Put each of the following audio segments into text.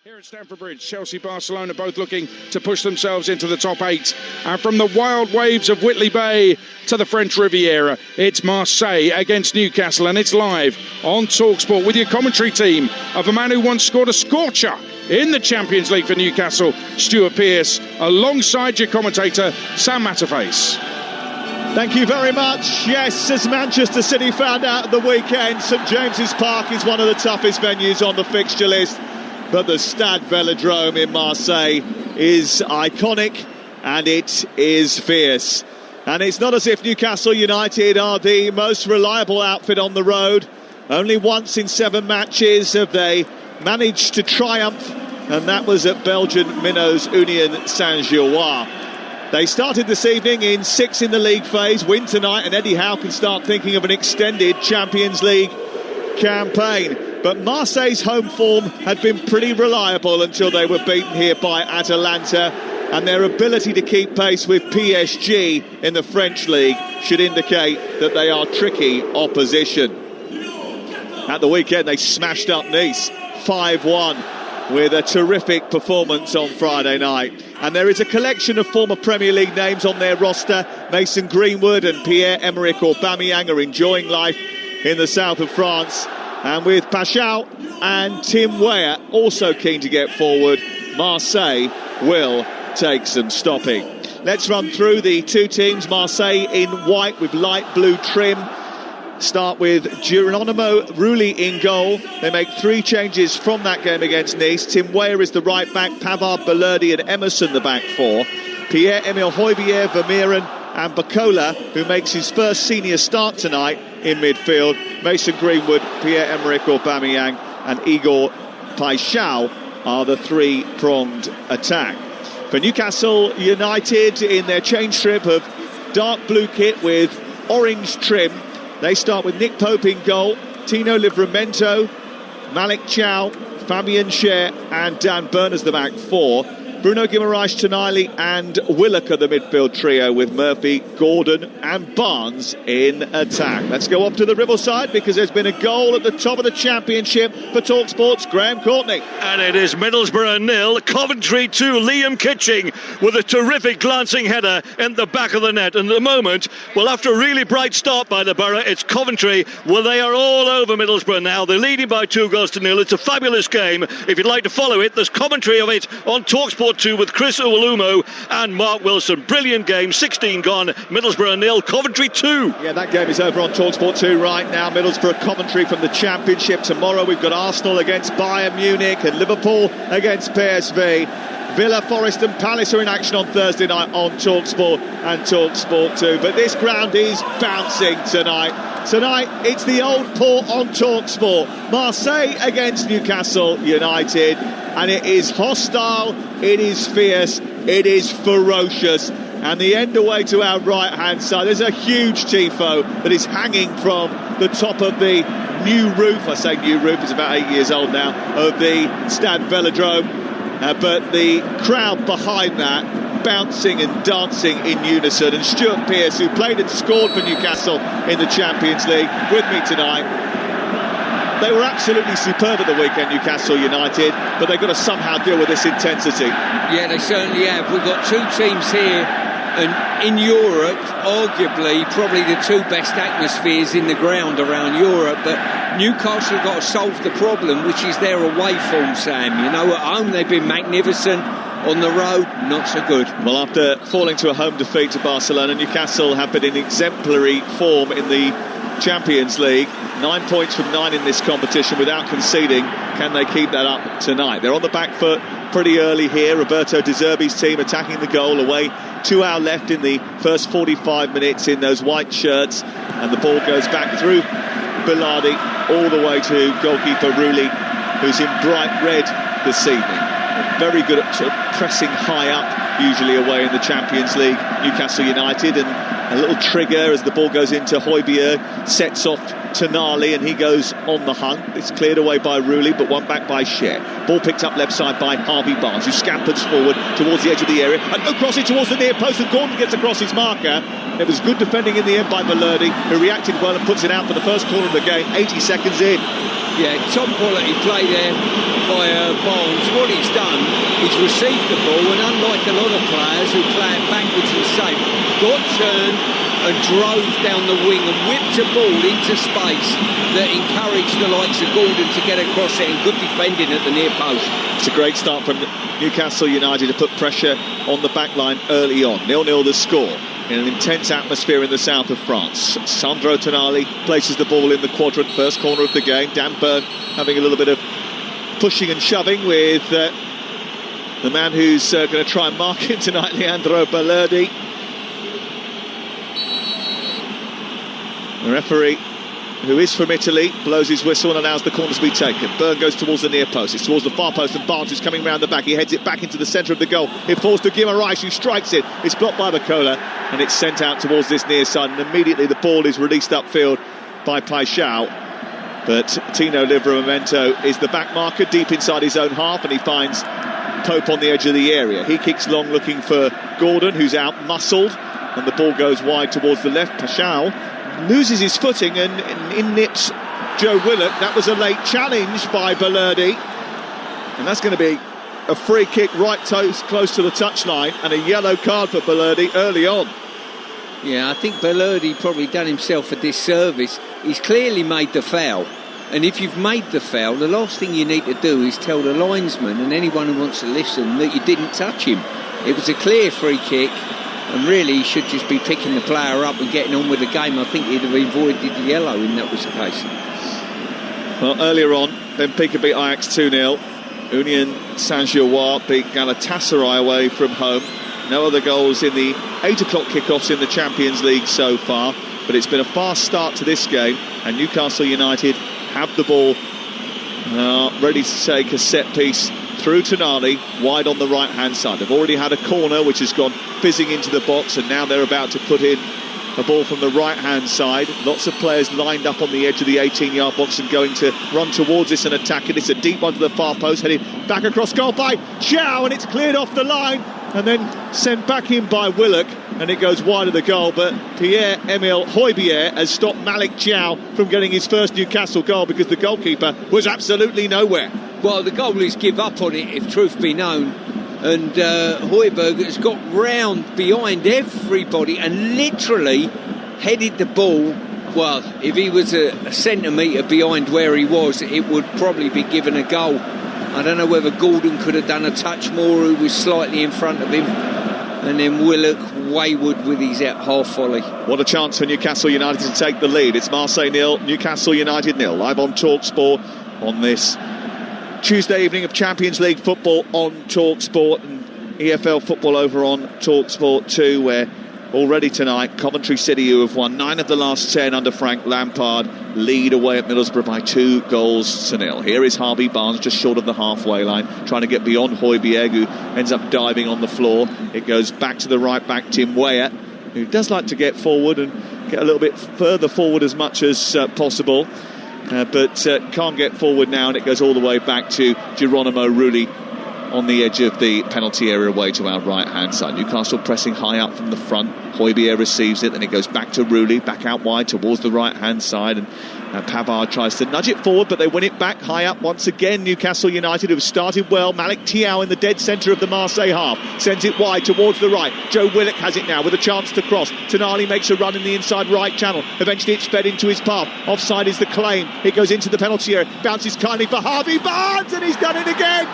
Here at Stamford Bridge, Chelsea, Barcelona both looking to push themselves into the top 8. And from the wild waves of Whitley Bay to the French Riviera, it's Marseille against Newcastle, and it's live on Talksport with your commentary team of a man who once scored a scorcher in the Champions League for Newcastle, Stuart Pearce, alongside your commentator, Sam Matterface. Thank you very much. Yes, as Manchester City found out at the weekend, St James's Park is one of the toughest venues on the fixture list. But the Stade Velodrome in Marseille is iconic and it is fierce. And it's not as if Newcastle United are the most reliable outfit on the road. Only once in 7 matches have they managed to triumph, and that was at Belgian minnows Union Saint-Gilloise. They started this evening in 6 in the league phase, win tonight, and Eddie Howe can start thinking of an extended Champions League campaign. But Marseille's home form had been pretty reliable until they were beaten here by Atalanta, and their ability to keep pace with PSG in the French league should indicate that they are tricky opposition. At the weekend they smashed up Nice 5-1 with a terrific performance on Friday night. And there is a collection of former Premier League names on their roster. Mason Greenwood and Pierre-Emerick Aubameyang are enjoying life in the south of France. And with Pashao and Tim Weah also keen to get forward, Marseille will take some stopping. Let's run through the two teams. Marseille in white with light blue trim. Start with Geronimo Rulli in goal. They make 3 changes from that game against Nice. Tim Weah is the right back, Pavard, Balerdi and Emerson the back 4. Pierre-Emile Højbjerg, Vermeeren and Bacola, who makes his first senior start tonight in midfield. Mason Greenwood, Pierre-Emerick Aubameyang and Igor Paixão are the 3-pronged attack. For Newcastle United, in their change strip of dark blue kit with orange trim, they start with Nick Pope in goal, Tino Livramento, Malik Chow, Fabian Schär and Dan Burn as the back 4. Bruno Guimaraes, Tonali and Willock are the midfield trio with Murphy, Gordon and Barnes in attack. Let's go up to the Ribble side because there's been a goal at the top of the Championship for Talksport's Graham Courtney. And it is Middlesbrough 0, Coventry 2. Liam Kitching with a terrific glancing header in the back of the net. And at the moment, well, after a really bright start by the Borough, it's Coventry. Well, they are all over Middlesbrough now. They're leading by 2-0. It's a fabulous game. If you'd like to follow it, there's commentary of it on Talksport 2 with Chris Uwalumo and Mark Wilson. Brilliant game, 16 gone, Middlesbrough 0, Coventry 2. Yeah, that game is over on Talksport 2 right now. Middlesbrough Coventry from the Championship. Tomorrow we've got Arsenal against Bayern Munich and Liverpool against PSV. Villa, Forest and Palace are in action on Thursday night on Talksport and Talksport 2. But this ground is bouncing tonight. Tonight, it's the Old Port on Talksport. Marseille against Newcastle United. And it is hostile, it is fierce, it is ferocious. And the end away to our right-hand side, there's a huge tifo that is hanging from the top of the new roof. I say new roof, it's about 8 years old now, of the Stade Velodrome. But the crowd behind that bouncing and dancing in unison. And Stuart Pearce, who played and scored for Newcastle in the Champions League, with me tonight. They were absolutely superb at the weekend, Newcastle United, but they've got to somehow deal with this intensity. Yeah, they certainly have. We've got 2 teams here, and in Europe, arguably, probably the 2 best atmospheres in the ground around Europe, but Newcastle have got to solve the problem, which is their away form, Sam. You know, at home they've been magnificent. On the road, not so good. Well, after falling to a home defeat to Barcelona, Newcastle have been in exemplary form in the Champions League. 9 points from 9 in this competition without conceding. Can they keep that up tonight? They're on the back foot pretty early here. Roberto De Zerbi's team attacking the goal away. 2 hours left in the first 45 minutes in those white shirts. And the ball goes back through Balerdi all the way to goalkeeper Rulli, who's in bright red this evening. Very good at sort of pressing high up, usually away in the Champions League, Newcastle United, and a little trigger as the ball goes into Højbjerg, sets off Tonali and he goes on the hunt. It's cleared away by Rulli, but one back by Schär. Ball picked up left side by Harvey Barnes, who scampers forward towards the edge of the area and crossing towards the near post, and Gordon gets across his marker. It was good defending in the end by Balerdi, who reacted well and puts it out for the first corner of the game, 80 seconds in. Yeah, top quality play there by Barnes. What he's received the ball, and unlike a lot of players who play it backwards and safe, got turned and drove down the wing and whipped a ball into space that encouraged the likes of Gordon to get across it, and good defending at the near post. It's a great start from Newcastle United to put pressure on the back line early on. 0-0 the score in an intense atmosphere in the south of France. Sandro Tonali places the ball in the quadrant, first corner of the game. Dan Burn having a little bit of pushing and shoving with the man who's going to try and mark him tonight, Leandro Balerdi. The referee, who is from Italy, blows his whistle and allows the corner to be taken. Burn goes towards the near post. It's towards the far post, and Barnes is coming round the back. He heads it back into the centre of the goal. It falls to Guimaraes, who strikes it. It's blocked by Bacola, and it's sent out towards this near side. And immediately the ball is released upfield by Paixão. But Tino Livramento is the back marker deep inside his own half, and he finds Pope on the edge of the area. He kicks long looking for Gordon, who's out muscled, and the ball goes wide towards the left. Paixão loses his footing and in nips Joe Willock. That was a late challenge by Balerdi, and that's going to be a free kick right close to the touchline, and a yellow card for Balerdi early on. Yeah, I think Balerdi probably done himself a disservice. He's clearly made the foul, and if you've made the foul, the last thing you need to do is tell the linesman and anyone who wants to listen that you didn't touch him. It was a clear free kick, and really he should just be picking the player up and getting on with the game. I think he'd have avoided the yellow if that was the case. Well, earlier on, Benfica beat Ajax 2-0. Union Saint-Gilloise beat Galatasaray away from home. No other goals in the 8 o'clock kickoffs in the Champions League so far, but it's been a fast start to this game, and Newcastle United have the ball ready to take a set piece through Tonali, wide on the right-hand side. They've already had a corner which has gone fizzing into the box, and now they're about to put in a ball from the right-hand side. Lots of players lined up on the edge of the 18-yard box and going to run towards this and attack it. It's a deep one to the far post, headed back across goal by Chow, and it's cleared off the line and then sent back in by Willock, and it goes wide of the goal. But Pierre-Emile Højbjerg has stopped Malik Chow from getting his first Newcastle goal, because the goalkeeper was absolutely nowhere. Well, the goalies give up on it, if truth be known, and Højbjerg has got round behind everybody and literally headed the ball. Well, if he was a centimetre behind where he was, it would probably be given a goal. I don't know whether Gordon could have done a touch more, who was slightly in front of him, and then Willock wayward with his half volley. What a chance for Newcastle United to take the lead. It's Marseille 0, Newcastle United 0, live on Talksport on this Tuesday evening of Champions League football on Talksport, and EFL football over on Talksport 2, where already tonight Coventry City, who have won 9 of the last 10 under Frank Lampard, lead away at Middlesbrough by 2-0. Here is Harvey Barnes, just short of the halfway line, trying to get beyond Højbjerg, who ends up diving on the floor. It goes back to the right back, Tim Weah, who does like to get forward and get a little bit further forward as much as possible, but can't get forward now, and it goes all the way back to Geronimo Rulli on the edge of the penalty area away to our right-hand side. Newcastle pressing high up from the front. Højbjerg receives it, then it goes back to Rulli, back out wide towards the right-hand side, and Pavard tries to nudge it forward, but they win it back high up once again. Newcastle United, who have started well. Malik Thiaw in the dead centre of the Marseille half, sends it wide towards the right. Joe Willock has it now with a chance to cross. Tonali makes a run in the inside right channel. Eventually it's fed into his path. Offside is the claim. It goes into the penalty area, bounces kindly for Harvey Barnes, and he's done it again.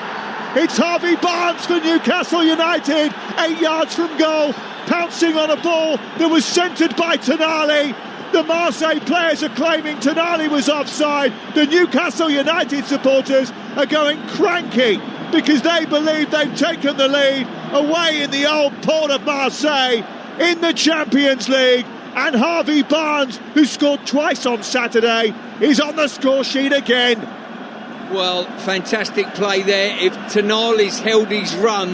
It's Harvey Barnes for Newcastle United, 8 yards from goal, pouncing on a ball that was centred by Tonali. The Marseille players are claiming Tonali was offside. The Newcastle United supporters are going cranky because they believe they've taken the lead away in the old port of Marseille in the Champions League. And Harvey Barnes, who scored twice on Saturday, is on the score sheet again. Well, fantastic play there. If Tonali's held his run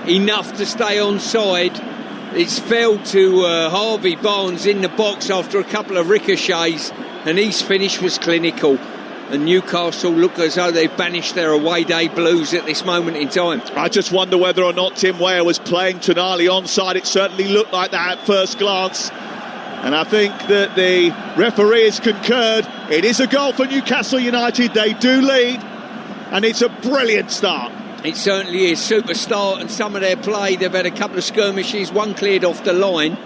enough to stay onside, it's fell to Harvey Barnes in the box after a couple of ricochets, and his finish was clinical. And Newcastle look as though they've banished their away day blues at this moment in time. I just wonder whether or not Tim Weah was playing Tonali onside. It certainly looked like that at first glance. And I think that the referee has concurred. It is a goal for Newcastle United. They do lead, and it's a brilliant start. It certainly is. Superstar, and some of their play, they've had a couple of skirmishes, one cleared off the line,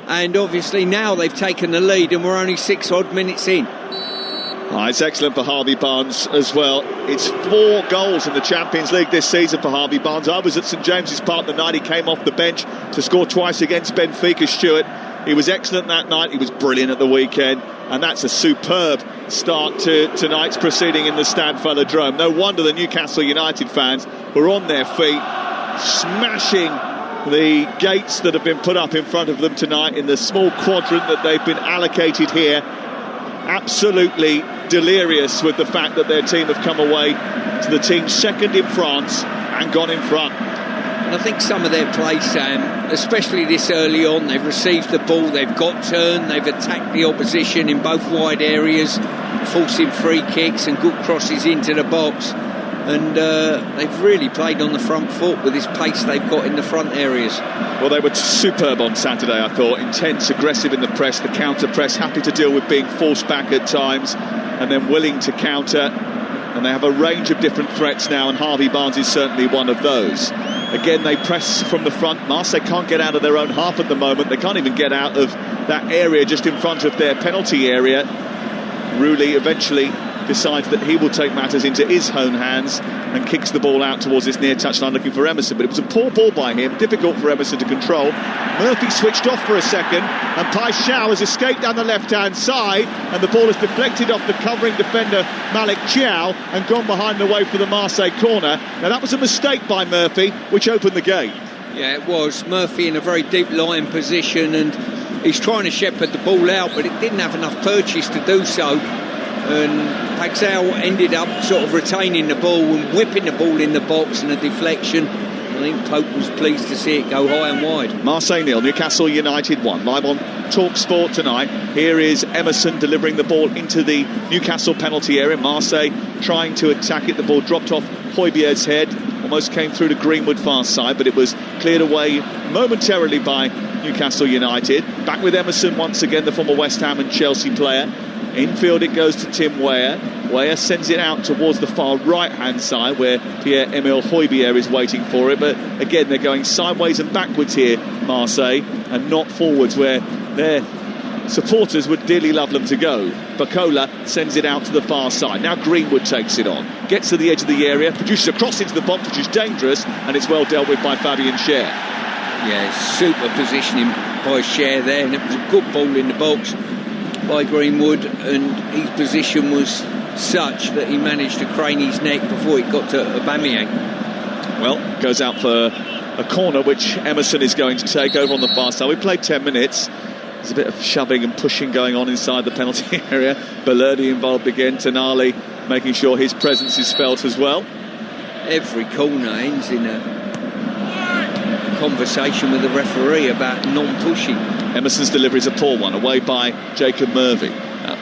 and obviously now they've taken the lead, and we're only 6 odd minutes in. It's excellent for Harvey Barnes as well. It's 4 goals in the Champions League this season for Harvey Barnes. I was at St James's Park the night he came off the bench to score twice against Benfica, Stuart. He was excellent that night. He was brilliant at the weekend. And that's a superb start to tonight's proceeding in the Stade Velodrome. No wonder the Newcastle United fans were on their feet, smashing the gates that have been put up in front of them tonight in the small quadrant that they've been allocated here. Absolutely delirious with the fact that their team have come away to the team second in France and gone in front. And I think some of their play, Sam, especially this early on, they've received the ball, they've got turn, they've attacked the opposition in both wide areas, forcing free kicks and good crosses into the box. And they've really played on the front foot with this pace they've got in the front areas. Well, they were superb on Saturday, I thought. Intense, aggressive in the press, the counter-press, happy to deal with being forced back at times, and then willing to counter. And they have a range of different threats now, and Harvey Barnes is certainly one of those. Again, they press from the front. Marseille can't get out of their own half at the moment. They can't even get out of that area just in front of their penalty area. Roulli eventually decides that he will take matters into his own hands and kicks the ball out towards this near touchline looking for Emerson, but it was a poor ball by him, difficult for Emerson to control. Murphy switched off for a second, and Paixão has escaped down the left-hand side, and the ball is deflected off the covering defender Malik Thiaw and gone behind and away for the Marseille corner. Now that was a mistake by Murphy, which opened the game. Yeah, it was. Murphy in a very deep lying position, and he's trying to shepherd the ball out, but it didn't have enough purchase to do so. And Paixão ended up sort of retaining the ball and whipping the ball in the box, and a deflection. I think Pope was pleased to see it go high and wide. Marseille 0, Newcastle United 1. Live on Talksport tonight. Here is Emerson delivering the ball into the Newcastle penalty area. Marseille trying to attack it. The ball dropped off Højbjerg's head. Almost came through to Greenwood far side, but it was cleared away momentarily by Newcastle United. Back with Emerson once again, the former West Ham and Chelsea player. Infield it goes to Tim Weah. Weah sends it out towards the far right-hand side where Pierre-Emile Højbjerg is waiting for it. But again, they're going sideways and backwards here, Marseille, and not forwards where their supporters would dearly love them to go. Bacola sends it out to the far side. Now Greenwood takes it on. Gets to the edge of the area, produces a cross into the box, which is dangerous, and it's well dealt with by Fabien Cher. Yeah, super positioning by Cher there, and it was a good ball in the box by Greenwood, and his position was such that he managed to crane his neck before it got to Aubameyang. Well, goes out for a corner which Emerson is going to take over on the far side. We played 10 minutes. There's a bit of shoving and pushing going on inside the penalty area. Bellerdi involved again. Tonali making sure his presence is felt as well. Every corner ends in a conversation with the referee about non-pushing. Emerson's delivery is a poor one, away by Jacob Murphy.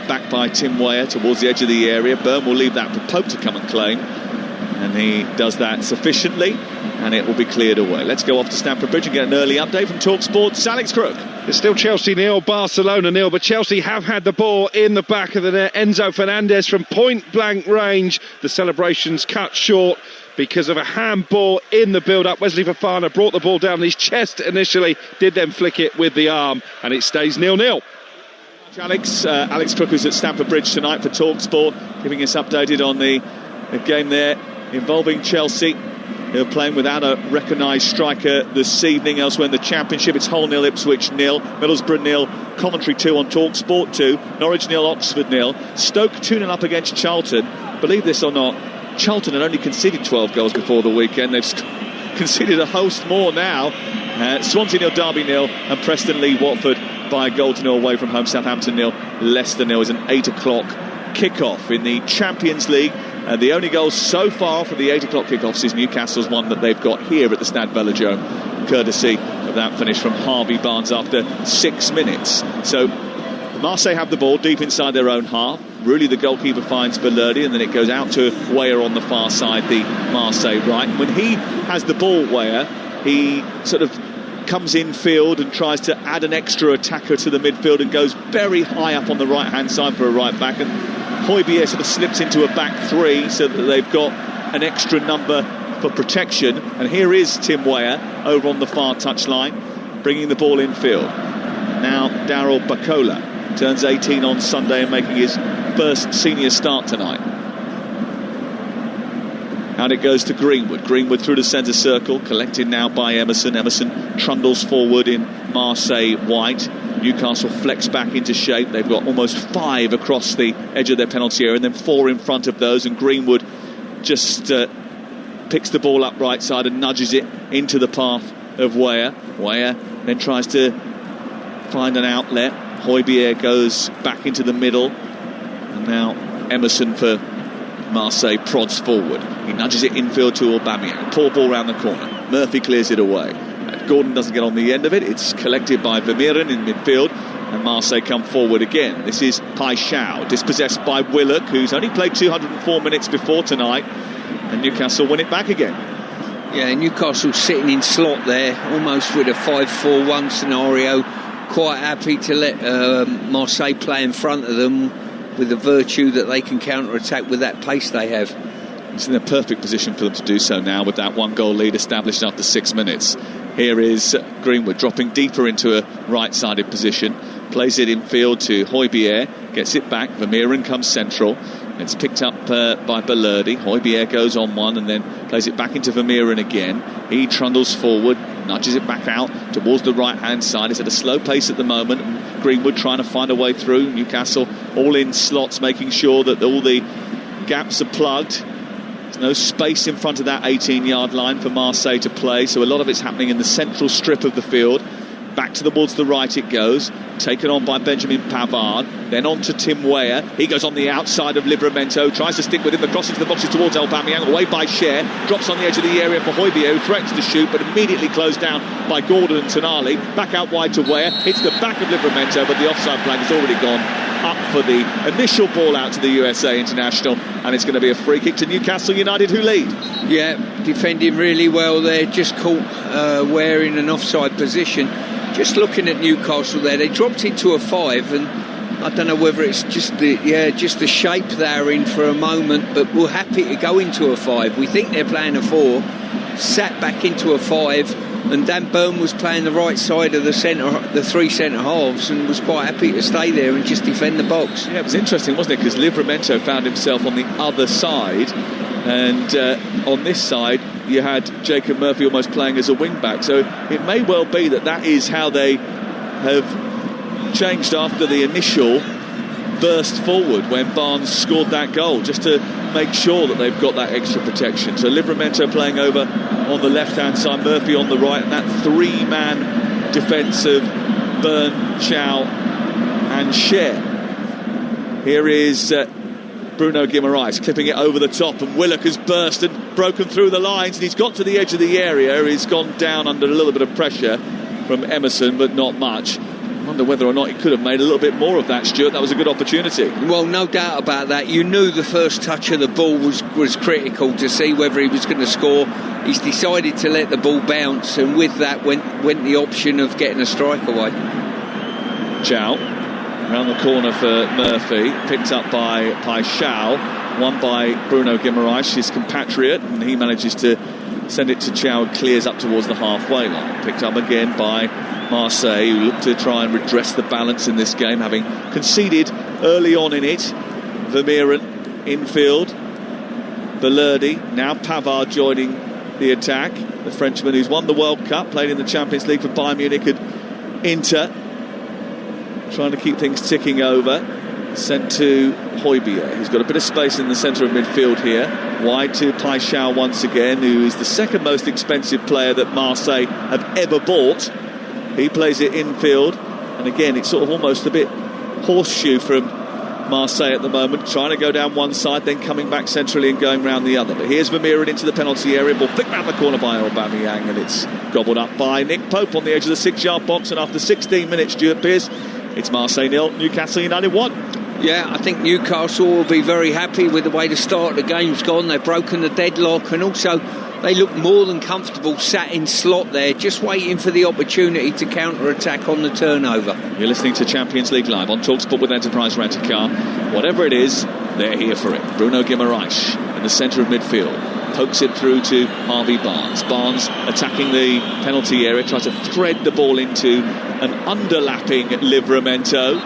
Back by Tim Weah towards the edge of the area. Byrne will leave that for Pope to come and claim, and he does that sufficiently, and it will be cleared away. Let's go off to Stamford Bridge and get an early update from Talksport. Alex Crook. It's still Chelsea 0, Barcelona 0, but Chelsea have had the ball in the back of the net. Enzo Fernandez from point-blank range. The celebrations cut short because of a handball in the build-up. Wesley Fofana brought the ball down his chest initially, did then flick it with the arm, and it stays 0-0. Alex Crook is at Stamford Bridge tonight for TalkSport, giving us updated on the game there involving Chelsea. They're playing without a recognised striker this evening. Elsewhere in the Championship, it's Hull 0, Ipswich 0, Middlesbrough 0, Commentary 2 on TalkSport 2, Norwich 0, Oxford 0, Stoke 2-0 up against Charlton. Believe this or not, Charlton had only conceded 12 goals before the weekend. They've conceded a host more now. Swansea 0, Derby 0, and Preston lead Watford by a goal to 0 away from home. Southampton 0, Leicester 0 is an 8 o'clock kickoff in the Champions League. The only goal so far for the 8 o'clock kickoffs is Newcastle's one that they've got here at the Stade Velodrome, courtesy of that finish from Harvey Barnes after 6 minutes. So Marseille have the ball deep inside their own half. Really, the goalkeeper finds Bellerdi, and then it goes out to Weah on the far side, the Marseille right. When he has the ball, Weah, he sort of comes in field and tries to add an extra attacker to the midfield and goes very high up on the right-hand side for a right-back. And Højbjerg sort of slips into a back three so that they've got an extra number for protection. And here is Tim Weah over on the far touchline, bringing the ball infield. Now Daryl Bacola turns 18 on Sunday and making his first senior start tonight. And it goes to Greenwood. Greenwood through the centre circle, collected now by Emerson. Emerson trundles forward in Marseille white. Newcastle flex back into shape. They've got almost 5 across the edge of their penalty area and then 4 in front of those. And Greenwood just picks the ball up right side and nudges it into the path of Weah. Weah then tries to find an outlet. Højbjerg goes back into the middle. And now Emerson for Marseille prods forward. He nudges it infield to Aubameyang. Poor ball round the corner. Murphy clears it away. Gordon doesn't get on the end of it. It's collected by Vermeeren in midfield. And Marseille come forward again. This is Paixão, dispossessed by Willock, who's only played 204 minutes before tonight. And Newcastle win it back again. Yeah, Newcastle sitting in slot there, almost with a 5-4-1 scenario. Quite happy to let Marseille play in front of them, with the virtue that they can counter-attack with that pace they have. It's in a perfect position for them to do so now, with that 1-goal lead established after 6 minutes. Here is Greenwood dropping deeper into a right-sided position, plays it infield to Højbjerg, gets it back. Vermeeren comes central. It's picked up by Balerdi. Højbjerg goes on one and then plays it back into Vermeeren again. He trundles forward, nudges it back out towards the right-hand side. It's at a slow pace at the moment. And Greenwood trying to find a way through. Newcastle all in slots, making sure that all the gaps are plugged. There's no space in front of that 18-yard line for Marseille to play, so a lot of it's happening in the central strip of the field. Back towards the right it goes, taken on by Benjamin Pavard, then on to Tim Weah. He goes on the outside of Livramento, tries to stick with him, the cross into the boxes towards Aubameyang, away by Cher, drops on the edge of the area for Højbjerg, who threatens to shoot, but immediately closed down by Gordon and Tonali. Back out wide to Weah, hits the back of Livramento, but the offside flag has already gone up for the initial ball out to the USA international, and it's going to be a free kick to Newcastle United, who lead. Yeah, defending really well there, just caught Weah in an offside position. Just looking at Newcastle there, they dropped into a 5, and I don't know whether it's just the shape they're in for a moment, but we're happy to go into a 5. We think they're playing a 4, sat back into a 5, and Dan Burn was playing the right side of the 3 centre halves, and was quite happy to stay there and just defend the box. Yeah, it was interesting, wasn't it? Because Livramento found himself on the other side, and on this side you had Jacob Murphy almost playing as a wing-back, so it may well be that is how they have changed after the initial burst forward when Barnes scored that goal, just to make sure that they've got that extra protection. So Livramento playing over on the left-hand side, Murphy on the right, and that 3-man defence of Byrne, Chow and Cher. Here is Bruno Guimaraes clipping it over the top, and Willock has burst and broken through the lines, and he's got to the edge of the area. He's gone down under a little bit of pressure from Emerson, but not much. I wonder whether or not he could have made a little bit more of that, Stuart. That was a good opportunity. Well, no doubt about that. You knew the first touch of the ball was critical to see whether he was going to score. He's decided to let the ball bounce, and with that went the option of getting a strike away. Chow around the corner for Murphy, picked up by Paixão, won by Bruno Guimaraes, his compatriot, and he manages to send it to Chow, clears up towards the halfway line. Picked up again by Marseille, who look to try and redress the balance in this game, having conceded early on in it. Vermeeren infield, Balerdi, now Pavard joining the attack, the Frenchman who's won the World Cup, played in the Champions League for Bayern Munich and Inter, trying to keep things ticking over. Sent to Højbjerg, who's got a bit of space in the centre of midfield here. Wide to Paixão once again, who is the second most expensive player that Marseille have ever bought. He plays it infield, and again it's sort of almost a bit horseshoe from Marseille at the moment, trying to go down one side, then coming back centrally and going round the other. But here's Vermeeren into the penalty area, ball flicked round the corner by Aubameyang, and it's gobbled up by Nick Pope on the edge of the 6-yard box. And after 16 minutes, Stuart Pearce, it's Marseille 0, Newcastle United 1. Yeah, I think Newcastle will be very happy with the way the start of the game's gone. They've broken the deadlock, and also they look more than comfortable sat in slot there, just waiting for the opportunity to counter-attack on the turnover. You're listening to Champions League Live on Talksport with Enterprise Rent-A-Car. Whatever it is, they're here for it. Bruno Guimaraes in the centre of midfield. pokes it through to Harvey Barnes. Barnes attacking the penalty area, tries to thread the ball into an underlapping Livramento,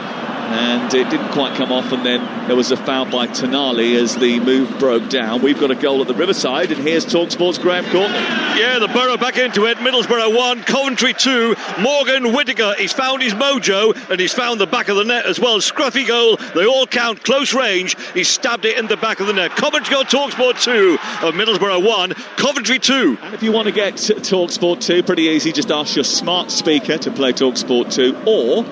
and it didn't quite come off, and then there was a foul by Tonali as the move broke down. We've got a goal at the Riverside, and here's Talksport's Graham Courtney. Yeah, the Borough back into it. Middlesbrough 1, Coventry 2. Morgan Whittaker, he's found his mojo, and he's found the back of the net as well. Scruffy goal, they all count, close range. He stabbed it in the back of the net. Coventry got Talksport 2 of Middlesbrough 1, Coventry 2. And if you want to get Talksport 2, pretty easy, just ask your smart speaker to play Talksport 2, or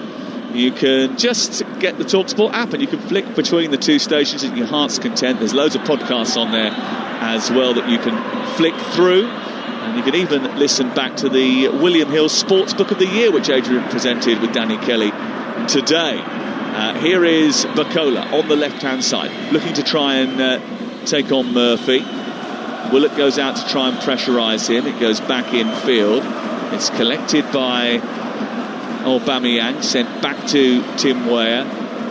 you can just get the TalkSport app and you can flick between the two stations at your heart's content. There's loads of podcasts on there as well that you can flick through, and you can even listen back to the William Hill Sports Book of the Year, which Adrian presented with Danny Kelly today. Here is Bacola on the left-hand side, looking to try and take on Murphy. Willett goes out to try and pressurise him. It goes back in field. It's collected by Aubameyang, sent back to Tim Weah.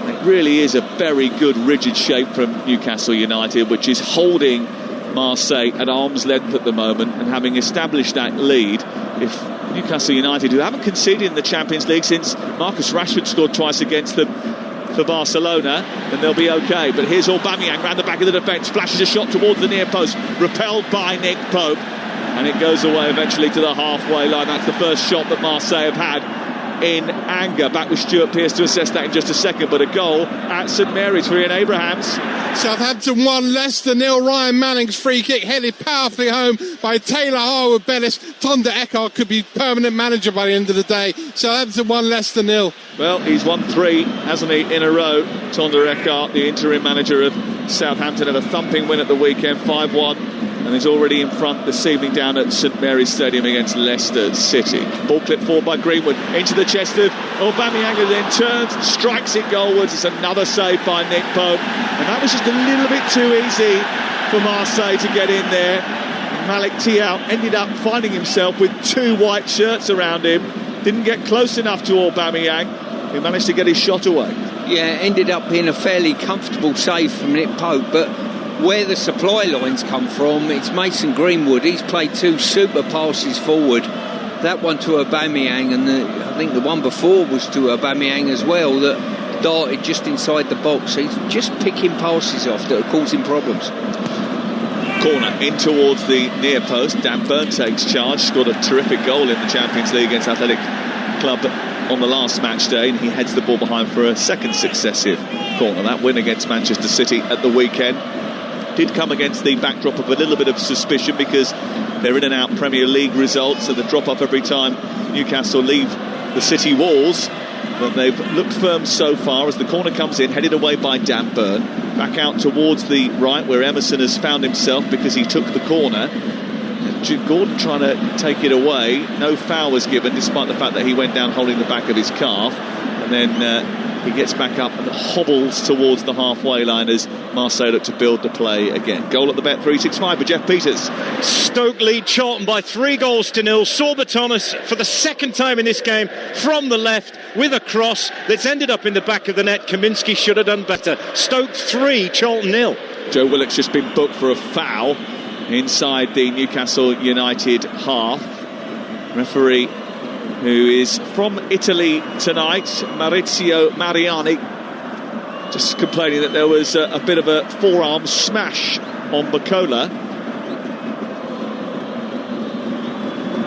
It really is a very good rigid shape from Newcastle United, which is holding Marseille at arm's length at the moment, and having established that lead, if Newcastle United, who haven't conceded in the Champions League since Marcus Rashford scored twice against them for Barcelona, then they'll be okay. But here's Aubameyang round the back of the defence, flashes a shot towards the near post, repelled by Nick Pope, and it goes away eventually to the halfway line. That's the first shot that Marseille have had in anger. Back with Stuart Pearce to assess that in just a second, but a goal at St Mary's for Ian Abrahams. Southampton 1, Leicester 0. Ryan Manning's free kick headed powerfully home by Taylor Harwood-Bellis. Tom de Eckhart could be permanent manager by the end of the day. Southampton 1, Leicester 0. Well, he's won 3, hasn't he, in a row. Tom de Eckhart, the interim manager of Southampton, had a thumping win at the weekend, 5-1. And he's already in front this evening down at St Mary's Stadium against Leicester City. Ball clipped forward by Greenwood into the chest of Aubameyang, who then turns, strikes it goalwards. It's another save by Nick Pope, and that was just a little bit too easy for Marseille to get in there. Malik Thiaw ended up finding himself with 2 white shirts around him. Didn't get close enough to Aubameyang, who managed to get his shot away. Yeah, ended up being a fairly comfortable save from Nick Pope, but where the supply lines come from, it's Mason Greenwood. He's played 2 super passes forward. That one to Aubameyang, and I think the one before was to Aubameyang as well, that darted just inside the box. He's just picking passes off that are causing problems. Corner in towards the near post. Dan Burn takes charge. Scored a terrific goal in the Champions League against Athletic Club on the last match day, and he heads the ball behind for a second successive corner. That win against Manchester City at the weekend did come against the backdrop of a little bit of suspicion, because they're in and out Premier League results, so the drop off every time Newcastle leave the City walls. But they've looked firm so far as the corner comes in, headed away by Dan Burn. Back out towards the right where Emerson has found himself because he took the corner. Gordon trying to take it away. No foul was given, despite the fact that he went down holding the back of his calf. And then he gets back up and hobbles towards the halfway line as Marseille look to build the play again. Goal at the Bet365 for Jeff Peters. Stoke lead Charlton by 3-0. Sorba Thomas for the second time in this game from the left with a cross that's ended up in the back of the net. Kaminsky should have done better. Stoke 3, Charlton 0. Joe Willock's just been booked for a foul inside the Newcastle United half. Referee, who is from Italy tonight, Maurizio Mariani, just complaining that there was a bit of a forearm smash on Bacola.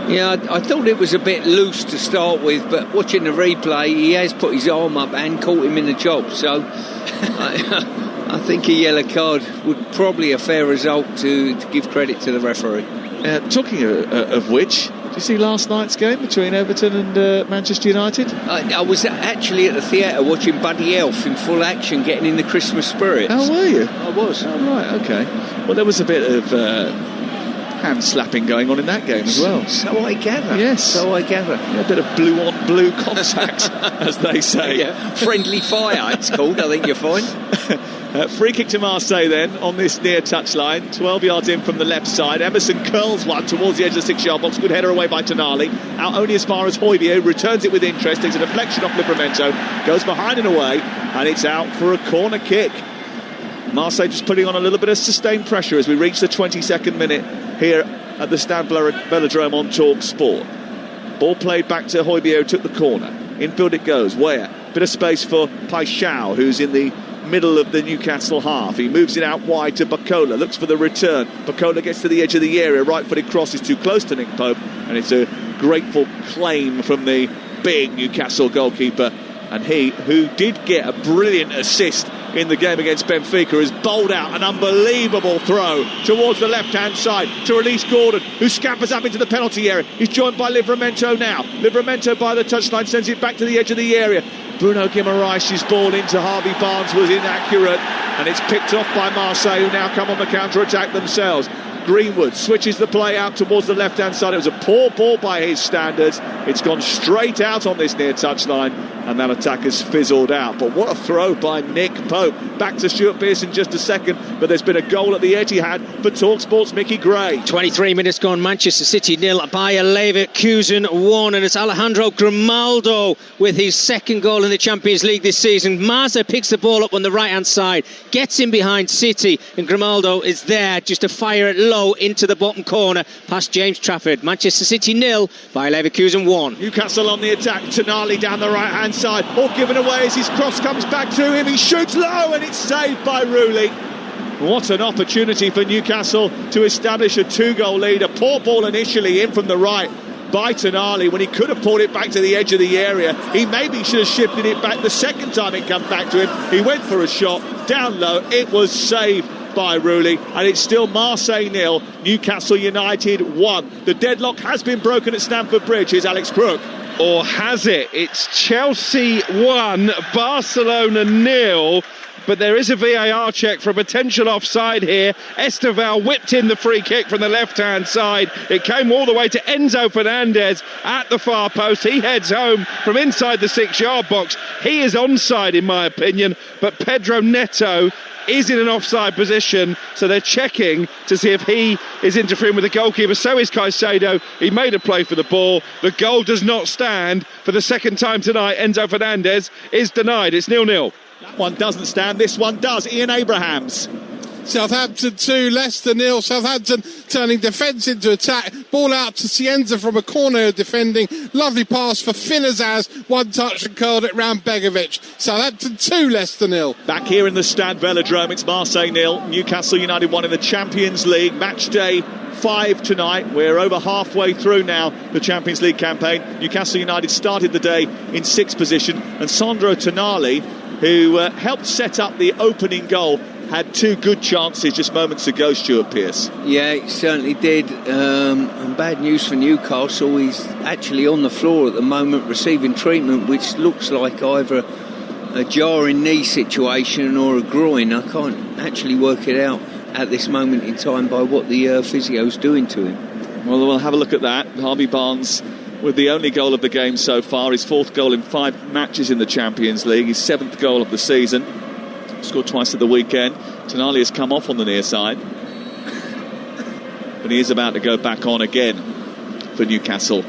Yeah, I thought it was a bit loose to start with, but watching the replay, he has put his arm up and caught him in the job. So I think a yellow card would probably a fair result to give credit to the referee. Talking of which, did you see last night's game between Everton and Manchester United? I was actually at the theatre watching Buddy Elf in full action, getting in the Christmas spirit. Oh, were you? I was. Oh, right, OK. Well, there was a bit of hand slapping going on in that game as well. So I gather. Yes. So I gather. Yeah, a bit of blue-on-blue contact, as they say. Yeah. Friendly fire, it's called, I think you'll find. Free kick to Marseille then on this near touchline, 12 yards in from the left side. Emerson curls one towards the edge of the 6-yard box. Good header away by Tonali. Out only as far as Højbjerg, returns it with interest. Takes a deflection off Livramento, goes behind and away, and it's out for a corner kick. Marseille just putting on a little bit of sustained pressure as we reach the 22nd minute here at the Stade Velodrome on Talksport. Ball played back to Højbjerg, took the corner. Infield it goes. Weah. Bit of space for Paixão, who's in the middle of the Newcastle half. He moves it out wide to Bacola, looks for the return. Bacola gets to the edge of the area. Right-footed cross is too close to Nick Pope, and it's a grateful claim from the big Newcastle goalkeeper. And he, who did get a brilliant assist in the game against Benfica, has bowled out an unbelievable throw towards the left-hand side to release Gordon, who scampers up into the penalty area. He's joined by Livramento now. Livramento by the touchline sends it back to the edge of the area. Bruno Guimaraes' ball into Harvey Barnes was inaccurate, and it's picked off by Marseille, who now come on the counter-attack themselves. Greenwood switches the play out towards the left-hand side. It was a poor ball by his standards. It's gone straight out on this near touchline, and that attack has fizzled out. But what a throw by Nick Pope. Back to Stuart Pearce in just a second, but there's been a goal at the Etihad for Talksport's Mickey Gray. 23 minutes gone, Manchester City 0, Bayer Leverkusen 1, and it's Alejandro Grimaldo with his second goal in the Champions League this season. Marseille picks the ball up on the right-hand side, gets in behind City, and Grimaldo is there just to fire it low into the bottom corner past James Trafford. Manchester City 0, Bayer Leverkusen 1. Newcastle on the attack. Tonali down the right-hand side, all given away as his cross comes back to him. He shoots low and it's saved by Rooley. What an opportunity for Newcastle to establish a 2-goal lead. A poor ball initially in from the right by Tonali when he could have pulled it back to the edge of the area. He maybe should have shifted it back the second time it came back to him. He went for a shot down low. It was saved by Rooley, and it's still Marseille 0, Newcastle United 1. The deadlock has been broken at Stamford Bridge. Here's Alex Crook. Or has it? It's Chelsea 1, Barcelona 0. But there is a VAR check for a potential offside here. Esteval whipped in the free kick from the left-hand side. It came all the way to Enzo Fernandez at the far post. He heads home from inside the 6-yard box. He is onside, in my opinion, but Pedro Neto is in an offside position, so they're checking to see if he is interfering with the goalkeeper. So is Caicedo. He made a play for the ball. The goal does not stand for the second time tonight. Enzo Fernandez is denied. It's 0-0. That one doesn't stand, this one does. Ian Abrahams. Southampton 2, Leicester 0. Southampton turning defence into attack. Ball out to Cienza from a corner defending. Lovely pass for Finazaz. One touch and curled it round Begovic. Southampton 2, Leicester 0. Back here in the Stade Velodrome, it's Marseille 0, Newcastle United 1 in the Champions League. Match day 5 tonight. We're over halfway through now the Champions League campaign. Newcastle United started the day in 6th position, and Sandro Tonali, who helped set up the opening goal, had 2 good chances just moments ago, Stuart Pearce. Yeah, it certainly did. And bad news for Newcastle. He's actually on the floor at the moment receiving treatment, which looks like either a jarring knee situation or a groin. I can't actually work it out at this moment in time by what the physio's doing to him. Well, we'll have a look at that. Harvey Barnes with the only goal of the game so far, his 4th goal in 5 matches in the Champions League, his 7th goal of the season. Scored twice at the weekend. Tonali has come off on the near side, but he is about to go back on again for Newcastle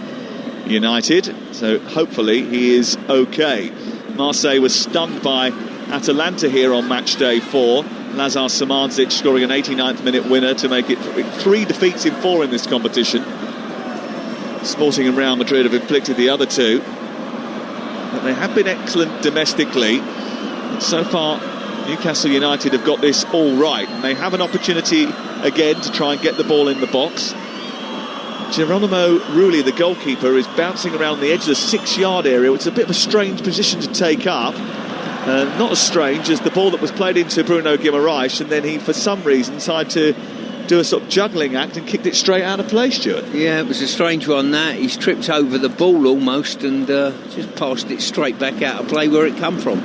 United, so hopefully he is okay. Marseille was stunned by Atalanta here on match day 4. Lazar Samardzic scoring an 89th minute winner to make it 3 defeats in 4 in this competition. Sporting and Real Madrid have inflicted the other 2, but they have been excellent domestically. So far Newcastle United have got this all right, and they have an opportunity again to try and get the ball in the box. Geronimo Rulli, the goalkeeper, is bouncing around the edge of the 6-yard area, which is a bit of a strange position to take up. Not as strange as the ball that was played into Bruno Guimaraes, and then he, for some reason, decided to do a sort of juggling act and kicked it straight out of play, Stuart. Yeah, it was a strange one, that. He's tripped over the ball almost and just passed it straight back out of play where it come from.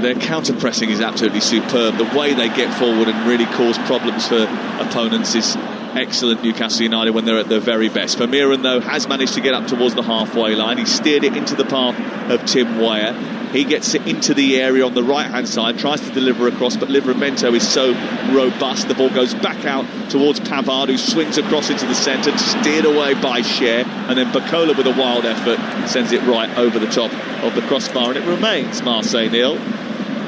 Their counter-pressing is absolutely superb. The way they get forward and really cause problems for opponents is excellent. Newcastle United when they're at their very best. Vermeeren, though, has managed to get up towards the halfway line. He steered it into the path of Tim Weah. He gets it into the area on the right-hand side, tries to deliver across, but Livramento is so robust. The ball goes back out towards Pavard, who swings across into the centre, steered away by Cher, and then Bacola with a wild effort sends it right over the top of the crossbar, and it remains Marseille 0.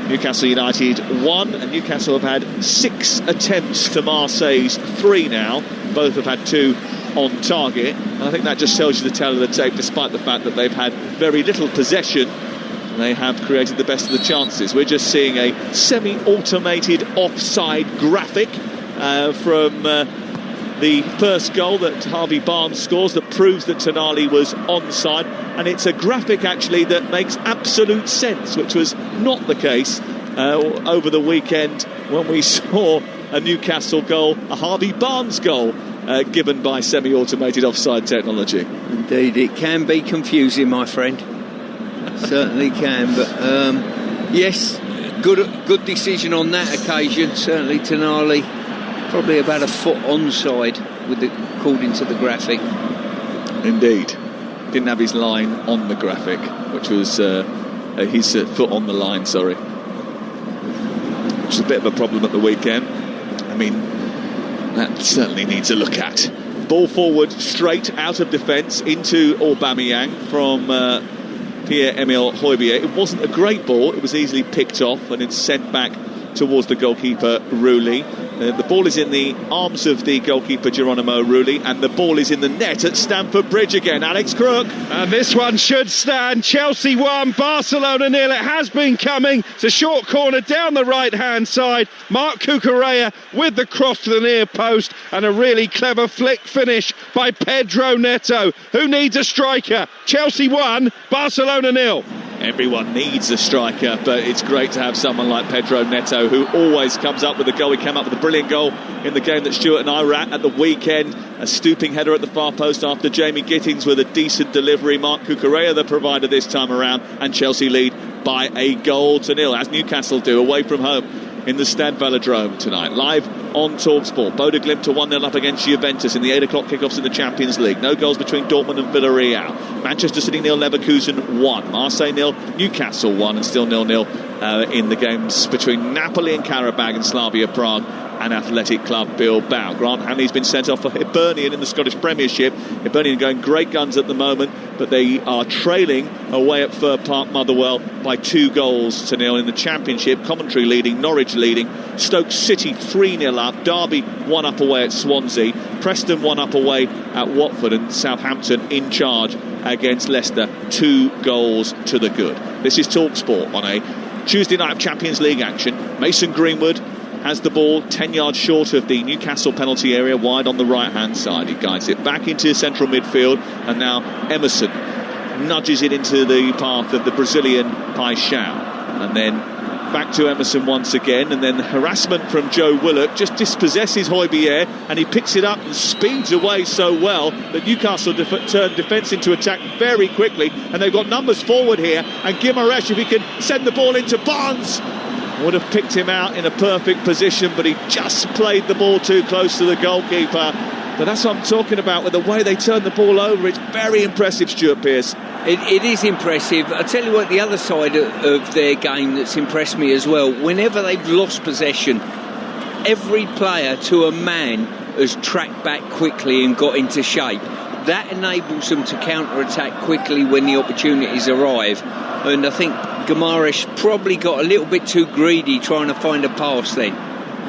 Newcastle United 1, and Newcastle have had 6 attempts to Marseille's 3 now. Both have had 2 on target, and I think that just tells you the tale of the tape. Despite the fact that they've had very little possession, they have created the best of the chances. We're just seeing a semi-automated offside graphic from the first goal that Harvey Barnes scores that proves that Tonali was onside, and it's a graphic actually that makes absolute sense, which was not the case over the weekend when we saw a Newcastle goal, a Harvey Barnes goal, given by semi-automated offside technology. Indeed, it can be confusing, my friend. Certainly can, but yes, good decision on that occasion. Certainly Tonali probably about a foot onside according to the graphic. Indeed, didn't have his line on the graphic, which was his foot on the line, sorry, which is a bit of a problem at the weekend. I mean, that certainly needs a look at. Ball forward, straight out of defence into Aubameyang from Pierre-Emile Højbjerg. It wasn't a great ball, it was easily picked off and it's sent back towards the goalkeeper Rulli. The ball is in the arms of the goalkeeper Geronimo Rulli, and the ball is in the net at Stamford Bridge again. Alex Crook. And this one should stand. Chelsea 1, Barcelona 0. It has been coming. It's a short corner down the right-hand side. Marc Cucurella with the cross to the near post, and a really clever flick finish by Pedro Neto, who needs a striker. Chelsea 1, Barcelona 0. Everyone needs a striker, but it's great to have someone like Pedro Neto, who always comes up with a goal. He came up with a brilliant goal in the game that Stuart and I were at the weekend. A stooping header at the far post after Jamie Gittings with a decent delivery. Marc Cucurella the provider this time around, and Chelsea lead by a goal to 0, as Newcastle do away from home in the Stade Velodrome tonight. Live on Talksport. Bodø Glimt to 1-0 up against Juventus in the 8 o'clock kickoffs in the Champions League. No goals between Dortmund and Villarreal. Manchester City 0, Leverkusen 1. Marseille 0, Newcastle 1, and still 0-0 in the games between Napoli and Karabag and Slavia Prague and Athletic Club Bilbao. Grant Hanley's been sent off for Hibernian in the Scottish Premiership. Hibernian going great guns at the moment, but they are trailing away at Fir Park Motherwell by 2-0 in the Championship. Coventry leading, Norwich leading, Stoke City 3-0 up, Derby 1 up away at Swansea, Preston 1 up away at Watford, and Southampton in charge against Leicester 2-0 to the good. This is Talksport on a Tuesday night of Champions League action. Mason Greenwood has the ball 10 yards short of the Newcastle penalty area, wide on the right hand side. He guides it back into central midfield, and now Emerson nudges it into the path of the Brazilian Paixão, and then back to Emerson once again, and then harassment from Joe Willock just dispossesses Højbjerg, and he picks it up and speeds away so well that Newcastle turn defence into attack very quickly, and they've got numbers forward here, and Guimaraes, if he can send the ball into Barnes, would have picked him out in a perfect position, but he just played the ball too close to the goalkeeper. But that's what I'm talking about, with the way they turn the ball over. It's very impressive, Stuart Pearce. It is impressive. I tell you what, the other side of their game that's impressed me as well, whenever they've lost possession, every player to a man has tracked back quickly and got into shape. That enables them to counter-attack quickly when the opportunities arrive. And I think Guimaraes probably got a little bit too greedy trying to find a pass then.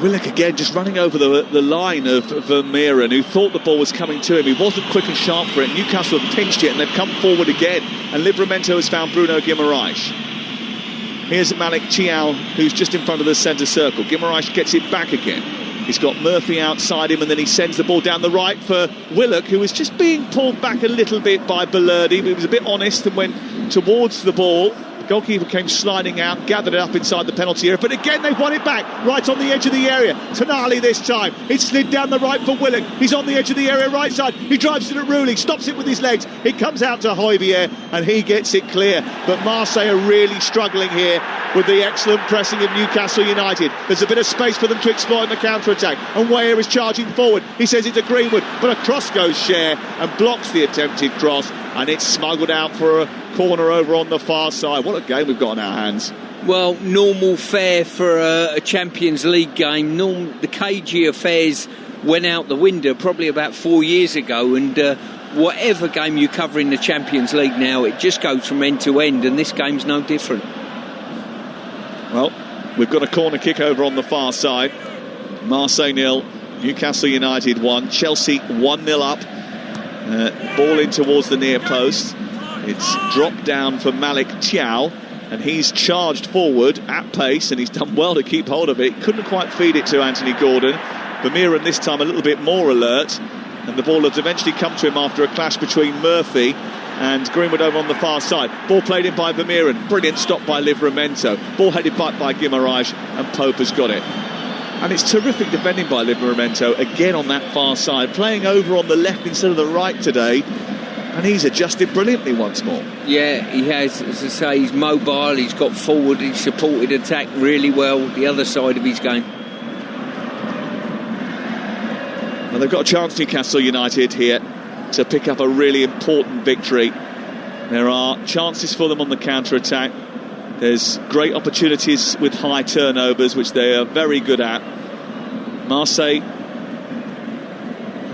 Willock again just running over the line of Vermeeren, who thought the ball was coming to him. He wasn't quick and sharp for it. Newcastle have pinched it and they've come forward again, and Livramento has found Bruno Guimaraes. Here's Malik Chiao, who's just in front of the centre circle. Guimaraes gets it back again. He's got Murphy outside him, and then he sends the ball down the right for Willock, who was just being pulled back a little bit by Belerdi, but he was a bit honest and went towards the ball. The goalkeeper came sliding out, gathered it up inside the penalty area, but again they've won it back, right on the edge of the area. Tonali this time, it slid down the right for Willock. He's on the edge of the area, right side. He drives it at Rulli, stops it with his legs. It comes out to Højbjerg, and he gets it clear. But Marseille are really struggling here with the excellent pressing of Newcastle United. There's a bit of space for them to exploit in the counter-attack, and Weah is charging forward. He says it's a Greenwood, but a cross goes Cher and blocks the attempted cross, and it's smuggled out for a corner over on the far side. What a game we've got on our hands. Well, normal fare for a Champions League game. The cagey affairs went out the window probably about 4 years ago, and whatever game you cover in the Champions League now, it just goes from end to end, and this game's no different. Well, We've got a corner kick over on the far side. Marseille 0, Newcastle United 1, Chelsea 1-0 up. Ball in towards the near post. It's dropped down for Malik Thiaw, and he's charged forward at pace, and he's done well to keep hold of it. Couldn't quite feed it to Anthony Gordon. Vermeeren this time a little bit more alert, and the ball has eventually come to him after a clash between Murphy and Greenwood over on the far side. Ball played in by Vermeeren. Brilliant stop by Livramento. Ball headed back by Guimaraes, and Pope has got it. And it's terrific defending by Livramento again on that far side, playing over on the left instead of the right today, and he's adjusted brilliantly once more. Yeah, he has. As I say, he's mobile, he's got forward, he's supported attack really well, the other side of his game. And they've got a chance, Newcastle United, here to pick up a really important victory. There are chances for them on the counter-attack. There's great opportunities with high turnovers, which they are very good at. Marseille,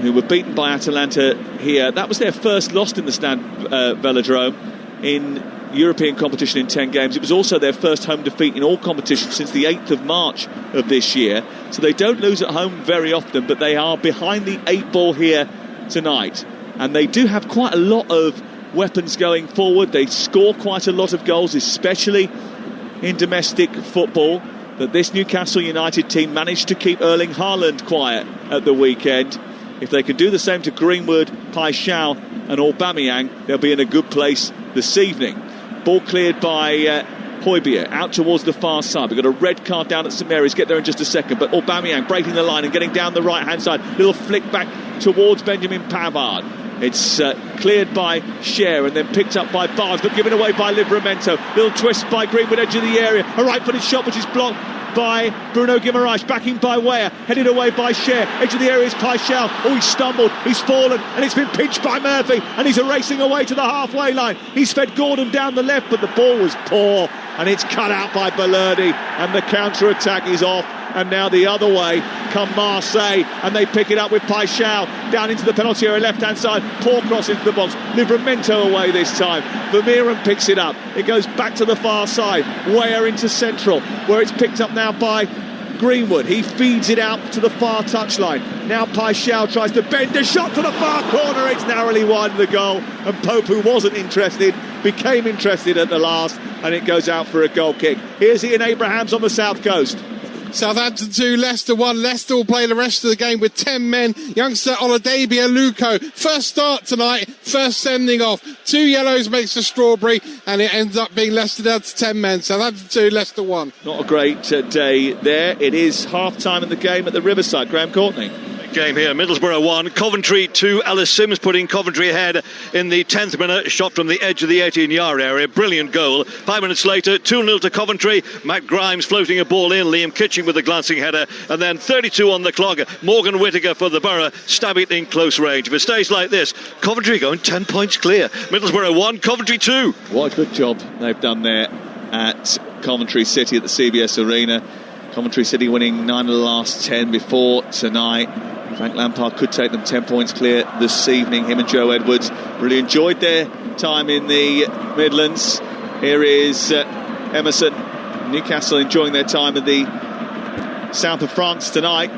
who were beaten by Atalanta here, that was their first loss in the Stade Velodrome in European competition in 10 games. It was also their first home defeat in all competitions since the 8th of March of this year. So they don't lose at home very often, but they are behind the 8 ball here tonight. And they do have quite a lot of weapons going forward. They score quite a lot of goals, especially in domestic football. But this Newcastle United team managed to keep Erling Haaland quiet at the weekend. If they can do the same to Greenwood, Paixão and Aubameyang, they'll be in a good place this evening. Ball cleared by Højbjerg out towards the far side. We've got a red card down at St Mary's. Get there in just a second. But Aubameyang breaking the line and getting down the right-hand side. Little flick back towards Benjamin Pavard. It's cleared by Cher and then picked up by Barnes, but given away by Livramento. Little twist by Greenwood, edge of the area. A right-footed shot which is blocked by Bruno Guimaraes, backing by Weah, headed away by Cher. Edge of the area is Paixão. Oh, he's stumbled, he's fallen, and it's been pinched by Murphy, and he's racing away to the halfway line. He's fed Gordon down the left, but the ball was poor, and it's cut out by Balerdi, and the counter-attack is off. And now the other way come Marseille, and they pick it up with Paixão down into the penalty area, left-hand side. Poor cross into the box. Livramento away this time. Vermeeren picks it up. It goes back to the far side. Weah into central, where it's picked up now by Greenwood. He feeds it out to the far touchline. Now Paixão tries to bend a shot to the far corner. It's narrowly wide of the goal. And Pope, who wasn't interested, became interested at the last, and it goes out for a goal kick. Here's Ian Abrahams on the south coast. Southampton 2, Leicester 1. Leicester will play the rest of the game with 10 men. Youngster Oladabe Aluko, first start tonight, first sending off. 2 yellows makes a strawberry, and it ends up being Leicester down to 10 men. Southampton 2, Leicester 1. Not a great day there. It is half-time in the game at the Riverside. Graham Courtney. Game here, Middlesbrough 1, Coventry 2. Ellis Sims putting Coventry ahead in the 10th minute, shot from the edge of the 18-yard area, brilliant goal. 5 minutes later, 2-0 to Coventry. Matt Grimes floating a ball in, Liam Kitching with a glancing header, and then 32 on the clock. Morgan Whittaker for the Borough, stabbing it in close range. If it stays like this, Coventry going 10 points clear. Middlesbrough 1, Coventry 2. What a good job they've done there at Coventry City at the CBS Arena. Coventry City winning 9 of the last 10 before tonight. Frank Lampard could take them 10 points clear this evening. Him and Joe Edwards really enjoyed their time in the Midlands. Here is Emerson. Newcastle enjoying their time in the south of France tonight.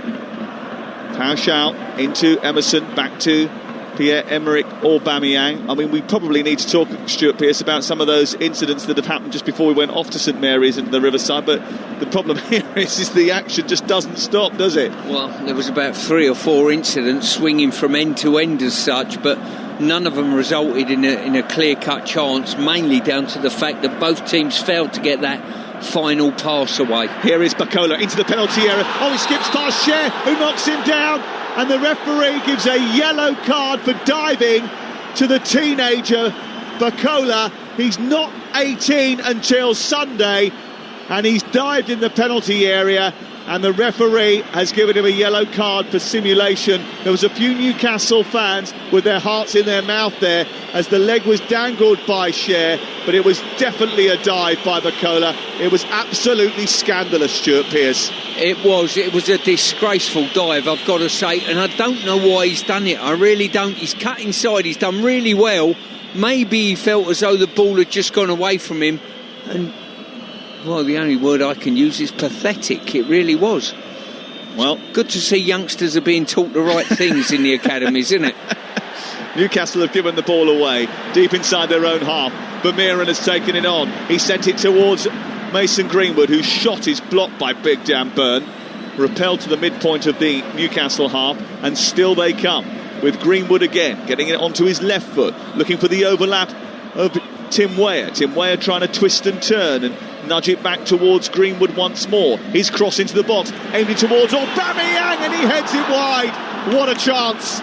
Paixão into Emerson, back to Pierre-Emerick Aubameyang. I mean, we probably need to talk, Stuart Pearce, about some of those incidents that have happened just before we went off to St Mary's into the Riverside, but the problem here is the action just doesn't stop, does it? Well, there was about 3 or 4 incidents swinging from end to end as such, but none of them resulted in a clear-cut chance, mainly down to the fact that both teams failed to get that final pass away. Here is Bacola into the penalty area. Oh, he skips past Cher, who knocks him down, and the referee gives a yellow card for diving to the teenager Bacola. He's not 18 until Sunday, and he's dived in the penalty area, and the referee has given him a yellow card for simulation. There was a few Newcastle fans with their hearts in their mouth there as the leg was dangled by Cher, but it was definitely a dive by Bacola. It was absolutely scandalous, Stuart Pearce. It was a disgraceful dive, I've got to say, and I don't know why he's done it. I really don't. He's cut inside, he's done really well. Maybe he felt as though the ball had just gone away from him, and Well, the only word I can use is pathetic. It really was. Well, good to see youngsters are being taught the right things in the academies, isn't it? Newcastle have given the ball away deep inside their own half. Vermeeren has taken it on. He sent it towards Mason Greenwood, whose shot is blocked by Big Dan Burn. Repelled to the midpoint of the Newcastle half, and still they come with Greenwood again, getting it onto his left foot, looking for the overlap of Tim Weah. Tim Weah trying to twist and turn and nudge it back towards Greenwood once more. His cross into the box, aimed towards Aubameyang, and he heads it wide. What a chance!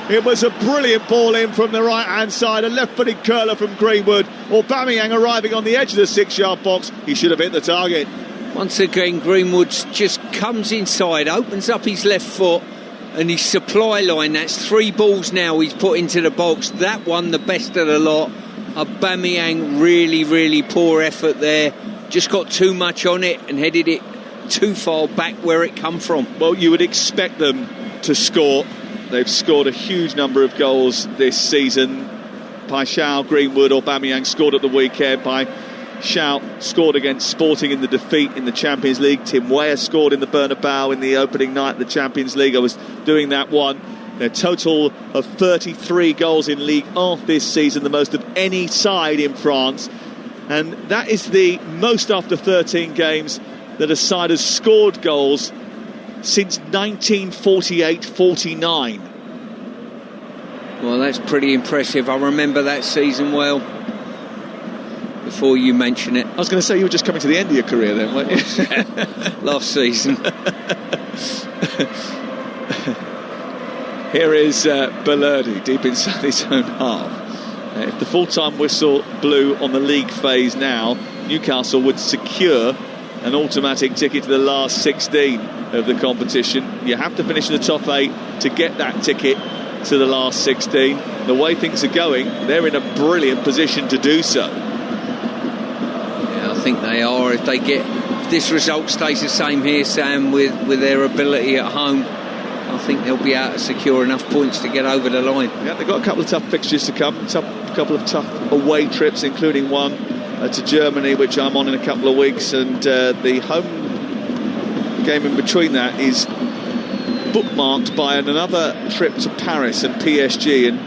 It was a brilliant ball in from the right-hand side, a left-footed curler from Greenwood. Aubameyang arriving on the edge of the 6-yard box. He should have hit the target. Once again, Greenwood just comes inside, opens up his left foot, and his supply line, that's 3 balls now he's put into the box. That one, the best of the lot. Aubameyang, really, really poor effort there. Just got too much on it and headed it too far back where it come from. Well, you would expect them to score. They've scored a huge number of goals this season. Paixão, Greenwood, Aubameyang scored at the weekend. Paixão scored against Sporting in the defeat in the Champions League. Tim Weah scored in the Bernabeu in the opening night of the Champions League. I was doing that one. Their total of 33 goals in Ligue 1 this season, the most of any side in France. And that is the most after 13 games that a side has scored goals since 1948-49. Well, that's pretty impressive. I remember that season well, before you mention it. I was going to say, you were just coming to the end of your career then, weren't you? Last season. Here is Balerdi deep inside his own half. If the full-time whistle blew on the league phase now, Newcastle would secure an automatic ticket to the last 16 of the competition. You have to finish in the top 8 to get that ticket to the last 16. The way things are going, they're in a brilliant position to do so. Yeah, I think they are. If this result stays the same here, Sam, with their ability at home, I think they'll be able to secure enough points to get over the line. Yeah, they've got a couple of tough fixtures to come, a couple of tough away trips, including one to Germany, which I'm on in a couple of weeks, and the home game in between that is bookmarked by another trip to Paris and PSG. And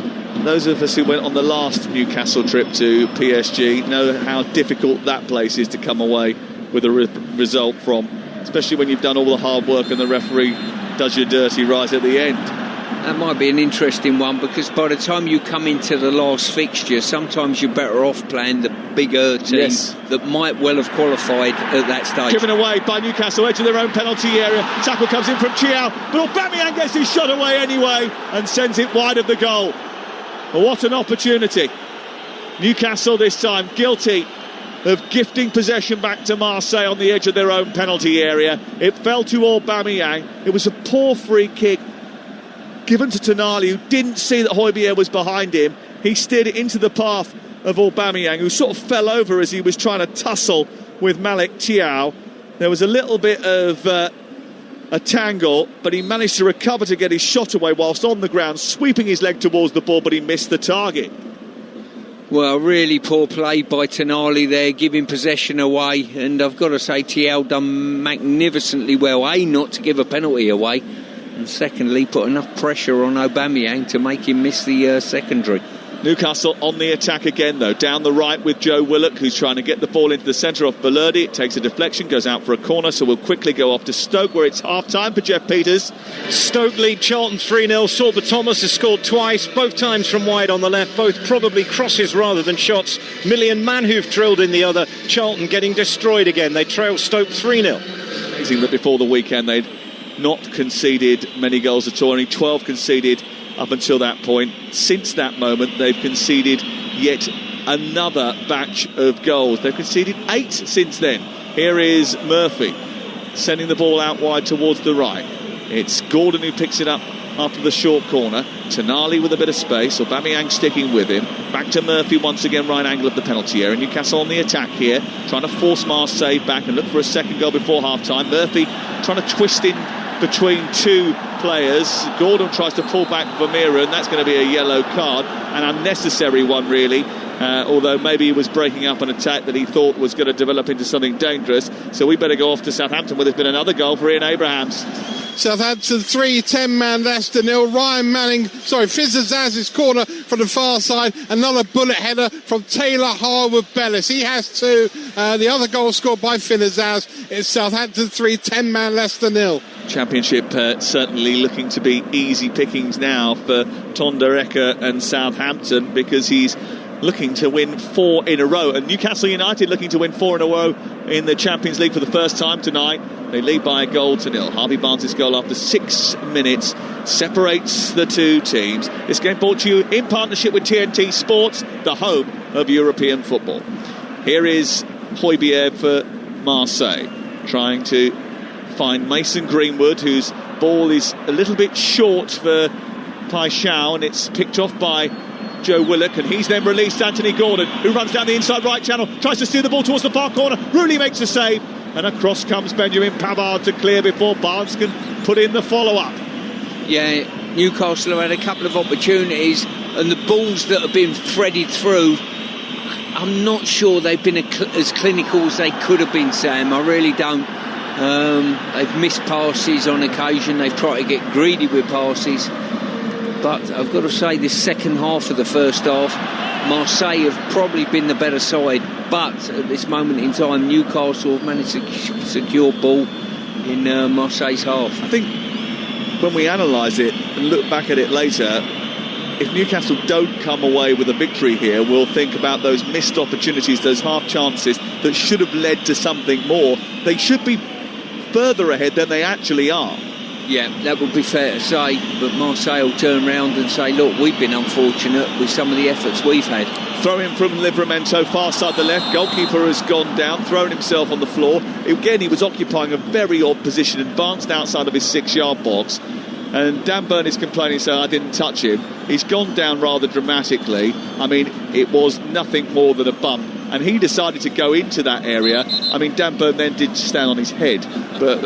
those of us who went on the last Newcastle trip to PSG know how difficult that place is to come away with a result from, especially when you've done all the hard work and the referee does your dirty right at the end. That might be an interesting one, because by the time you come into the last fixture, sometimes you're better off playing the bigger teams that might well have qualified at that stage. Given away by Newcastle, edge of their own penalty area. Tackle comes in from Chiao, but Aubameyang gets his shot away anyway and sends it wide of the goal. Well, what an opportunity. Newcastle this time guilty of gifting possession back to Marseille on the edge of their own penalty area. It fell to Aubameyang. It was a poor free kick given to Tonali, who didn't see that Højbjerg was behind him. He steered it into the path of Aubameyang, who sort of fell over as he was trying to tussle with Malik Thiaw. There was a little bit of a tangle, but he managed to recover to get his shot away whilst on the ground, sweeping his leg towards the ball, but he missed the target. Well, really poor play by Tonali there, giving possession away, and I've got to say Thiaw done magnificently well, not to give a penalty away, and secondly put enough pressure on Aubameyang to make him miss the secondary. Newcastle on the attack again, though, down the right with Joe Willock, who's trying to get the ball into the centre of Balerdi. It takes a deflection, goes out for a corner, so we'll quickly go off to Stoke, where it's half-time for Jeff Peters. Stoke lead Charlton 3-0. Sorba Thomas has scored twice, both times from wide on the left, both probably crosses rather than shots. Millie and Manhoef drilled in the other. Charlton getting destroyed again. They trail Stoke 3-0. Amazing that before the weekend they'd not conceded many goals at all, only 12 conceded up until that point. Since that moment, they've conceded yet another batch of goals. They've conceded 8 since then. Here is Murphy sending the ball out wide towards the right. It's Gordon who picks it up after the short corner. Tonali with a bit of space. Aubameyang sticking with him. Back to Murphy once again, right angle of the penalty area. Newcastle on the attack here, trying to force Marseille back and look for a second goal before half-time. Murphy trying to twist in between two players. Gordon tries to pull back Vermeeren. That's going to be a yellow card, an unnecessary one really, although maybe he was breaking up an attack that he thought was going to develop into something dangerous. So we better go off to Southampton, where there's been another goal for Ian Abrahams. Southampton 3, 10-man Leicester 0. Fizzazaz's corner from the far side. Another bullet header from Taylor Harwood-Bellis. He has 2. The other goal scored by Fizzazaz. It's Southampton 3, 10-man Leicester 0. Championship certainly looking to be easy pickings now for Tonderecker and Southampton, because he's looking to win 4 in a row, and Newcastle United looking to win 4 in a row in the Champions League for the first time tonight. They lead by 1-0. Harvey Barnes' goal after 6 minutes separates the two teams. This game brought to you in partnership with TNT Sports, the home of European football. Here is Højbjerg for Marseille, trying to find Mason Greenwood, whose ball is a little bit short for Paixão, and it's picked off by Joe Willock, and he's then released Anthony Gordon, who runs down the inside right channel, tries to steer the ball towards the far corner. Rooney makes a save, and across comes Benjamin Pavard to clear before Barnes can put in the follow-up. Yeah, Newcastle have had a couple of opportunities, and the balls that have been threaded through, I'm not sure they've been as clinical as they could have been, Sam. I really don't. They've missed passes on occasion. They've tried to get greedy with passes. But I've got to say, this second half of the first half, Marseille have probably been the better side. But at this moment in time, Newcastle have managed to secure ball in Marseille's half. I think when we analyse it and look back at it later, if Newcastle don't come away with a victory here, we'll think about those missed opportunities, those half chances that should have led to something more. They should be further ahead than they actually are. Yeah, that would be fair to say, but Marseille will turn around and say, look, we've been unfortunate with some of the efforts we've had. Throw in from Livramento, far side the left. Goalkeeper has gone down, thrown himself on the floor. Again, he was occupying a very odd position, advanced outside of his 6-yard box. And Dan Burn is complaining, saying, I didn't touch him. He's gone down rather dramatically. I mean, it was nothing more than a bump. And he decided to go into that area. I mean, Dan Burn then did stand on his head. But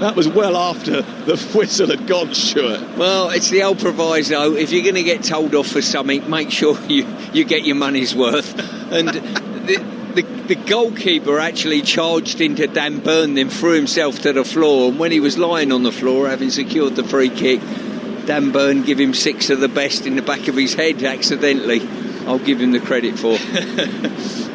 that was well after the whistle had gone, Stuart. Well, it's the old proviso. If you're going to get told off for something, make sure you get your money's worth. And the goalkeeper actually charged into Dan Burn, then threw himself to the floor. And when he was lying on the floor, having secured the free kick, Dan Burn gave him 6 of the best in the back of his head accidentally. I'll give him the credit for.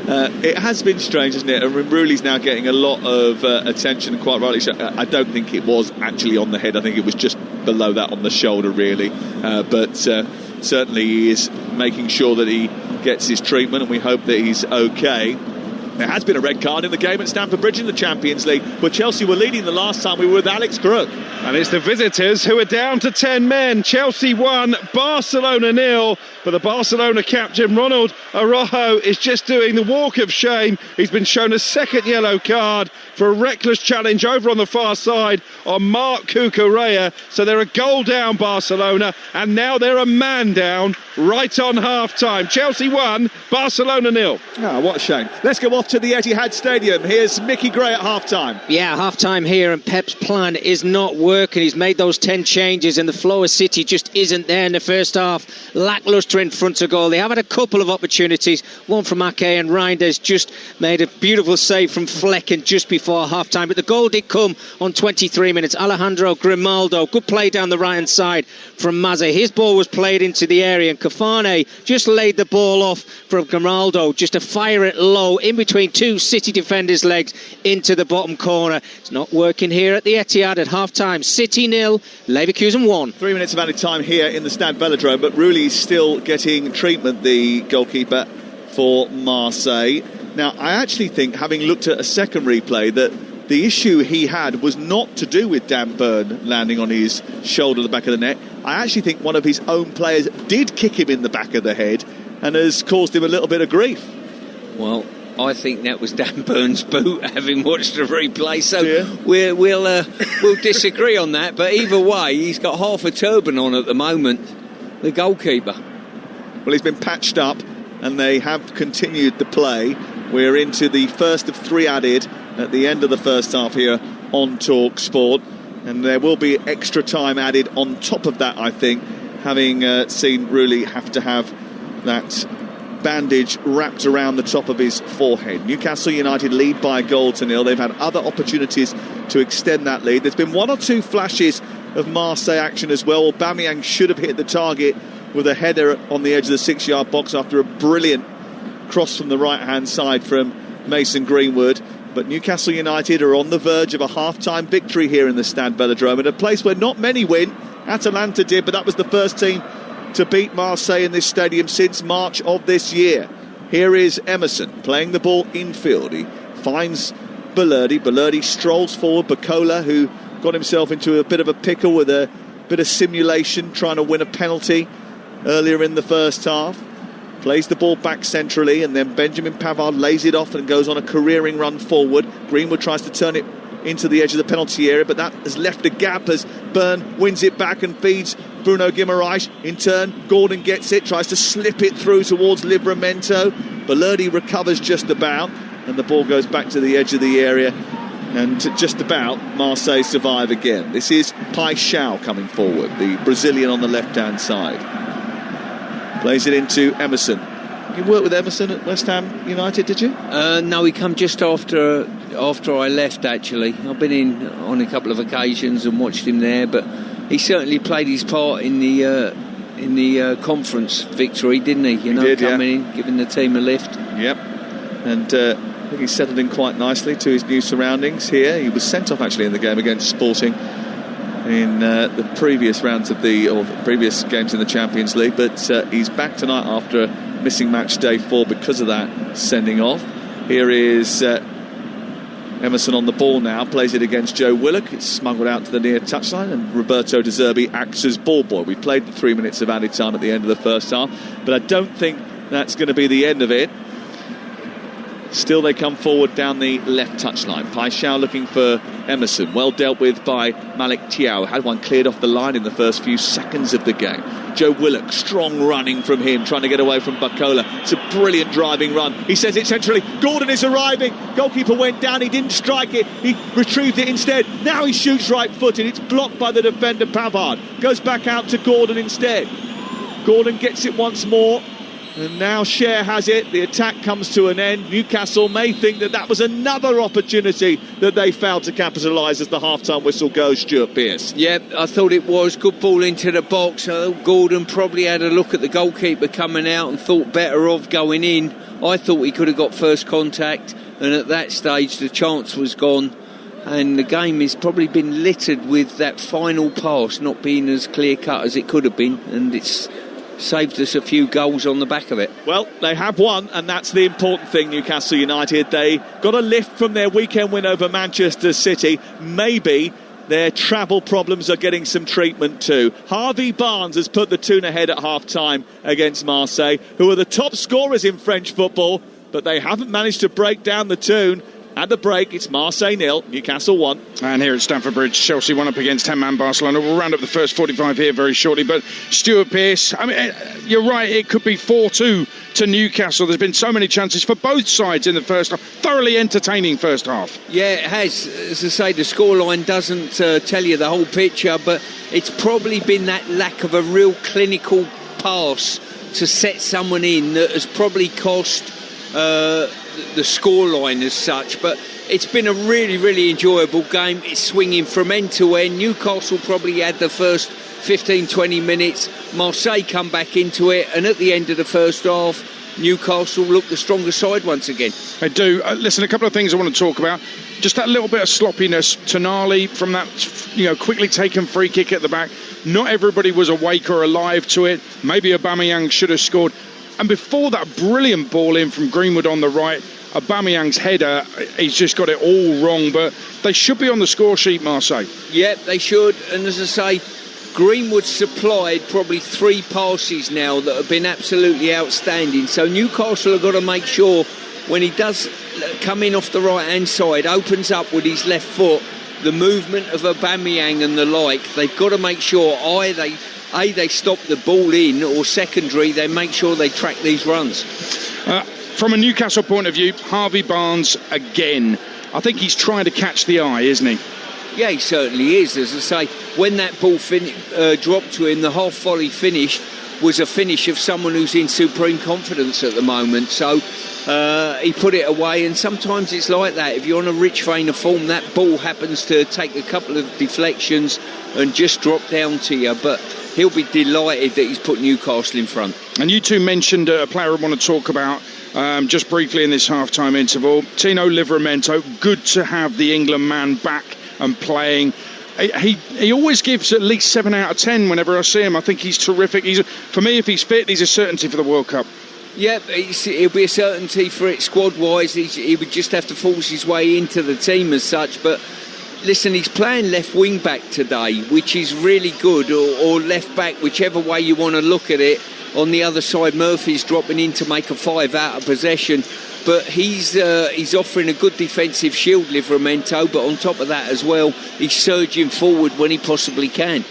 It has been strange, isn't it? And Rulli's now getting a lot of attention, quite rightly so. I don't think it was actually on the head. I think it was just below that on the shoulder, really. But certainly he is making sure that he gets his treatment, and we hope that he's okay. There has been a red card in the game at Stamford Bridge in the Champions League, where Chelsea were leading the last time we were with Alex Crook. And it's the visitors who are down to 10 men. Chelsea 1, Barcelona 0. But the Barcelona captain, Ronald Araujo, is just doing the walk of shame. He's been shown a second yellow card for a reckless challenge over on the far side on Marc Cucurella. So they're a goal down, Barcelona, and now they're a man down right on half-time. Chelsea 1, Barcelona 0. Oh, what a shame. Let's go off to the Etihad Stadium. Here's Mickey Gray at half-time. Yeah, half-time here, and Pep's plan is not working. He's made those 10 changes, and the flow of City just isn't there in the first half. Lacklustre in front of goal. They have had a couple of opportunities, one from Ake, and Reinders just made a beautiful save from Flecken just before half-time. But the goal did come on 23 minutes. Alejandro Grimaldo, good play down the right-hand side from Mazza. His ball was played into the area, and Cafane just laid the ball off from Grimaldo just to fire it low in between two City defenders' legs into the bottom corner. It's not working here at the Etihad at half-time. City 0, Leverkusen 1. 3 minutes of added time here in the Stade Velodrome, but Rulli's still getting treatment, the goalkeeper for Marseille. Now, I actually think, having looked at a second replay, that the issue he had was not to do with Dan Burn landing on his shoulder at the back of the net. I actually think one of his own players did kick him in the back of the head and has caused him a little bit of grief. Well, I think that was Dan Burn's boot, having watched the replay. So yeah. We'll disagree on that. But either way, he's got half a turban on at the moment, the goalkeeper. Well, he's been patched up, and they have continued the play. We're into the first of 3 added at the end of the first half here on Talksport, and there will be extra time added on top of that, I think, having seen Rulli have to have that bandage wrapped around the top of his forehead. Newcastle United lead by a goal to nil. They've had other opportunities to extend that lead. There's been one or two flashes of Marseille action as well. Aubameyang should have hit the target with a header on the edge of the 6-yard box after a brilliant cross from the right-hand side from Mason Greenwood. But Newcastle United are on the verge of a half-time victory here in the Stade Velodrome, in a place where not many win. Atalanta did, but that was the first team to beat Marseille in this stadium since March of this year. Here is Emerson playing the ball infield. He finds Balerdi. Balerdi strolls forward. Bacola, who got himself into a bit of a pickle with a bit of simulation, trying to win a penalty earlier in the first half. Plays the ball back centrally, and then Benjamin Pavard lays it off and goes on a careering run forward. Greenwood tries to turn it into the edge of the penalty area, but that has left a gap as Byrne wins it back and feeds Bruno Guimaraes. In turn, Gordon gets it, tries to slip it through towards Livramento. Balerdi recovers just about, and the ball goes back to the edge of the area, and just about Marseille survive again. This is Paixão coming forward, the Brazilian on the left-hand side. Plays it into Emerson. You worked with Emerson at West Ham United, did you? No, he come just after I left, actually. I've been in on a couple of occasions and watched him there, but he certainly played his part in the conference victory, didn't he? You know, he did, coming in, giving the team a lift. Yep. And I think he settled in quite nicely to his new surroundings here. He was sent off, actually, in the game against Sporting in the previous rounds of the previous games in the Champions League, but he's back tonight after missing match day 4 because of that sending off. Here is Emerson on the ball now, plays it against Joe Willock. It's smuggled out to the near touchline, and Roberto De Zerbi acts as ball boy. We played the 3 minutes of added time at the end of the first half, but I don't think that's going to be the end of it. Still, they come forward down the left touchline. Paixão looking for Emerson. Well dealt with by Malik Thiaw. Had one cleared off the line in the first few seconds of the game. Joe Willock, strong running from him, trying to get away from Bacola. It's a brilliant driving run. He sends it centrally. Gordon is arriving. Goalkeeper went down. He didn't strike it. He retrieved it instead. Now he shoots right-footed. It's blocked by the defender, Pavard. Goes back out to Gordon instead. Gordon gets it once more. And now Cher has it. The attack comes to an end. Newcastle may think that was another opportunity that they failed to capitalise as the half-time whistle goes, Stuart Pearce. Yeah, I thought it was. Good ball into the box. Gordon probably had a look at the goalkeeper coming out and thought better of going in. I thought he could have got first contact, and at that stage the chance was gone. And the game has probably been littered with that final pass not being as clear-cut as it could have been, and it's saved us a few goals on the back of it. Well, they have won, and that's the important thing, Newcastle United. They got a lift from their weekend win over Manchester City. Maybe their travel problems are getting some treatment too. Harvey Barnes has put the tune ahead at half-time against Marseille, who are the top scorers in French football, but they haven't managed to break down the tune. At the break, it's Marseille 0, Newcastle 1. And here at Stamford Bridge, Chelsea 1 up against 10-man Barcelona. We'll round up the first 45 here very shortly. But Stuart Pearce, I mean, you're right, it could be 4-2 to Newcastle. There's been so many chances for both sides in the first half. Thoroughly entertaining first half. Yeah, it has. As I say, the scoreline doesn't tell you the whole picture, but it's probably been that lack of a real clinical pass to set someone in that has probably cost the scoreline as such. But it's been a really, really enjoyable game. It's swinging from end to end. Newcastle probably had the first 15-20 minutes. Marseille come back into it, and at the end of the first half, Newcastle looked the stronger side once again. I do. Listen, a couple of things I want to talk about. Just that little bit of sloppiness. Tonali from that, quickly taken free kick at the back. Not everybody was awake or alive to it. Maybe Aubameyang should have scored. And before that brilliant ball in from Greenwood on the right, Aubameyang's header, he's just got it all wrong. But they should be on the score sheet, Marseille. Yeah, they should. And as I say, Greenwood supplied probably 3 passes now that have been absolutely outstanding. So Newcastle have got to make sure when he does come in off the right-hand side, opens up with his left foot, the movement of Aubameyang and the like, they've got to make sure they stop the ball in, or secondary, they make sure they track these runs. From a Newcastle point of view, Harvey Barnes again. I think he's trying to catch the eye, isn't he? Yeah, he certainly is. As I say, when that ball dropped to him, the half volley finished, was a finish of someone who's in supreme confidence at the moment. So he put it away, and sometimes it's like that. If you're on a rich vein of form, that ball happens to take a couple of deflections and just drop down to you. But he'll be delighted that he's put Newcastle in front. And you two mentioned a player I want to talk about just briefly in this half-time interval. Tino Livramento, good to have the England man back and playing. He always gives at least 7 out of 10 whenever I see him. I think he's terrific. For me, if he's fit, he's a certainty for the World Cup. Yeah, he'll be a certainty for it squad-wise. He would just have to force his way into the team as such. But listen, he's playing left wing-back today, which is really good, or left-back, whichever way you want to look at it. On the other side, Murphy's dropping in to make a 5 out of possession. But he's offering a good defensive shield, Livramento. But on top of that as well, he's surging forward when he possibly can.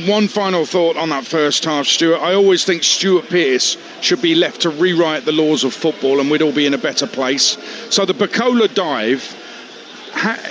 One final thought on that first half, Stuart. I always think Stuart Pearce should be left to rewrite the laws of football and we'd all be in a better place. So the Bacola dive,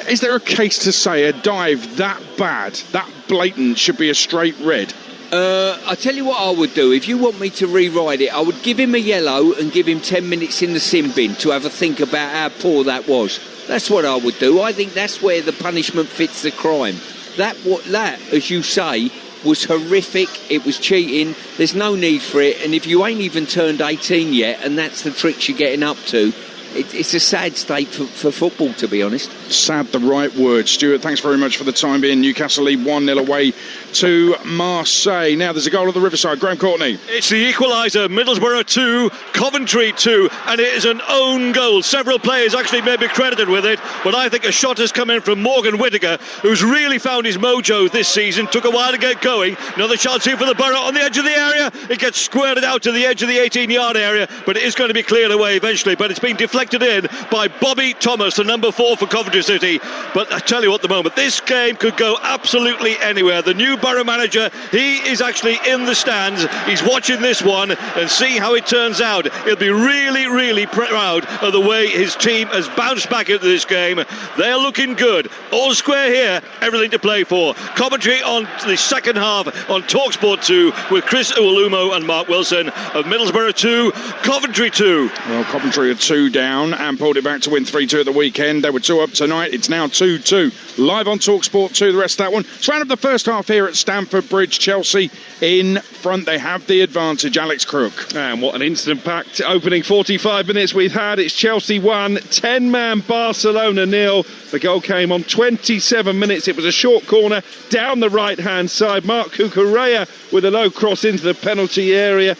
is there a case to say a dive that bad, that blatant, should be a straight red? I tell you what I would do. If you want me to rewrite it, I would give him a yellow and give him 10 minutes in the sin bin to have a think about how poor that was. That's what I would do. I think that's where the punishment fits the crime. That, as you say, was horrific. It was cheating. There's no need for it. And if you ain't even turned 18 yet, and that's the tricks you're getting up to, it's a sad state for football, to be honest. Sad, the right word. Stuart, thanks very much for the time being. Newcastle lead 1-0 away to Marseille. Now there's a goal at the Riverside. Graham Courtney. It's the equaliser. Middlesbrough 2, Coventry 2, and it is an own goal. Several players actually may be credited with it, but I think a shot has come in from Morgan Whittaker, who's really found his mojo this season. Took a while to get going. Another chance here for the Borough on the edge of the area. It gets squirted out to the edge of the 18-yard area, but it is going to be cleared away eventually. But it's been deflected in by Bobby Thomas, the number 4 for Coventry City. But I tell you what, at the moment, this game could go absolutely anywhere. The new Borough manager, he is actually in the stands. He's watching this one and seeing how it turns out. He'll be really, really proud of the way his team has bounced back into this game. They're looking good. All square here, everything to play for. Coventry on the second half on Talksport 2 with Chris Uwalumo and Mark Wilson of Middlesbrough 2, Coventry 2. Well, Coventry are 2 down and pulled it back to win 3-2 at the weekend. They were 2 up tonight. It's now 2-2. Live on Talksport 2, the rest of that one. Let's round up the first half here at Stamford Bridge. Chelsea in front. They have the advantage. Alex Crook. And what an incident-packed opening 45 minutes we've had. It's Chelsea 1, 10-man Barcelona 0. The goal came on 27 minutes. It was a short corner down the right-hand side. Marc Cucurella with a low cross into the penalty area.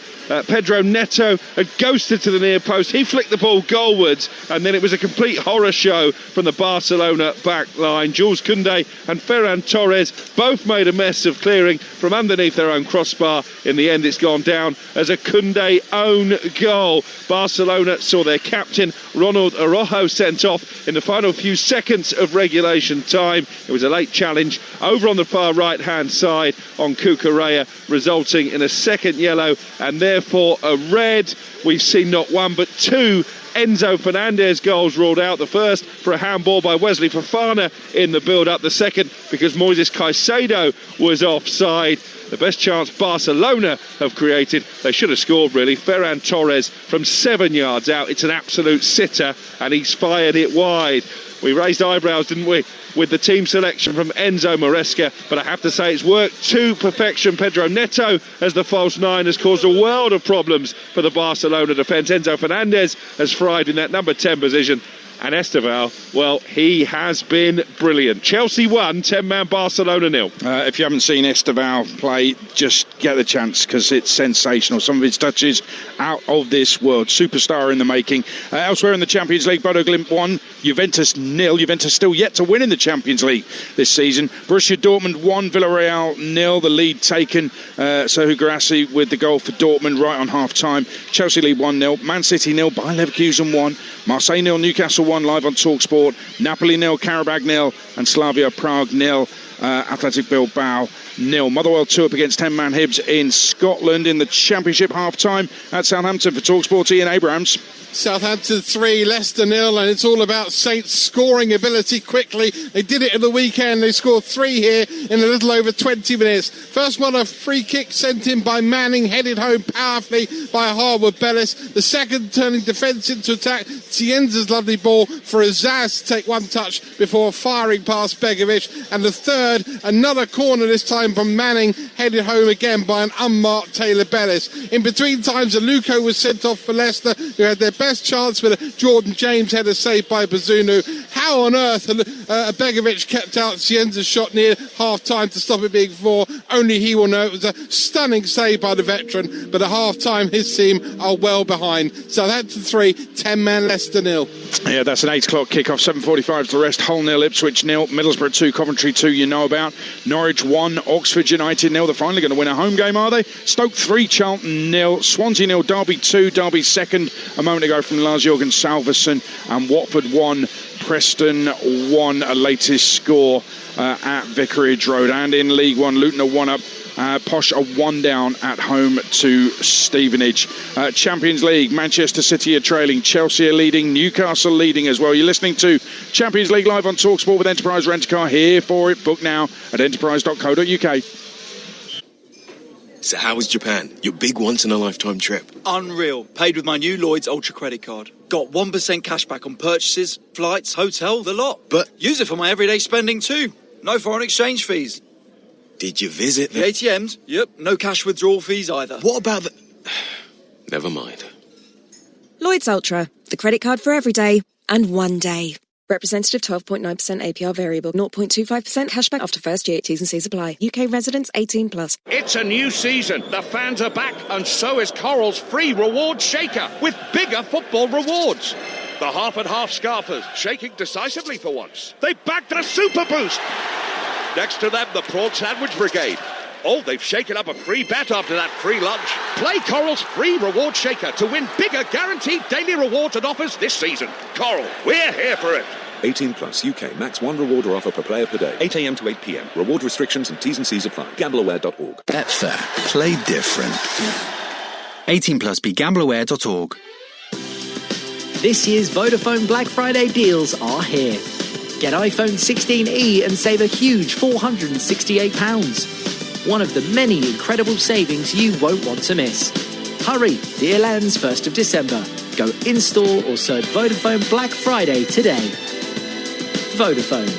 Pedro Neto had ghosted to the near post. He flicked the ball goalwards, and then it was a complete horror show from the Barcelona back line. Jules Koundé and Ferran Torres both made a mess of clearing from underneath their own crossbar. In the end, it's gone down as a Koundé own goal. Barcelona saw their captain Ronald Araujo sent off in the final few seconds of regulation time. It was a late challenge over on the far right-hand side on Cucurella, resulting in a second yellow and therefore a red. We've seen not one but 2 Enzo Fernandez goals ruled out. The first for a handball by Wesley Fofana in the build-up. The second because Moises Caicedo was offside. The best chance Barcelona have created, they should have scored really. Ferran Torres from 7 yards out. It's an absolute sitter and he's fired it wide. We raised eyebrows, didn't we, with the team selection from Enzo Maresca, but I have to say it's worked to perfection. Pedro Neto as the false 9 has caused a world of problems for the Barcelona defence. Enzo Fernandez has fried in that number 10 position. And Esteval, well, he has been brilliant. Chelsea 1, 10-man Barcelona 0. If you haven't seen Esteval play, just get the chance because it's sensational. Some of his touches out of this world. Superstar in the making. Elsewhere in the Champions League, Bodo Glimt 1, Juventus 0. Juventus still yet to win in the Champions League this season. Borussia Dortmund 1, Villarreal 0. The lead taken. Serhou Guirassy with the goal for Dortmund right on half-time. Chelsea lead 1-0. Man City 0, Bayer Leverkusen 1. Marseille 0, Newcastle 1, live on Talksport. Napoli 0, Karabag 0, and Slavia Prague 0. Athletic Bilbao 0. Motherwell 2 up against 10-man Hibs in Scotland in the Championship half-time at Southampton. For Talksport, Ian Abrams. Southampton 3, Leicester 0, and it's all about Saints' scoring ability quickly. They did it at the weekend. They scored 3 here in a little over 20 minutes. First one, a free kick sent in by Manning, headed home powerfully by Harwood Bellis. The second, turning defence into attack, Cienza's lovely ball for Azaz to take one touch before firing past Begovic. And the third, another corner, this time from Manning, headed home again by an unmarked Taylor Bellis. In between times, Aluko was sent off for Leicester, who had their best chance with a Jordan James header saved by Bazunu. How on earth Begovic kept out Cienza's shot near half-time to stop it being 4? Only he will know. It was a stunning save by the veteran, but at half-time his team are well behind. Southampton 3, 10-man Leicester 0. Yeah, that's an 8 o'clock kickoff. 7:45 to the rest. Hull 0, Ipswich 0, Middlesbrough 2, Coventry 2, you know about. Norwich 1, Oxford United 0. They're finally going to win a home game, are they? Stoke 3, Charlton 0, Swansea 0, Derby 2, Derby second a moment ago from Lars-Jørgen Salveson, and Watford 1, Preston 1, a latest score at Vicarage Road. And in League 1, Luton are 1 up. Posh are 1 down at home to Stevenage. Champions League, Manchester City are trailing, Chelsea are leading, Newcastle leading as well. You're listening to Champions League live on Talksport with Enterprise Rent-A-Car. Here for it. Book now at enterprise.co.uk. So how was Japan? Your big once-in-a-lifetime trip? Unreal. Paid with my new Lloyds Ultra credit card. Got 1% cash back on purchases, flights, hotel, the lot. But use it for my everyday spending too. No foreign exchange fees. Did you visit the ATMs? Yep. No cash withdrawal fees either. What about the... Never mind. Lloyds Ultra. The credit card for every day and one day. Representative 12.9% APR variable, 0.25% cashback after first year. T's and C's apply. UK residents 18+. It's a new season. The fans are back, and so is Coral's free reward shaker with bigger football rewards. The half and half scarfers shaking decisively for once. They backed a super boost. Next to them, the prawn sandwich brigade. Oh, they've shaken up a free bet after that free lunch. Play Coral's free reward shaker to win bigger guaranteed daily rewards and offers this season. Coral, we're here for it. 18+ UK. Max 1 reward or offer per player per day. 8 a.m. to 8 p.m. Reward restrictions and T's and C's apply. Gambleaware.org. Betfair. Play different. 18+. BeGambleAware.org. This year's Vodafone Black Friday deals are here. Get iPhone 16e and save a huge £468. One of the many incredible savings you won't want to miss. Hurry, deal ends 1st of December. Go in-store or search Vodafone Black Friday today. Vodafone.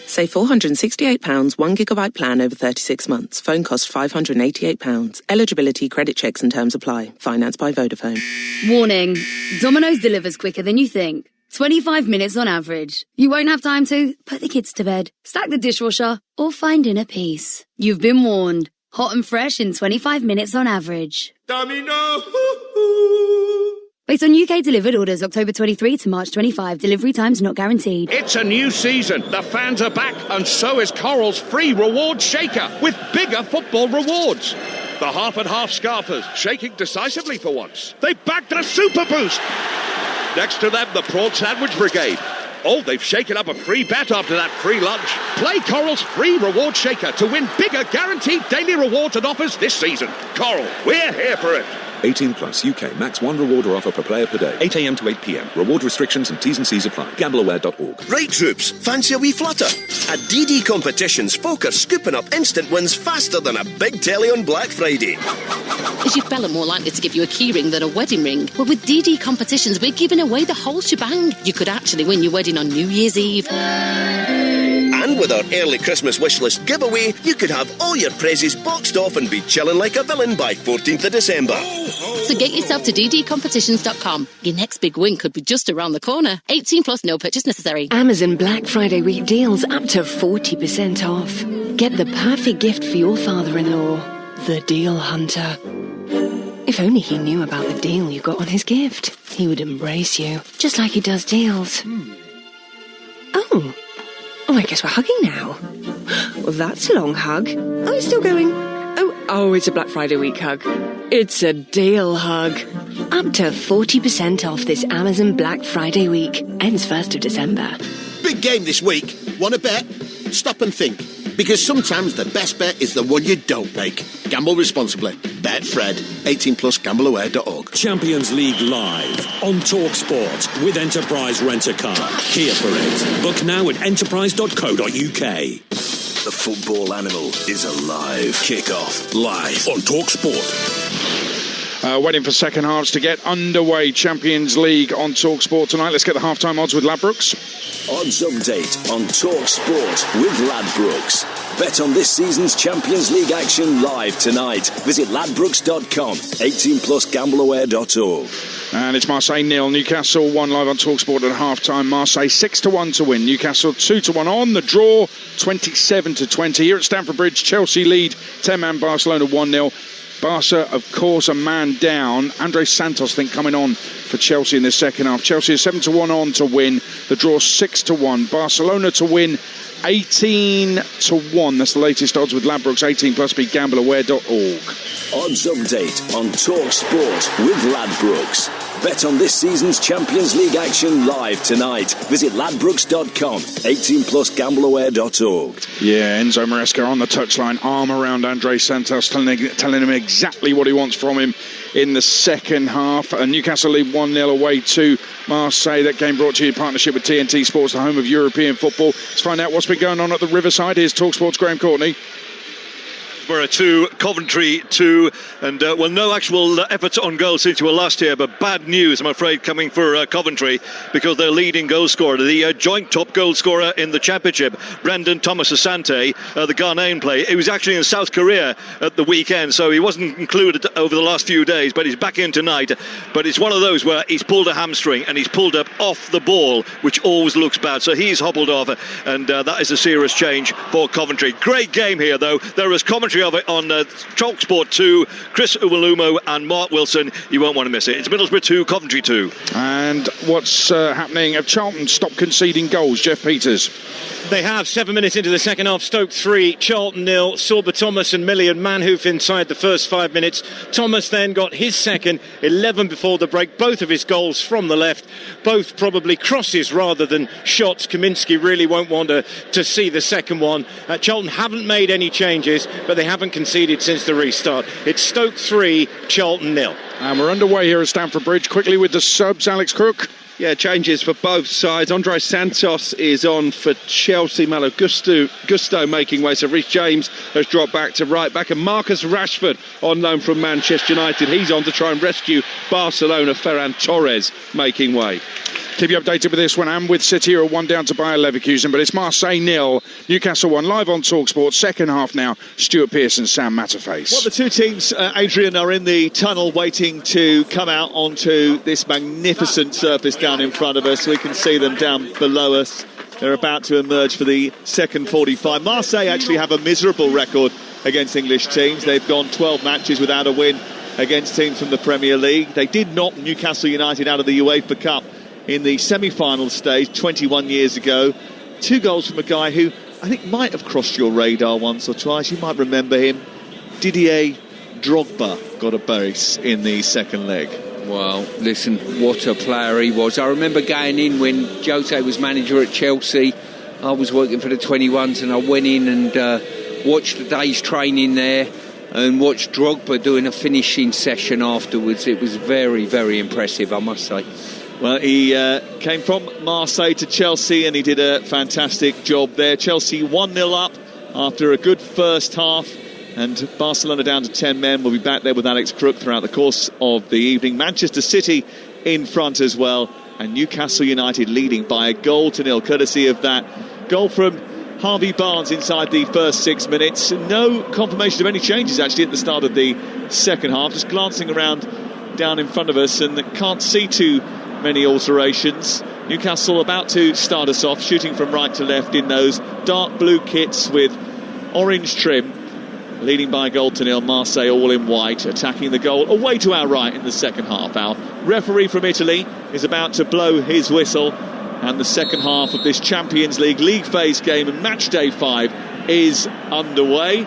Save £468, 1 gigabyte plan over 36 months. Phone cost £588. Eligibility, credit checks and terms apply. Financed by Vodafone. Warning. Domino's delivers quicker than you think. 25 minutes on average. You won't have time to put the kids to bed, stack the dishwasher, or find inner peace. You've been warned. Hot and fresh in 25 minutes on average. Domino! Based on UK delivered orders October 23 to March 25. Delivery times not guaranteed. It's a new season. The fans are back, and so is Coral's free reward shaker with bigger football rewards. The half and half scarfers shaking decisively for once. They backed a super boost. Next to them, the prawn sandwich brigade. Oh, they've shaken up a free bet after that free lunch. Play Coral's free reward shaker to win bigger guaranteed daily rewards and offers this season. Coral, we're here for it. 18+ UK. Max 1 reward or offer per player per day. 8 a.m. to 8 p.m. Reward restrictions and T's and C's apply. Gambleaware.org. Right, troops, fancy a wee flutter? At DD Competitions, folk are scooping up instant wins faster than a big telly on Black Friday. Is your fella more likely to give you a keyring than a wedding ring? Well, with DD Competitions, we're giving away the whole shebang. You could actually win your wedding on New Year's Eve. And with our early Christmas wishlist giveaway, you could have all your prezzies boxed off and be chilling like a villain by 14th of December. So get yourself to ddcompetitions.com. Your next big win could be just around the corner. 18+, no purchase necessary. Amazon Black Friday week deals up to 40% off. Get the perfect gift for your father-in-law, the Deal Hunter. If only he knew about the deal you got on his gift, he would embrace you, just like he does deals. Oh, I guess we're hugging now. Well, that's a long hug. Oh, it's still going. Oh, it's a Black Friday week hug. It's a deal hug. Up to 40% off this Amazon Black Friday week. Ends 1st of December. Big game this week. Want to bet? Stop and think, because sometimes the best bet is the one you don't make. Gamble responsibly. Betfred. 18+, gambleaware.org. Champions League live on Talksport with Enterprise Rent-A-Car. Here for it. Book now at enterprise.co.uk. The football animal is alive. Kick off live on Talksport. Waiting for second halves to get underway. Champions League on Talksport tonight. Let's get the halftime odds with Ladbrokes. Odds update on Talksport with Ladbrokes. Bet on this season's Champions League action live tonight. Visit ladbrokes.com. 18+, gambleaware.org. And it's Marseille 0, Newcastle 1 live on Talksport at half-time. Marseille 6-1 to win. Newcastle 2-1 on the draw, 27-20. Here at Stamford Bridge, Chelsea lead 10-man Barcelona 1-0. Barca, of course, a man down. Andre Santos, I think, coming on for Chelsea in the second half. Chelsea is 7-1 on to win. The draw 6-1. Barcelona to win 18-1. That's the latest odds with Ladbrokes. 18+, be gambleaware.org. Odds update on Talksport with Ladbrokes. Bet on this season's Champions League action live tonight. Visit ladbrokes.com. 18+, gambleaware.org. Yeah, Enzo Maresca on the touchline, arm around Andre Santos, telling him exactly what he wants from him in the second half. Newcastle lead 1-0 away to Marseille. That game brought to you in partnership with TNT Sports, the home of European football. Let's find out what's been going on at the Riverside. Here's Talksport's Graham Courtney. Middlesbrough 2, Coventry 2, and no actual efforts on goal since we were last here, but bad news, I'm afraid, coming for Coventry, because their leading goal scorer, the joint top goal scorer in the Championship, Brendan Thomas Asante, the Ghanaian player, he was actually in South Korea at the weekend, so he wasn't included over the last few days, but he's back in tonight. But it's one of those where he's pulled a hamstring and he's pulled up off the ball, which always looks bad, so he's hobbled off, and that is a serious change for Coventry. Great game here, though. There is commentary of it on Talksport 2, Chris Uwalumo and Mark Wilson. You won't want to miss it. It's Middlesbrough 2, Coventry 2. And what's happening? Have Charlton stopped conceding goals? Jeff Peters. They have. 7 minutes into the second half. Stoke 3, Charlton 0. Sorba Thomas and Millian Manhoof inside the first 5 minutes. Thomas then got his second, 11 before the break. Both of his goals from the left. Both probably crosses rather than shots. Kaminsky really won't want to see the second one. Charlton haven't made any changes, but they haven't conceded since the restart. It's Stoke 3, Charlton 0. And we're underway here at Stamford Bridge. Quickly with the subs, Alex Crook. Yeah, changes for both sides. Andre Santos is on for Chelsea. Malo Gusto making way. So Reece James has dropped back to right back. And Marcus Rashford on loan from Manchester United. He's on to try and rescue Barcelona. Ferran Torres making way. Keep you updated with this one and with City, who are 1 down to Bayer Leverkusen. But it's Marseille 0, Newcastle 1, live on Talksport. Second half now, Stuart Pearce and Sam Matterface. Well, the two teams, Adrian, are in the tunnel waiting to come out onto this magnificent surface down in front of us. We can see them down below us. They're about to emerge for the second 45. Marseille actually have a miserable record against English teams. They've gone 12 matches without a win against teams from the Premier League. They did knock Newcastle United out of the UEFA Cup in the semi-final stage 21 years ago. 2 goals from a guy who I think might have crossed your radar once or twice. You might remember him. Didier Drogba got a brace in the second leg. Well, listen, what a player he was. I remember going in when Jose was manager at Chelsea. I was working for the 21s and I went in and watched the day's training there and watched Drogba doing a finishing session afterwards. It was very, very impressive, I must say. Well, he came from Marseille to Chelsea and he did a fantastic job there. Chelsea 1-0 up after a good first half, and Barcelona down to 10 men. We'll be back there with Alex Crook throughout the course of the evening. Manchester City in front as well, and Newcastle United leading by 1-0, courtesy of that goal from Harvey Barnes inside the first 6 minutes. No confirmation of any changes actually at the start of the second half. Just glancing around down in front of us and can't see too many alterations. Newcastle about to start us off, shooting from right to left in those dark blue kits with orange trim, leading by 1-0. Marseille all in white, attacking the goal away to our right in the second half. Our referee from Italy is about to blow his whistle, and the second half of this Champions League phase game and match day 5 is underway.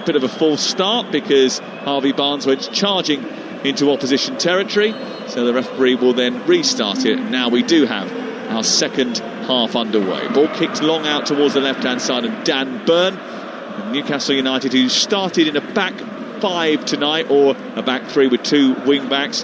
Bit of a false start because Harvey Barnes went charging into opposition territory, so the referee will then restart it. Now we do have our second half underway. Ball kicked long out towards the left-hand side of Dan Burn. And Newcastle United, who started in a back five tonight, or a back three with two wing-backs.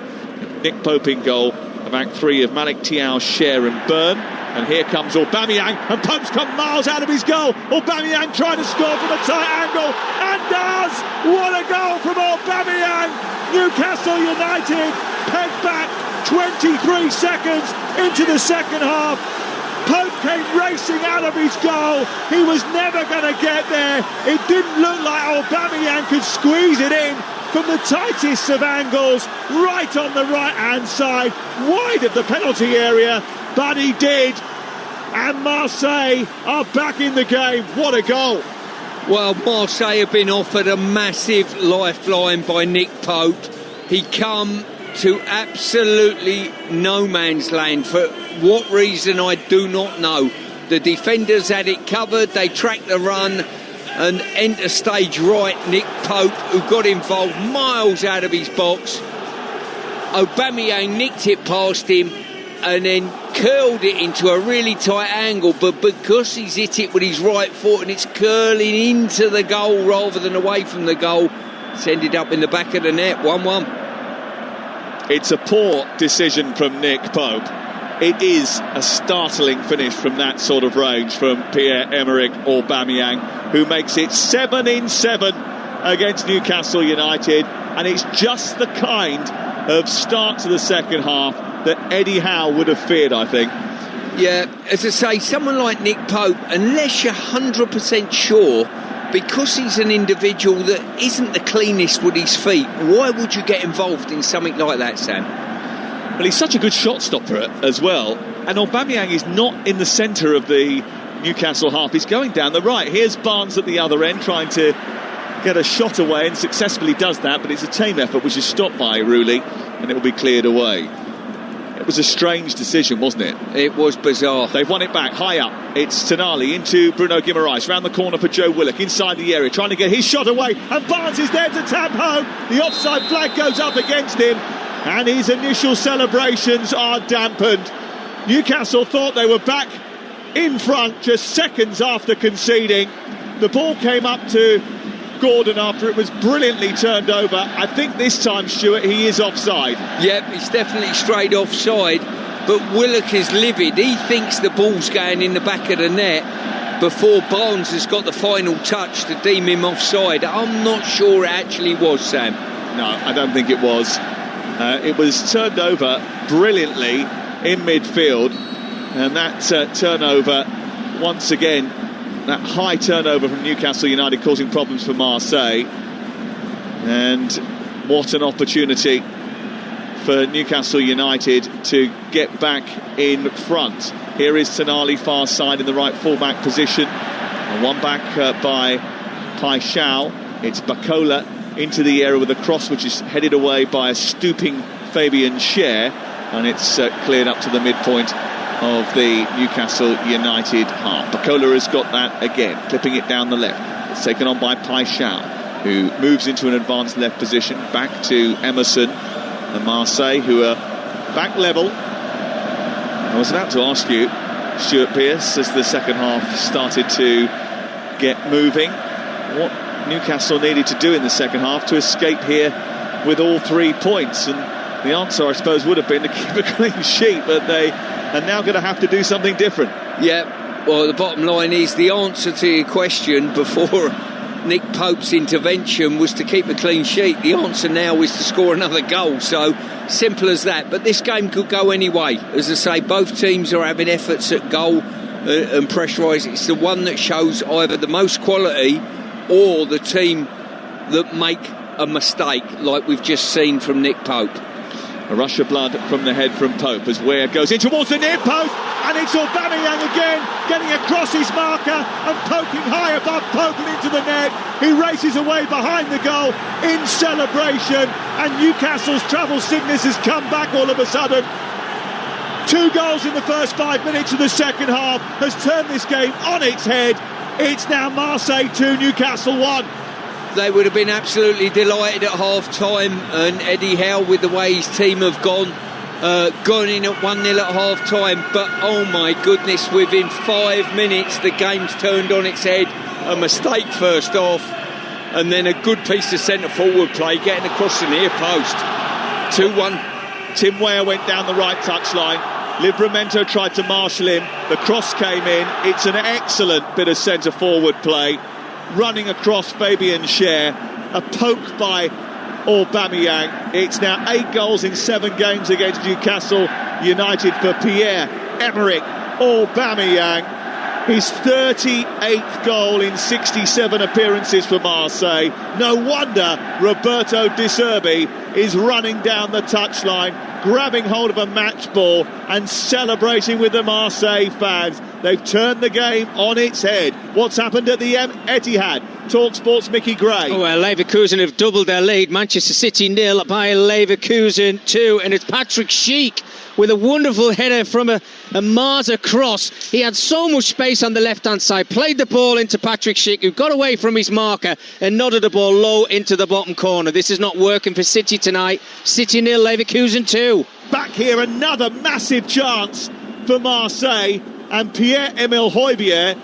Nick Pope in goal, a back three of Malik Thiaw, Cher and Burn. And here comes Aubameyang, and Pope's come miles out of his goal. Aubameyang trying to score from a tight angle, and does! What a goal from Aubameyang! Newcastle United pegged back 23 seconds into the second half. Pope came racing out of his goal. He was never going to get there. It didn't look like Aubameyang could squeeze it in from the tightest of angles, right on the right-hand side, wide of the penalty area, but he did. And Marseille are back in the game. What a goal. Well, Marseille have been offered a massive lifeline by Nick Pope. He come to absolutely no man's land. For what reason, I do not know. The defenders had it covered. They tracked the run, and enter stage right, Nick Pope, who got involved miles out of his box. Aubameyang nicked it past him and then curled it into a really tight angle, but because he's hit it with his right foot and it's curling into the goal rather than away from the goal, it's ended up in the back of the net. 1-1. It's a poor decision from Nick Pope. It is a startling finish from that sort of range from Pierre-Emerick Aubameyang, who makes it 7 in 7 against Newcastle United, and it's just the kind of start to the second half that Eddie Howe would have feared, I think. Yeah, as I say, someone like Nick Pope, unless you're 100% sure, because he's an individual that isn't the cleanest with his feet, why would you get involved in something like that, Sam? Well, he's such a good shot stopper as well, and Aubameyang is not in the centre of the Newcastle half. He's going down the right. Here's Barnes at the other end trying to get a shot away, and successfully does that, but it's a tame effort which is stopped by Rooley, and it will be cleared away. It was a strange decision, wasn't it? It was bizarre. They've won it back, high up. It's Tonali into Bruno Guimaraes, round the corner for Joe Willock, inside the area, trying to get his shot away, and Barnes is there to tap home. The offside flag goes up against him, and his initial celebrations are dampened. Newcastle thought they were back in front just seconds after conceding. The ball came up to Gordon after it was brilliantly turned over. I think this time, Stuart, he is offside. Yep, he's definitely straight offside, but Willock is livid. He thinks the ball's going in the back of the net before Barnes has got the final touch to deem him offside. I'm not sure it actually was, Sam. No, I don't think it was. It was turned over brilliantly in midfield, and that turnover, once again, that high turnover from Newcastle United causing problems for Marseille. And what an opportunity for Newcastle United to get back in front. Here is Tonali far side in the right full-back position, and one back by Paixão. It's Bacola into the area with a cross which is headed away by a stooping Fabian Cher, and it's cleared up to the midpoint of the Newcastle United half. Bacola has got that again, clipping it down the left. It's taken on by Paixão, who moves into an advanced left position, back to Emerson and Marseille, who are back level. I was about to ask you, Stuart Pearce, as the second half started to get moving, what Newcastle needed to do in the second half to escape here with all 3 points, and the answer, I suppose, would have been to keep a clean sheet, but they are now going to have to do something different. Yeah, well, the bottom line is the answer to your question before Nick Pope's intervention was to keep a clean sheet. The answer now is to score another goal, so simple as that. But this game could go any way. As I say, both teams are having efforts at goal and pressurise. It's the one that shows either the most quality or the team that make a mistake, like we've just seen from Nick Pope. A rush of blood from the head from Pope as Weir goes in towards the near post, and it's Aubameyang again getting across his marker and poking high above Pope and into the net. He races away behind the goal in celebration, and Newcastle's travel sickness has come back all of a sudden. 2 goals in the first 5 minutes of the second half has turned this game on its head. It's now Marseille 2, Newcastle 1. They would have been absolutely delighted at half-time, and Eddie Howe, with the way his team have gone, gone in at 1-0 at half-time, but oh my goodness, within 5 minutes the game's turned on its head. A mistake first off, and then a good piece of centre-forward play, getting across the near post. 2-1. Tim Weah went down the right touchline. Livramento tried to marshal him. The cross came in. It's an excellent bit of centre-forward play. Running across Fabian Schär. A poke by Aubameyang. It's now 8 goals in 7 games against Newcastle United for Pierre-Emerick Aubameyang. His 38th goal in 67 appearances for Marseille. No wonder Roberto De Zerbi is running down the touchline, grabbing hold of a match ball and celebrating with the Marseille fans. They've turned the game on its head. What's happened at the Etihad? Talksport's Mickey Gray. Oh, well, Leverkusen have doubled their lead. Manchester City 0 by Leverkusen 2, and it's Patrick Schick with a wonderful header from a Marza cross. He had so much space on the left-hand side, played the ball into Patrick Schick, who got away from his marker and nodded the ball low into the bottom corner. This is not working for City tonight. City 0, Leverkusen 2. Back here, another massive chance for Marseille, and Pierre-Emile Højbjerg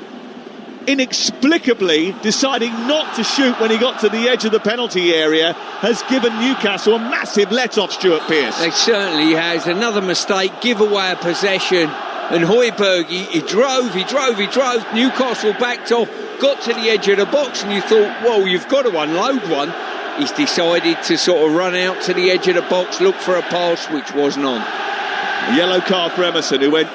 inexplicably deciding not to shoot when he got to the edge of the penalty area has given Newcastle a massive let-off, Stuart Pearce. It certainly has. Another mistake, give away a possession, and Højbjerg, he drove, Newcastle backed off, got to the edge of the box, and you thought, well, you've got to unload one. He's decided to sort of run out to the edge of the box, look for a pass, which wasn't on. A yellow card for Emerson, who went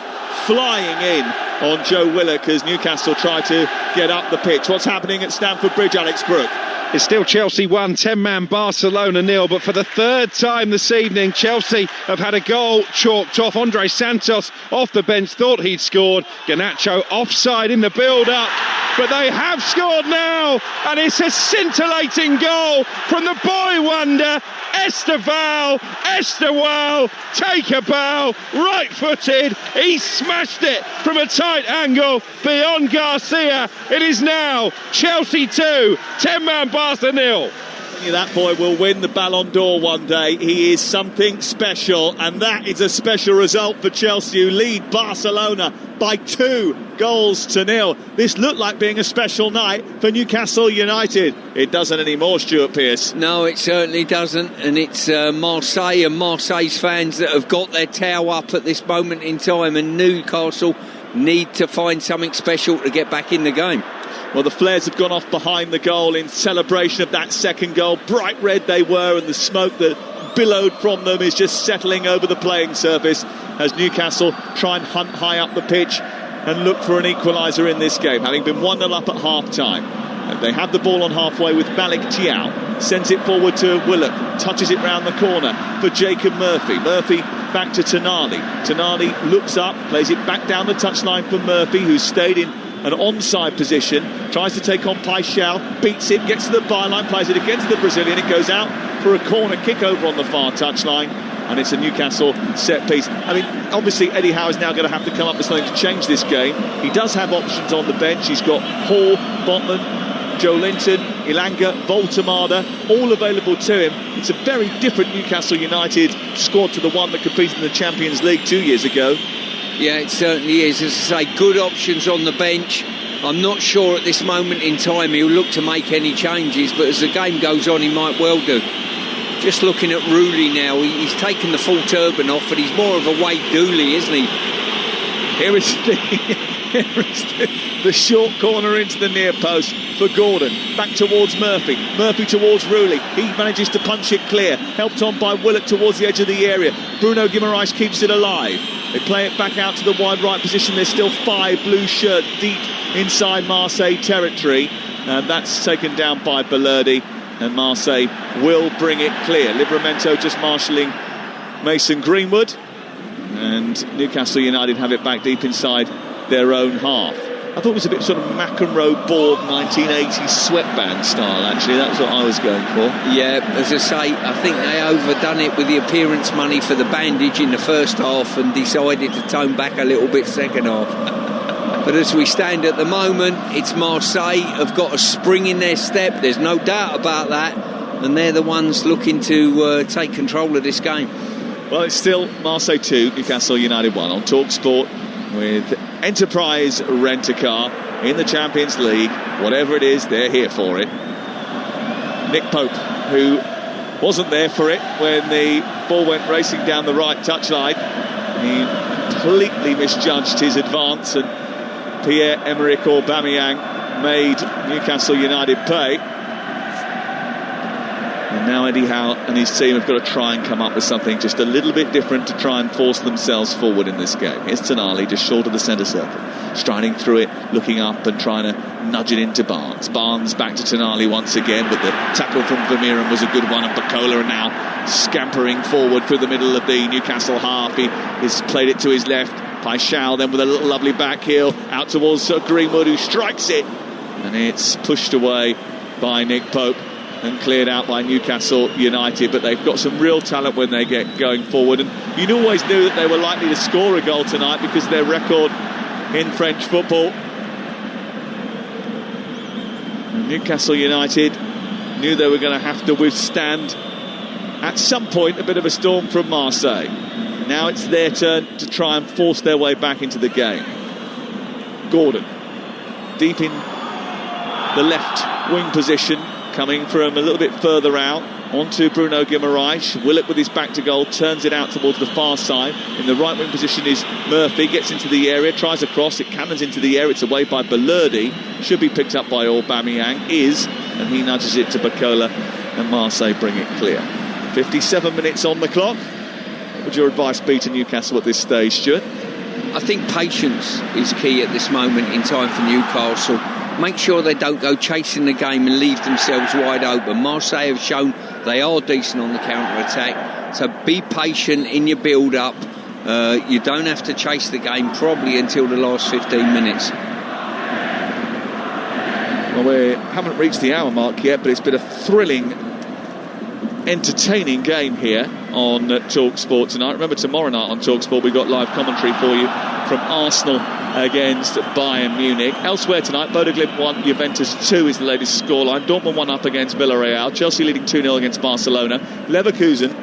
flying in on Joe Willock as Newcastle tried to get up the pitch. What's happening at Stamford Bridge, Alex Brook? It's still Chelsea 1, 10-man Barcelona 0, but for the third time this evening, Chelsea have had a goal chalked off. Andre Santos off the bench, thought he'd scored. Garnacho offside in the build-up, but they have scored now, and it's a scintillating goal from the boy wonder, Esteval, take a bow, right-footed, he smashed it from a tight angle beyond Garcia. It is now Chelsea 2, 10-man Barca 0. That boy will win the Ballon d'Or one day. He is something special, and that is a special result for Chelsea, who lead Barcelona by 2-0. This looked like being a special night for Newcastle United. It doesn't anymore, Stuart Pearce. No, it certainly doesn't, and it's Marseille and Marseille's fans that have got their towel up at this moment in time, and Newcastle need to find something special to get back in the game. Well, the flares have gone off behind the goal in celebration of that second goal. Bright red they were, and the smoke that billowed from them is just settling over the playing surface as Newcastle try and hunt high up the pitch and look for an equaliser in this game, having been 1-0 up at half-time. And they have the ball on halfway with Malik Thiaw, sends it forward to Willock, touches it round the corner for Jacob Murphy. Murphy back to Tonali. Tonali looks up, plays it back down the touchline for Murphy, who's stayed in an onside position, tries to take on Paixão, beats it, gets to the byline, plays it against the Brazilian. It goes out for a corner kick over on the far touchline, and it's a Newcastle set piece. I mean, obviously Eddie Howe is now going to have to come up with something to change this game. He does have options on the bench. He's got Hall, Botman, Joe Linton, Ilanga, Voltemada, all available to him. It's a very different Newcastle United squad to the one that competed in the Champions League 2 years ago. Yeah, it certainly is. As I say, good options on the bench. I'm not sure at this moment in time he'll look to make any changes, but as the game goes on, he might well do. Just looking at Rooney now, he's taken the full turban off, but he's more of a Wade Dooley, isn't he? Here is the short corner into the near post for Gordon. Back towards Murphy. Murphy towards Rooney. He manages to punch it clear. Helped on by Willock towards the edge of the area. Bruno Guimaraes keeps it alive. They play it back out to the wide right position. There's still 5 blue shirt deep inside Marseille territory. And that's taken down by Balerdi. And Marseille will bring it clear. Livramento just marshalling Mason Greenwood. And Newcastle United have it back deep inside their own half. I thought it was a bit sort of McEnroe Borg 1980s sweatband style, actually. That's what I was going for. Yeah, as I say, I think they overdone it with the appearance money for the bandage in the first half and decided to tone back a little bit second half. But as we stand at the moment, it's Marseille have got a spring in their step. There's no doubt about that. And they're the ones looking to take control of this game. Well, it's still Marseille 2, Newcastle United 1 on Talksport with Enterprise Rent-A-Car in the Champions League. Whatever it is, they're here for it. Nick Pope, who wasn't there for it when the ball went racing down the right touchline. He completely misjudged his advance, and Pierre-Emerick Aubameyang made Newcastle United pay. And now Eddie Howe and his team have got to try and come up with something just a little bit different to try and force themselves forward in this game. Here's Tonali just short of the centre circle, striding through it, looking up and trying to nudge it into Barnes. Barnes back to Tonali once again, but the tackle from Vermeeren was a good one, and Bacola are now scampering forward through the middle of the Newcastle half. He has played it to his left. Paixão then with a little lovely back heel out towards Greenwood, who strikes it, and it's pushed away by Nick Pope and cleared out by Newcastle United. But they've got some real talent when they get going forward, and you always knew that they were likely to score a goal tonight because of their record in French football. And Newcastle United knew they were going to have to withstand at some point a bit of a storm from Marseille. Now it's their turn to try and force their way back into the game. Gordon deep in the left wing position, coming from a little bit further out onto Bruno Guimaraes. Willett with his back to goal turns it out towards the far side. In the right wing position is Murphy, gets into the area, tries a cross, it cannons into the air, it's away by Bellerdi, should be picked up by Aubameyang, and he nudges it to Bacola, and Marseille bring it clear. 57 minutes on the clock. What would your advice be to Newcastle at this stage, Stuart? I think patience is key at this moment in time for Newcastle. Make sure they don't go chasing the game and leave themselves wide open. Marseille have shown they are decent on the counter-attack, so be patient in your build-up. You don't have to chase the game probably until the last 15 minutes. Well, we haven't reached the hour mark yet, but it's been a thrilling, entertaining game here on Talksport tonight. Remember, tomorrow night on Talksport we've got live commentary for you from Arsenal against Bayern Munich. Elsewhere tonight, Bodo Glimt 1, Juventus 2 is the latest scoreline. Dortmund 1 up against Villarreal. Chelsea leading 2-0 against Barcelona. Leverkusen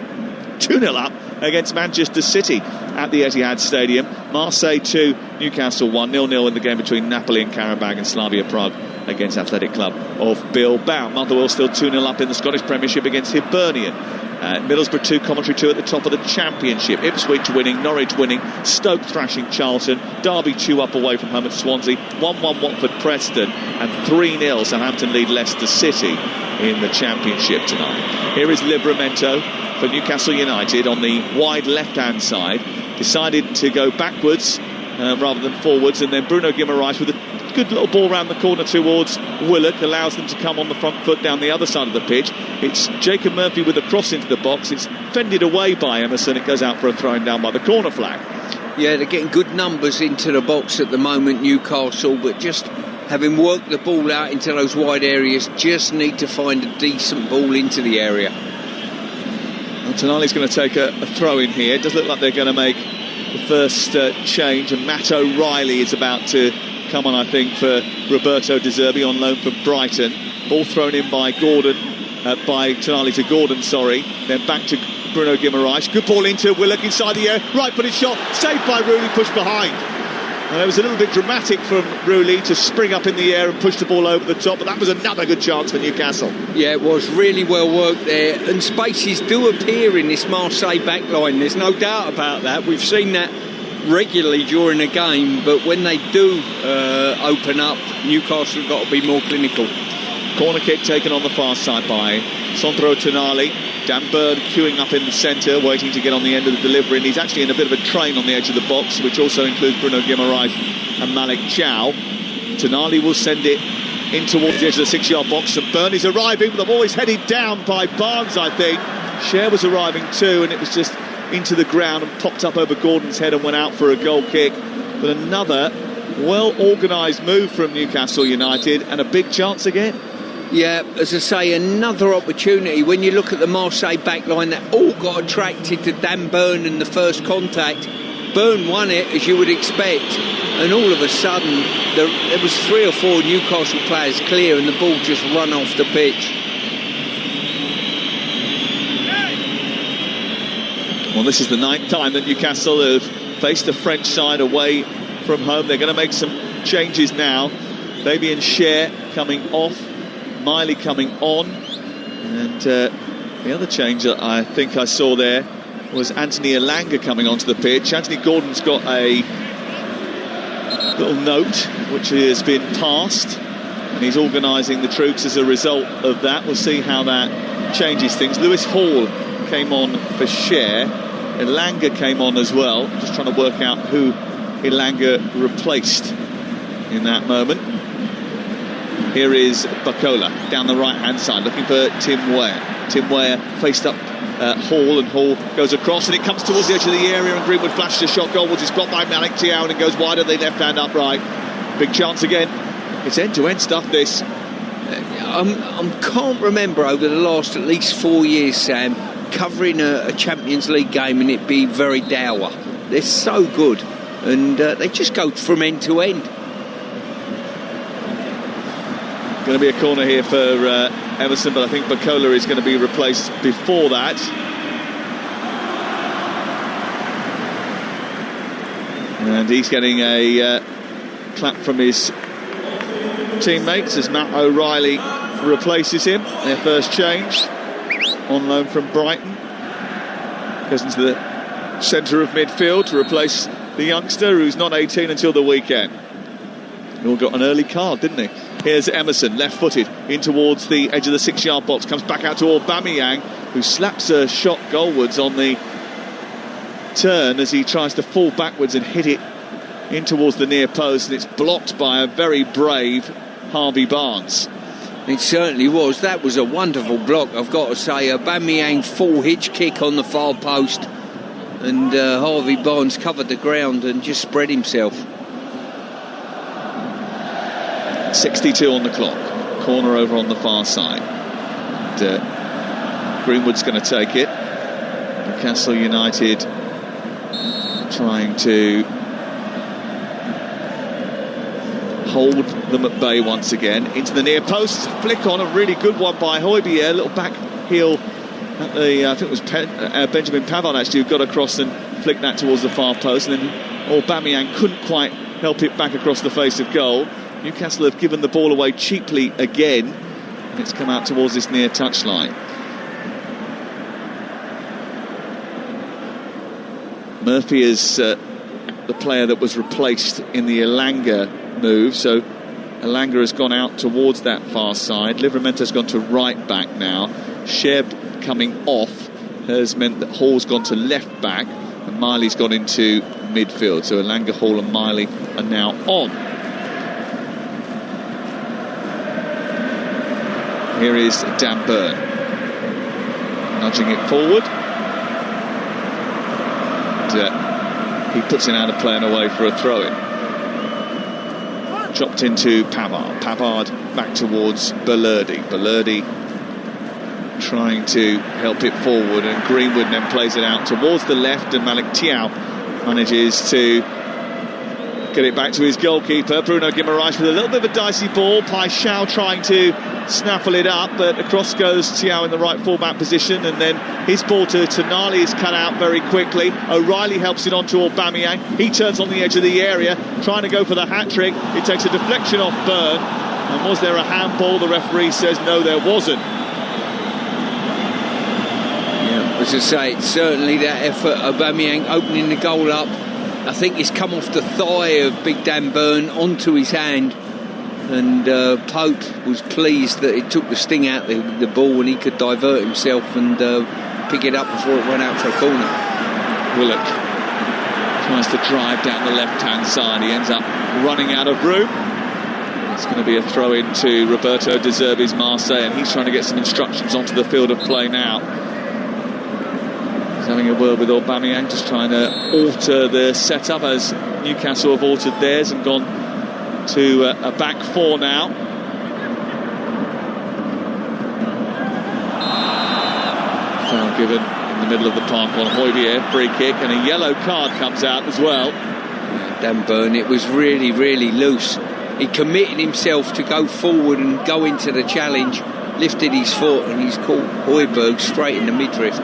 2-0 up against Manchester City at the Etihad Stadium. Marseille 2, Newcastle 1, 0-0 in the game between Napoli and Karabakh, and Slavia Prague against Athletic Club of Bilbao. Motherwell still 2-0 up in the Scottish Premiership against Hibernian. Middlesbrough 2, Coventry 2 at the top of the Championship. Ipswich winning, Norwich winning, Stoke thrashing Charlton, Derby 2 up away from home at Swansea, 1-1 Watford Preston, and 3-0 Southampton lead Leicester City in the Championship tonight. Here is Livramento for Newcastle United on the wide left-hand side. Decided to go backwards rather than forwards, and then Bruno Guimaraes with a good little ball round the corner towards Willock, allows them to come on the front foot down the other side of the pitch. It's Jacob Murphy with a cross into the box. It's fended away by Emerson. It goes out for a throwing down by the corner flag. Yeah, they're getting good numbers into the box at the moment, Newcastle, but just having worked the ball out into those wide areas, just need to find a decent ball into the area. Well, Tonali's going to take a throw in here. It does look like they're going to make the first change, and Matt O'Reilly is about to come on, I think, for Roberto De Zerbi on loan from Brighton. Ball thrown in by Gordon, by Tonali to Gordon, then back to Bruno Guimaraes. Good ball into Willock inside the air, right-footed shot, saved by Rooney, pushed behind. And it was a little bit dramatic from Rooney to spring up in the air and push the ball over the top, but that was another good chance for Newcastle. Yeah, it was really well worked there, and spaces do appear in this Marseille backline, there's no doubt about that. We've seen that regularly during a game, but when they do open up, Newcastle have got to be more clinical. Corner kick taken on the far side by Sandro Tonali. Dan Burn queuing up in the centre, waiting to get on the end of the delivery, and he's actually in a bit of a train on the edge of the box, which also includes Bruno Guimaraes and Malik Chow. Tonali will send it in towards the edge of the 6-yard box, and Burn is arriving, but the ball is headed down by Barnes, I think. Cher was arriving too, and it was just into the ground and popped up over Gordon's head and went out for a goal kick. But another well-organised move from Newcastle United, and a big chance again. Yeah, as I say, another opportunity. When you look at the Marseille backline, they all got attracted to Dan Burn in the first contact. Burn won it, as you would expect, and all of a sudden there was 3 or 4 Newcastle players clear, and the ball just run off the pitch. Well, this is the 9th time that Newcastle have faced the French side away from home. They're going to make some changes now. Fabian Schär coming off, Miley coming on, and the other change that I think I saw there was Anthony Elanga coming onto the pitch. Anthony Gordon's got a little note which has been passed, and he's organising the troops as a result of that. We'll see how that changes things. Lewis Hall came on for Schär. Elanga came on as well. Just trying to work out who Elanga replaced in that moment. Here is Bacola down the right-hand side, looking for Tim Weah. Tim Weah faced up Hall, and Hall goes across, and it comes towards the edge of the area, and Greenwood flashes a shot goalwards. It's blocked by Malik Thiaw, and it goes wide of the left hand upright. Big chance again. It's end-to-end stuff, this. I can't remember over the last at least 4 years, Sam, covering a Champions League game and it be very dour. They're so good, and they just go from end to end. Going to be a corner here for Emerson, but I think Bacola is going to be replaced before that. And he's getting a clap from his teammates as Matt O'Reilly replaces him. Their first change, on loan from Brighton. Goes into the centre of midfield to replace the youngster who's not 18 until the weekend. He all got an early card, didn't he? Here's Emerson, left-footed, in towards the edge of the 6-yard box. Comes back out to Aubameyang, who slaps a shot goalwards on the turn as he tries to fall backwards and hit it in towards the near post, and it's blocked by a very brave Harvey Barnes. It certainly was. That was a wonderful block, I've got to say. Aubameyang full hitch kick on the far post, and Harvey Barnes covered the ground and just spread himself. 62 on the clock. Corner over on the far side. And, Greenwood's going to take it. Newcastle United trying to hold them at bay once again. Into the near post. Flick on, a really good one by Højbjerg. A little back heel at the, I think it was Benjamin Pavard actually, who got across and flicked that towards the far post. And then Aubameyang couldn't quite help it back across the face of goal. Newcastle have given the ball away cheaply again, and it's come out towards this near touchline. Murphy is the player that was replaced in the Elanga move, so Elanga has gone out towards that far side. Livramento's gone to right back now. Sheb coming off has meant that Hall's gone to left back, and Miley's gone into midfield. So Elanga, Hall and Miley are now on. Here is Dan Burn, nudging it forward. And, he puts it out of play and away for a throw-in. Chopped into Pavard. Pavard back towards Berlerdi. Berlerdi trying to help it forward, and Greenwood then plays it out towards the left, and Malik Thiaw manages to get it back to his goalkeeper. Bruno Guimaraes with a little bit of a dicey ball. Paixão trying to snaffle it up, but across goes Thiaw in the right fullback position, and then his ball to Tonali is cut out very quickly. O'Reilly helps it on to Aubameyang. He turns on the edge of the area, trying to go for the hat-trick. It takes a deflection off Burn, and was there a handball? The referee says no, there wasn't. Yeah, as I say, it's certainly that effort. Aubameyang opening the goal up. I think he's come off the thigh of Big Dan Burn onto his hand, and Pope was pleased that it took the sting out the ball and he could divert himself and pick it up before it went out for a corner. Willock tries to drive down the left-hand side. He ends up running out of room. It's going to be a throw-in to Roberto De Zerbi's Marseille, and he's trying to get some instructions onto the field of play now. He's having a word with Aubameyang, just trying to alter the setup as Newcastle have altered theirs and gone to a back four now. Foul given in the middle of the park on Højbjerg, free kick, and a yellow card comes out as well. Dan Burn, it was really, really loose. He committed himself to go forward and go into the challenge, lifted his foot, and he's caught Højbjerg straight in the midriff.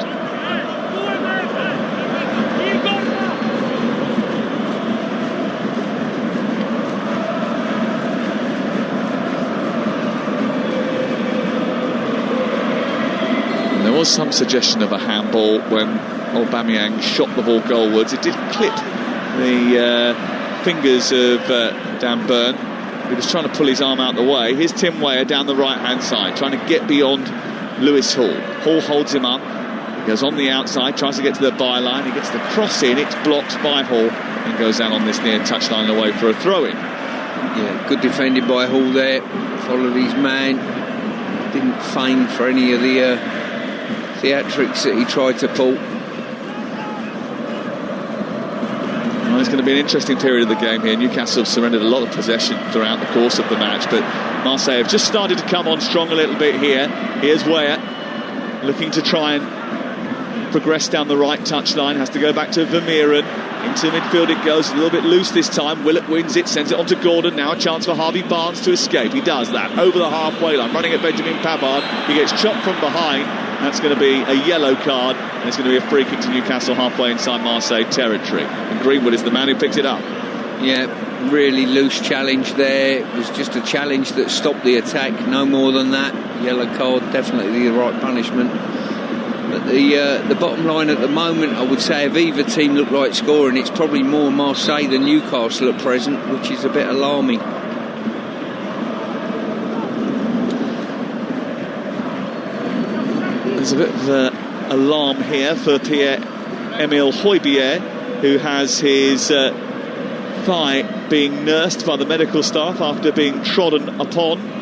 some suggestion of a handball when Aubameyang shot the ball goalwards. It did clip the fingers of Dan Burn. He was trying to pull his arm out the way. Here's Tim Weah down the right-hand side, trying to get beyond Lewis Hall. Hall holds him up. He goes on the outside, tries to get to the byline. He gets the cross in. It's blocked by Hall and goes out on this near touchline away for a throw-in. Yeah, good defending by Hall there. Followed his man. Didn't feign for any of the theatrics that he tried to pull. Well, it's going to be an interesting period of the game here. Newcastle have surrendered a lot of possession throughout the course of the match, but Marseille have just started to come on strong a little bit here. Here's Weah looking to try and progress down the right touchline. Has to go back to Vermeeren. Into midfield it goes, a little bit loose this time. Willock wins it, sends it on to Gordon. Now a chance for Harvey Barnes to escape. He does that over the halfway line, running at Benjamin Pavard. He gets chopped from behind. That's going to be a yellow card, and it's going to be a free kick to Newcastle halfway inside Marseille territory. And Greenwood is the man who picks it up. Yeah, really loose challenge there. It was just a challenge that stopped the attack, no more than that. Yellow card, definitely the right punishment. But the bottom line at the moment, I would say, if either team look like scoring, it's probably more Marseille than Newcastle at present, which is a bit alarming. There's a bit of alarm here for Pierre-Emile Højbjerg, who has his thigh being nursed by the medical staff after being trodden upon.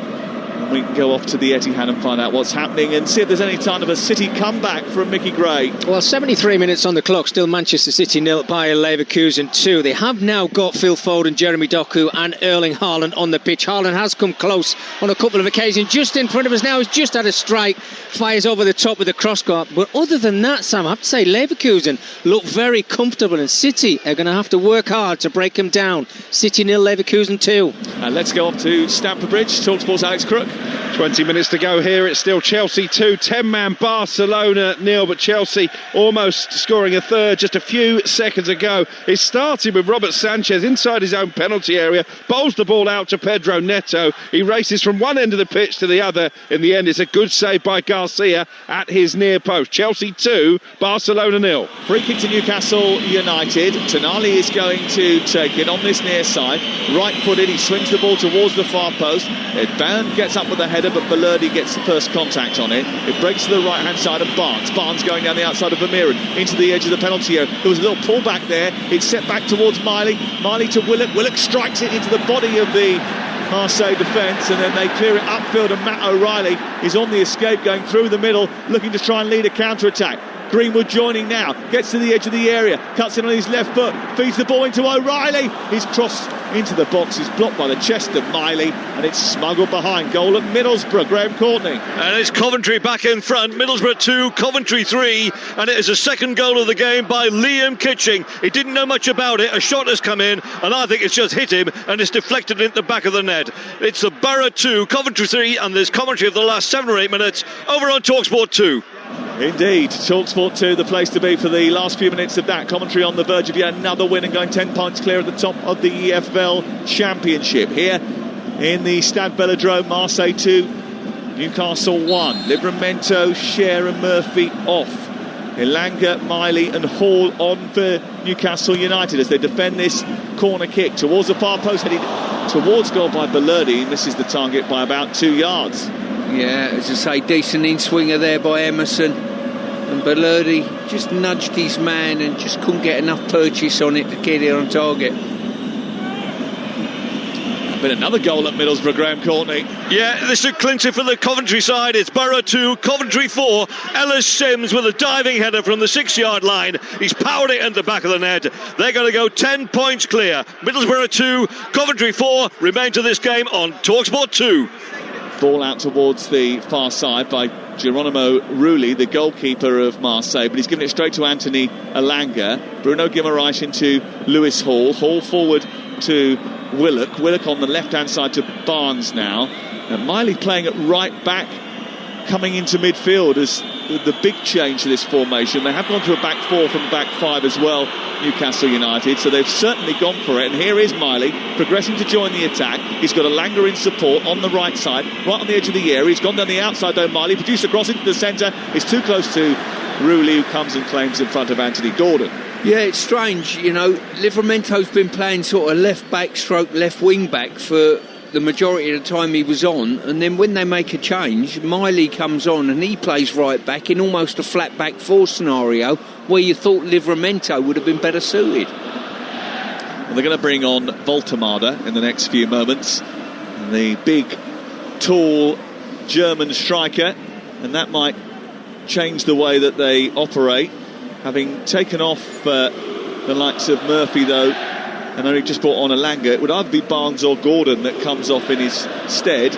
We can go off to the Etihad and find out what's happening and see if there's any kind of a City comeback from Mickey Gray. Well, 73 minutes on the clock, still Manchester City 0, Bayer Leverkusen 2. They have now got Phil Foden, Jeremy Doku and Erling Haaland on the pitch. Haaland has come close on a couple of occasions. Just in front of us now, he's just had a strike, fires over the top with a cross-guard. But other than that, Sam, I have to say Leverkusen look very comfortable, and City are going to have to work hard to break them down. City 0, Leverkusen 2. And let's go off to Stamford Bridge. Talksport's Alex Crook. 20 minutes to go here. It's still Chelsea 2, 10-man Barcelona 0, but Chelsea almost scoring a third just a few seconds ago. It started with Robert Sanchez inside his own penalty area, bowls the ball out to Pedro Neto. He races from one end of the pitch to the other. In the end, it's a good save by Garcia at his near post. Chelsea 2, Barcelona 0. Free kick to Newcastle United. Tonali is going to take it on this near side. Right-footed, he swings the ball towards the far post. Bound gets up with a header, but Balerdi gets the first contact on it. It breaks to the right-hand side of Barnes going down the outside of Vermeeren into the edge of the penalty area. There was a little pullback there. It's set back towards Miley to Willock strikes it into the body of the Marseille defence, and then they clear it upfield, and Matt O'Reilly is on the escape going through the middle, looking to try and lead a counter-attack. Greenwood joining now, gets to the edge of the area, cuts in on his left foot, feeds the ball into O'Reilly. He's crossed into the box, he's blocked by the chest of Miley, and it's smuggled behind. Goal at Middlesbrough, Graham Courtney. And it's Coventry back in front, Middlesbrough 2, Coventry 3, and it is a second goal of the game by Liam Kitching. He didn't know much about it, a shot has come in, and I think it's just hit him, and it's deflected into the back of the net. It's the Borough 2, Coventry 3, and there's commentary of the last 7 or 8 minutes over on Talksport 2. Indeed, Talksport 2, the place to be for the last few minutes of that. Commentary on the verge of yet another win and going 10 points clear at the top of the EFL Championship. Here in the Stade Velodrome, Marseille 2, Newcastle 1. Livramento, Cher and Murphy off. Elanga, Miley and Hall on for Newcastle United as they defend this corner kick towards the far post, headed towards goal by Balerdi. He misses the target by about 2 yards. Yeah, as I say, decent in-swinger there by Emerson. And Balerdi just nudged his man and just couldn't get enough purchase on it to get it on target. But another goal at Middlesbrough, Graham Courtney. Yeah, this is clincher for the Coventry side. It's Borough 2, Coventry 4. Ellis Sims with a diving header from the 6-yard line. He's powered it into the back of the net. They're going to go 10 points clear. Middlesbrough 2, Coventry 4 remain to this game on Talksport 2. Ball out towards the far side by Geronimo Rulli, the goalkeeper of Marseille, but he's given it straight to Anthony Elanga. Bruno Guimaraes into Lewis Hall. Hall forward to Willock. Willock on the left-hand side to Barnes now. And Miley playing at right back, coming into midfield as the big change to this formation. They have gone to a back four from back five as well, Newcastle United, so they've certainly gone for it. And here is Miley progressing to join the attack. He's got Elanga in support on the right side, right on the edge of the area. He's gone down the outside though, Miley, produced a cross into the centre. He's too close to Rooley, who comes and claims in front of Anthony Gordon. Yeah, it's strange, you know, Livramento's been playing sort of left back stroke left wing back for the majority of the time he was on, and then when they make a change, Miley comes on and he plays right back in almost a flat back four scenario where you thought Livramento would have been better suited. Well, they're going to bring on Voltemada in the next few moments, the big, tall German striker, and that might change the way that they operate. Having taken off the likes of Murphy, though, and only just brought on Elanga, it would either be Barnes or Gordon that comes off in his stead.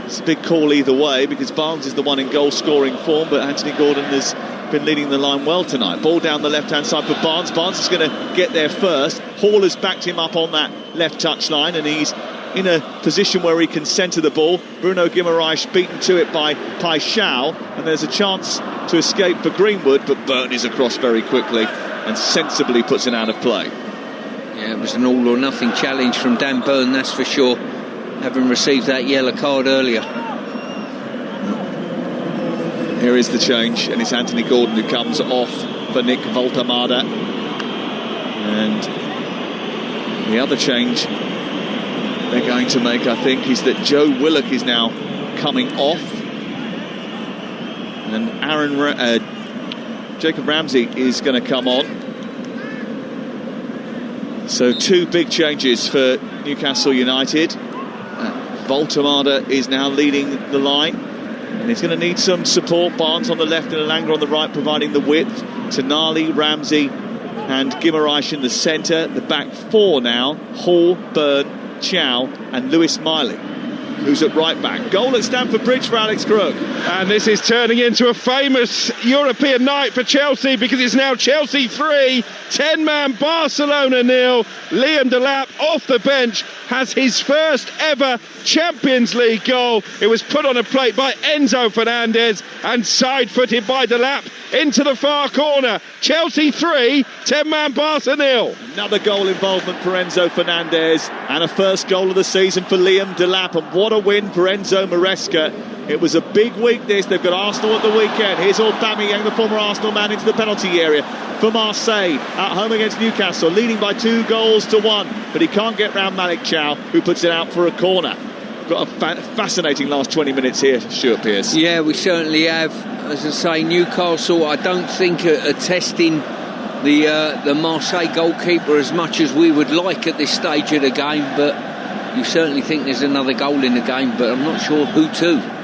It's a big call either way, because Barnes is the one in goal-scoring form, but Anthony Gordon has been leading the line well tonight. Ball down the left-hand side for Barnes. Barnes is going to get there first. Hall has backed him up on that left touchline, and he's in a position where he can centre the ball. Bruno Guimaraes beaten to it by Paixão, and there's a chance to escape for Greenwood, but Burton is across very quickly and sensibly puts it out of play. Yeah, it was an all or nothing challenge from Dan Burn, that's for sure, having received that yellow card earlier. Here is the change, and it's Anthony Gordon who comes off for Nick Voltemada. And the other change they're going to make, I think, is that Joe Willock is now coming off, and Jacob Ramsey is going to come on. So two big changes for Newcastle United. Voltemada is now leading the line, and he's going to need some support. Barnes on the left and Elanga on the right, providing the width. Tonali, Ramsey and Guimaraes in the centre. The back four now: Hall, Burn, Chow and Lewis Miley, who's at right back. Goal at Stamford Bridge for Alex Crook. And this is turning into a famous European night for Chelsea, because it's now Chelsea 3, 10-man Barcelona 0. Liam Delap off the bench has his first ever Champions League goal. It was put on a plate by Enzo Fernandez and side-footed by Delap into the far corner. Chelsea 3, 10-man Barca 0. Another goal involvement for Enzo Fernandez, and a first goal of the season for Liam Delap. And what a win for Enzo Maresca. It was a big week this. They've got Arsenal at the weekend. Here's Aubameyang, the former Arsenal man, into the penalty area for Marseille at home against Newcastle, leading by 2-1, but he can't get round Malik Chow, who puts it out for a corner. Got a fascinating last 20 minutes here, Stuart Pearce. Yeah, we certainly have. As I say, Newcastle, I don't think are testing the Marseille goalkeeper as much as we would like at this stage of the game, but you certainly think there's another goal in the game, but I'm not sure who to.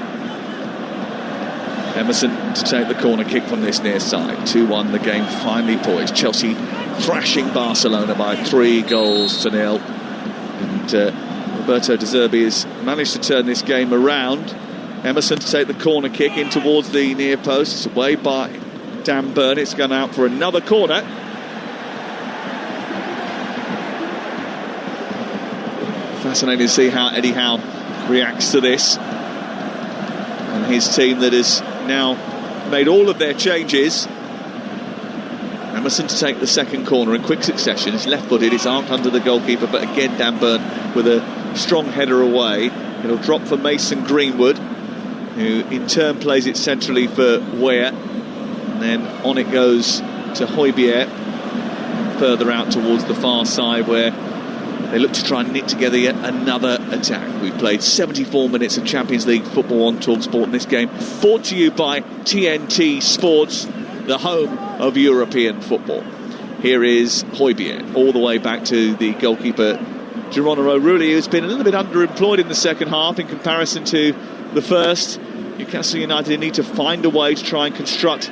Emerson to take the corner kick from this near side. 2-1, the game finally poised. Chelsea thrashing Barcelona by 3-0. And Roberto De Zerbi has managed to turn this game around. Emerson to take the corner kick in towards the near post. It's away by Dan Burn. It's gone out for another corner. Fascinating to see how Eddie Howe reacts to this. And his team that has now made all of their changes. Emerson to take the second corner in quick succession. He's left-footed, it's armed under the goalkeeper, but again Dan Burn with a strong header away. It'll drop for Mason Greenwood, who in turn plays it centrally for Weah, and then on it goes to Højbjerg, further out towards the far side, where they look to try and knit together yet another attack. We've played 74 minutes of Champions League football on Talksport in this game, brought to you by TNT Sports, the home of European football. Here is Højbjerg, all the way back to the goalkeeper Geronimo Rulli, who's been a little bit underemployed in the second half in comparison to the first. Newcastle United need to find a way to try and construct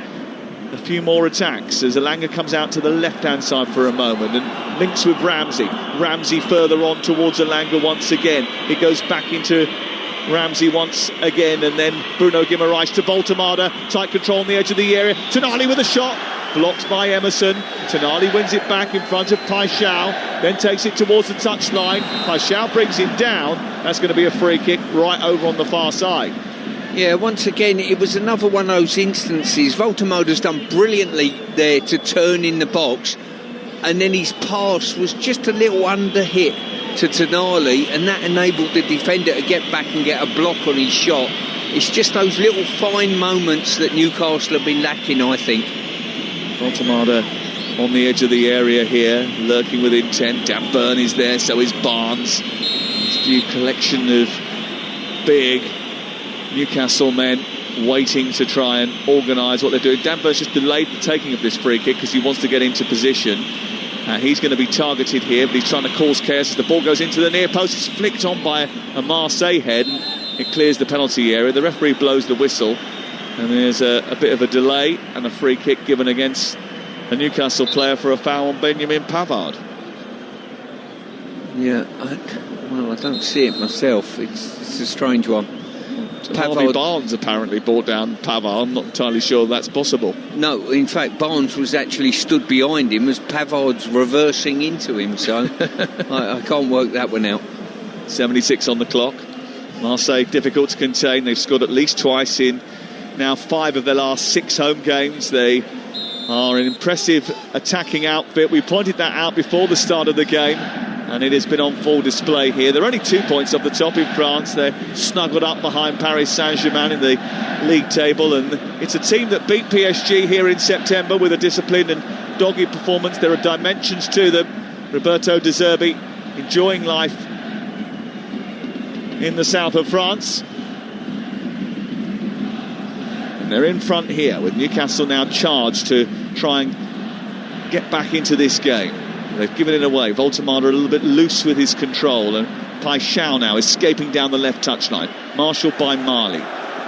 a few more attacks as Elanga comes out to the left-hand side for a moment and links with Ramsey. Ramsey further on towards Elanga once again. It goes back into Ramsey once again, and then Bruno Guimaraes to Voltemada. Tight control on the edge of the area. Tonali with a shot. Blocked by Emerson. Tonali wins it back in front of Paixão, then takes it towards the touchline. Paixão brings him down. That's going to be a free kick right over on the far side. Yeah, once again, it was another one of those instances. Voltemoda's done brilliantly there to turn in the box, and then his pass was just a little under hit to Tonali, and that enabled the defender to get back and get a block on his shot. It's just those little fine moments that Newcastle have been lacking, I think. Voltemada on the edge of the area here, lurking with intent. Dan Burn is there, so is Barnes. This new collection of big Newcastle men waiting to try and organise what they're doing. Dan Burn's just delayed the taking of this free kick because he wants to get into position. He's going to be targeted here, but he's trying to cause chaos as the ball goes into the near post. It's flicked on by a Marseille head. It clears the penalty area. The referee blows the whistle, and there's a bit of a delay and a free kick given against a Newcastle player for a foul on Benjamin Pavard. Yeah, I don't see it myself. It's a strange one. Harvey Barnes apparently brought down Pavard. I'm not entirely sure that's possible. No, in fact, Barnes was actually stood behind him as Pavard's reversing into him, so I can't work that one out. 76 on the clock. Marseille difficult to contain. They've scored at least twice in now 5 of their last 6 home games. They are an impressive attacking outfit. We pointed that out before the start of the game, and it has been on full display here. They're only 2 points off the top in France. They're snuggled up behind Paris Saint-Germain in the league table, and it's a team that beat PSG here in September with a disciplined and dogged performance. There are dimensions to them. Roberto De Zerbi enjoying life in the south of France. And they're in front here with Newcastle now charged to try and get back into this game. They've given it away. Voltemada a little bit loose with his control, and Paixão now escaping down the left touchline, marshalled by Marley.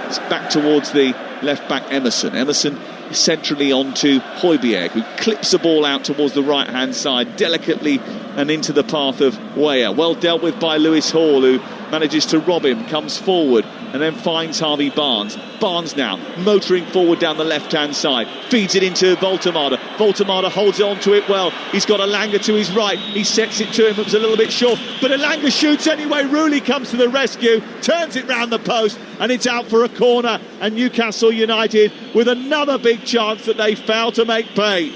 It's back towards the left back Emerson. Emerson centrally onto Højbjerg, who clips the ball out towards the right hand side delicately and into the path of Weah. Well dealt with by Lewis Hall, who manages to rob him, comes forward and then finds Harvey Barnes. Barnes now motoring forward down the left hand side, feeds it into Voltemada. Voltemada holds on to it well. He's got Elanga to his right. He sets it to him. It was a little bit short, but Elanga shoots anyway. Rooney comes to the rescue, turns it round the post, and it's out for a corner. And Newcastle United with another big chance that they fail to make pay.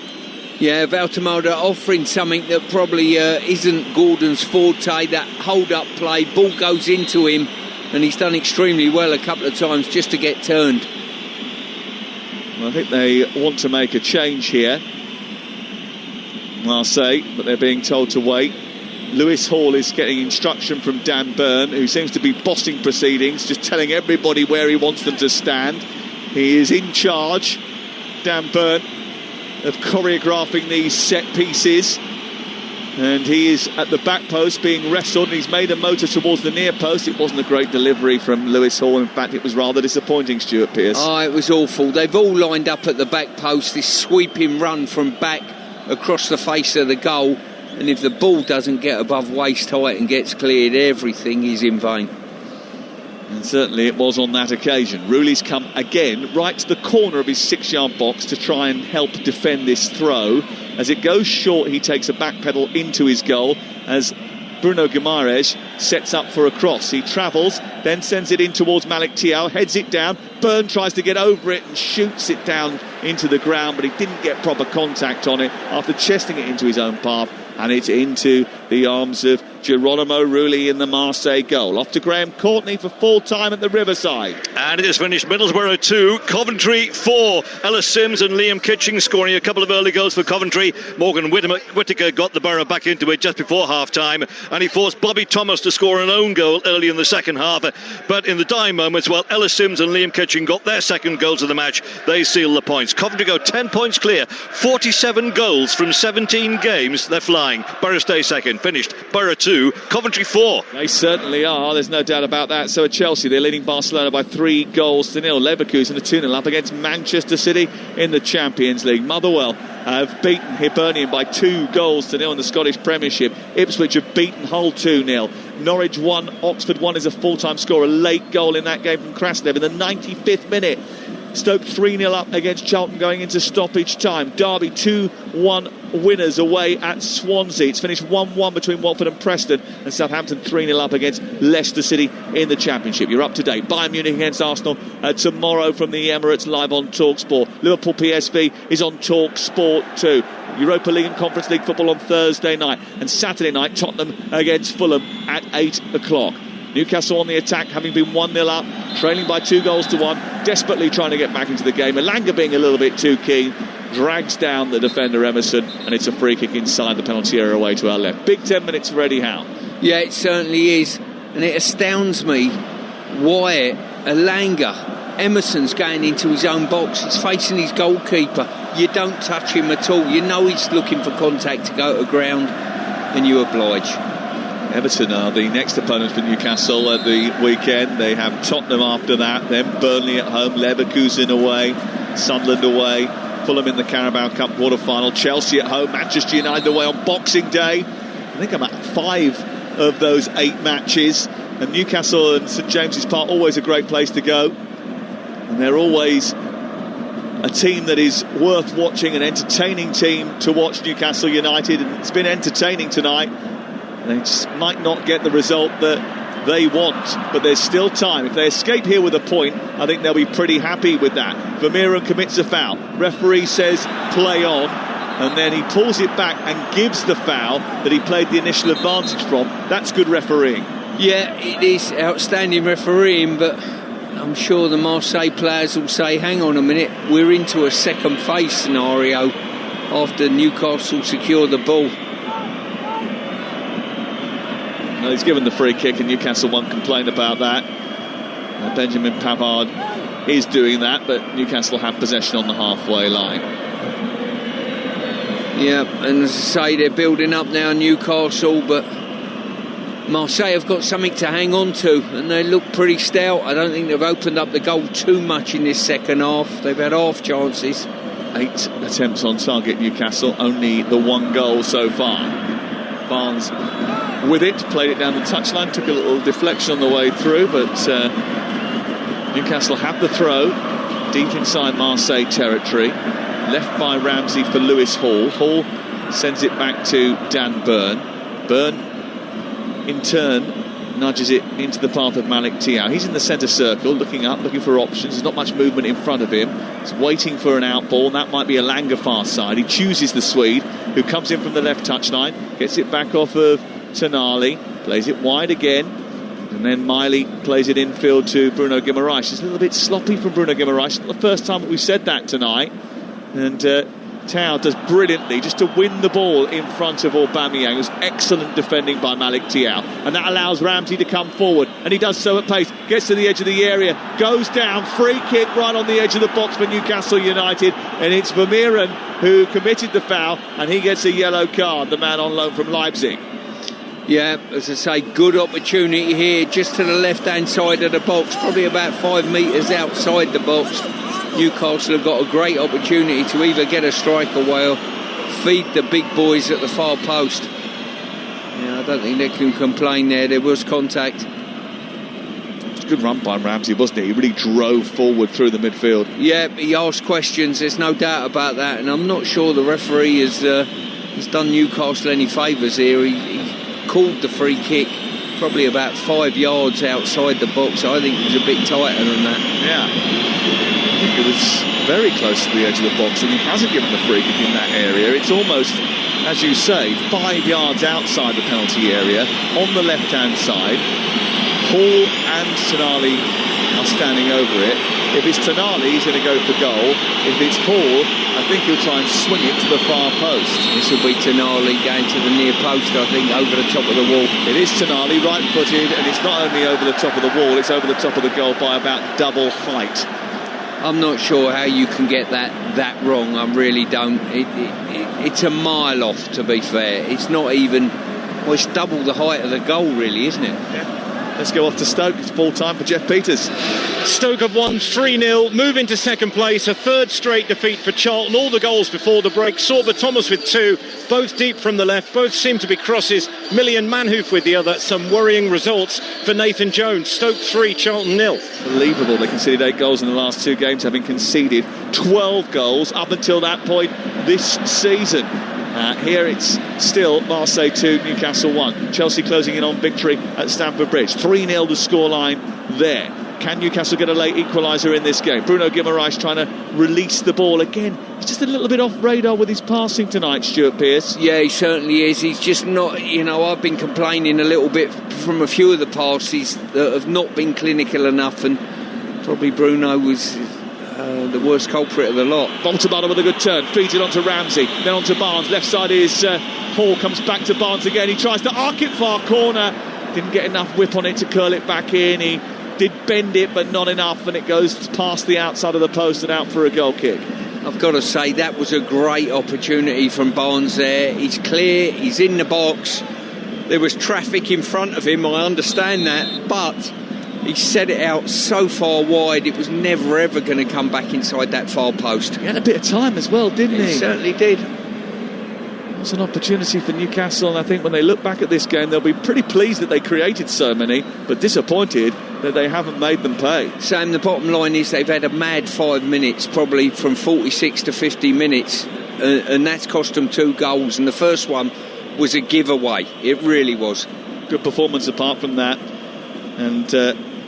Yeah, Voltemada offering something that probably isn't Gordon's forte, that hold-up play. Ball goes into him, and he's done extremely well a couple of times just to get turned. Well, I think they want to make a change here, Marseille, but they're being told to wait. Lewis Hall is getting instruction from Dan Burn, who seems to be bossing proceedings, just telling everybody where he wants them to stand. He is in charge, Dan Burn, of choreographing these set pieces, and he is at the back post being wrestled, and he's made a motor towards the near post. It wasn't a great delivery from Lewis Hall. In fact, it was rather disappointing, Stuart Pearce. Oh, it was awful. They've all lined up at the back post, this sweeping run from back across the face of the goal, and if the ball doesn't get above waist height and gets cleared, everything is in vain. And certainly it was on that occasion. Rooley's come again right to the corner of his 6-yard box to try and help defend this throw. As it goes short, he takes a back pedal into his goal as Bruno Guimaraes sets up for a cross. He travels, then sends it in towards Malik Thiaw, heads it down. Byrne tries to get over it and shoots it down into the ground, but he didn't get proper contact on it after chesting it into his own path. And it's into the arms of Geronimo Rulli in the Marseille goal. Off to Graham Courtney for full time at the Riverside. And it is finished. Middlesbrough 2, Coventry 4. Ellis Sims and Liam Kitching scoring a couple of early goals for Coventry. Morgan Whittaker got the Borough back into it just before half-time, and he forced Bobby Thomas to score an own goal early in the second half. But in the dying moments, while Ellis Sims and Liam Kitching got their second goals of the match, they sealed the points. Coventry go 10 points clear, 47 goals from 17 games. They're flying. Borough stay second, finished. Borough 2, Coventry 4. They certainly are, there's no doubt about that. So at Chelsea, they're leading Barcelona by 3 goals to 0. Leverkusen a 2-0 up against Manchester City in the Champions League. Motherwell have beaten Hibernian by 2 goals to 0 in the Scottish Premiership. Ipswich have beaten Hull 2-0. Norwich 1, Oxford 1 is a full-time score. A late goal in that game from Krasnov in the 95th minute. Stoke 3-0 up against Charlton going into stoppage time. Derby 2-1 winners away at Swansea. It's finished 1-1 between Watford and Preston, and Southampton 3-0 up against Leicester City in the Championship. You're up to date. Bayern Munich against Arsenal tomorrow from the Emirates, live on Talksport. Liverpool PSV is on Talksport too. Europa League and Conference League football on Thursday night, and Saturday night Tottenham against Fulham at 8 o'clock. Newcastle on the attack, having been 1-0 up, trailing by 2-1, desperately trying to get back into the game. Elanga being a little bit too keen, drags down the defender Emerson, and it's a free kick inside the penalty area away to our left. Big 10 minutes for Eddie Howe. Yeah, it certainly is, and it astounds me why Elanga, Emerson's going into his own box. It's facing his goalkeeper. You don't touch him at all. You know he's looking for contact to go to ground, and you oblige. Everton are the next opponents for Newcastle at the weekend. They have Tottenham after that, then Burnley at home, Leverkusen away, Sunderland away, Fulham in the Carabao Cup quarter-final, Chelsea at home, Manchester United away on Boxing Day. I think I'm at 5 of those 8 matches, and Newcastle and St James's Park, always a great place to go, and they're always a team that is worth watching, an entertaining team to watch, Newcastle United, and it's been entertaining tonight. They just might not get the result that they want, but there's still time. If they escape here with a point, I think they'll be pretty happy with that. Vermeeren commits a foul. Referee says play on, and then he pulls it back and gives the foul that he played the initial advantage from. That's good refereeing. Yeah, it is outstanding refereeing, but I'm sure the Marseille players will say, hang on a minute, we're into a second phase scenario after Newcastle secure the ball. No, he's given the free kick, and Newcastle won't complain about that. Benjamin Pavard is doing that, but Newcastle have possession on the halfway line. Yeah, and as I say, they're building up now, Newcastle, but Marseille have got something to hang on to, and they look pretty stout. I don't think they've opened up the goal too much in this second half. They've had half chances. 8 attempts on target, Newcastle, only the 1 goal so far. Barnes with it, played it down the touchline, took a little deflection on the way through, but Newcastle had the throw deep inside Marseille territory, left by Ramsey for Lewis Hall. Hall sends it back to Dan Burn. Burn in turn nudges it into the path of Malik Thiaw. He's in the centre circle, looking up, looking for options. There's not much movement in front of him. He's waiting for an out ball, and that might be Elanga far side. He chooses the Swede, who comes in from the left touchline, gets it back off of Tonali, plays it wide again, and then Miley plays it infield to Bruno Guimaraes. It's a little bit sloppy from Bruno Guimaraes. Not the first time that we've said that tonight. And Tao does brilliantly just to win the ball in front of Aubameyang. It was excellent defending by Malik Thiaw, and that allows Ramsey to come forward, and he does so at pace, gets to the edge of the area, goes down, free kick right on the edge of the box for Newcastle United, and it's Vermeeren who committed the foul, and he gets a yellow card, the man on loan from Leipzig. Yeah, as I say, good opportunity here, just to the left-hand side of the box, probably about 5 metres outside the box. Newcastle have got a great opportunity to either get a strike away or feed the big boys at the far post. Yeah, I don't think they can complain there. There was contact. It's a good run by Ramsey, wasn't it? He really drove forward through the midfield. Yeah, he asked questions, there's no doubt about that, and I'm not sure the referee has done Newcastle any favours here. He called the free kick probably about 5 yards outside the box. I think it was a bit tighter than that. Yeah, I think it was very close to the edge of the box, and he hasn't given the free kick in that area. It's almost, as you say, 5 yards outside the penalty area on the left-hand side. Hall and Tonali are standing over it. If it's Tonali, he's going to go for goal. If it's Hall, I think he'll try and swing it to the far post. This will be Tonali going to the near post, I think, over the top of the wall. It is Tonali, right-footed, and it's not only over the top of the wall, it's over the top of the goal by about double height. I'm not sure how you can get that wrong. I really don't. It's a mile off, to be fair. It's not even... Well, it's double the height of the goal, really, isn't it? Yeah. Let's go off to Stoke. It's ball time for Jeff Peters. Stoke have won 3-0, move into second place, a third straight defeat for Charlton. All the goals before the break. Sorba Thomas with 2, both deep from the left, both seem to be crosses. Million Manhoof with the other. Some worrying results for Nathan Jones. Stoke 3, Charlton 0. Unbelievable. They conceded 8 goals in the last 2 games, having conceded 12 goals up until that point this season. Here it's still Marseille 2, Newcastle 1. Chelsea closing in on victory at Stamford Bridge. 3-0 the scoreline there. Can Newcastle get a late equaliser in this game? Bruno Guimaraes trying to release the ball again. He's just a little bit off radar with his passing tonight, Stuart Pearce. Yeah, he certainly is. He's just not, I've been complaining a little bit from a few of the passes that have not been clinical enough, and probably Bruno was the worst culprit of the lot. Voltabada with a good turn, feeds it onto Ramsey, then onto Barnes. Left side is Hall, comes back to Barnes again. He tries to arc it far corner, didn't get enough whip on it to curl it back in. He did bend it, but not enough, and it goes past the outside of the post and out for a goal kick. I've got to say, that was a great opportunity from Barnes there. He's clear, he's in the box. There was traffic in front of him, I understand that, but he set it out so far wide, it was never ever going to come back inside that far post. He had a bit of time as well, didn't he? He certainly did. It's an opportunity for Newcastle, and I think when they look back at this game, they'll be pretty pleased that they created so many, but disappointed that they haven't made them pay. Sam, the bottom line is they've had a mad 5 minutes, probably from 46 to 50 minutes, and that's cost them 2 goals, and the first one was a giveaway. It really was. Good performance apart from that, and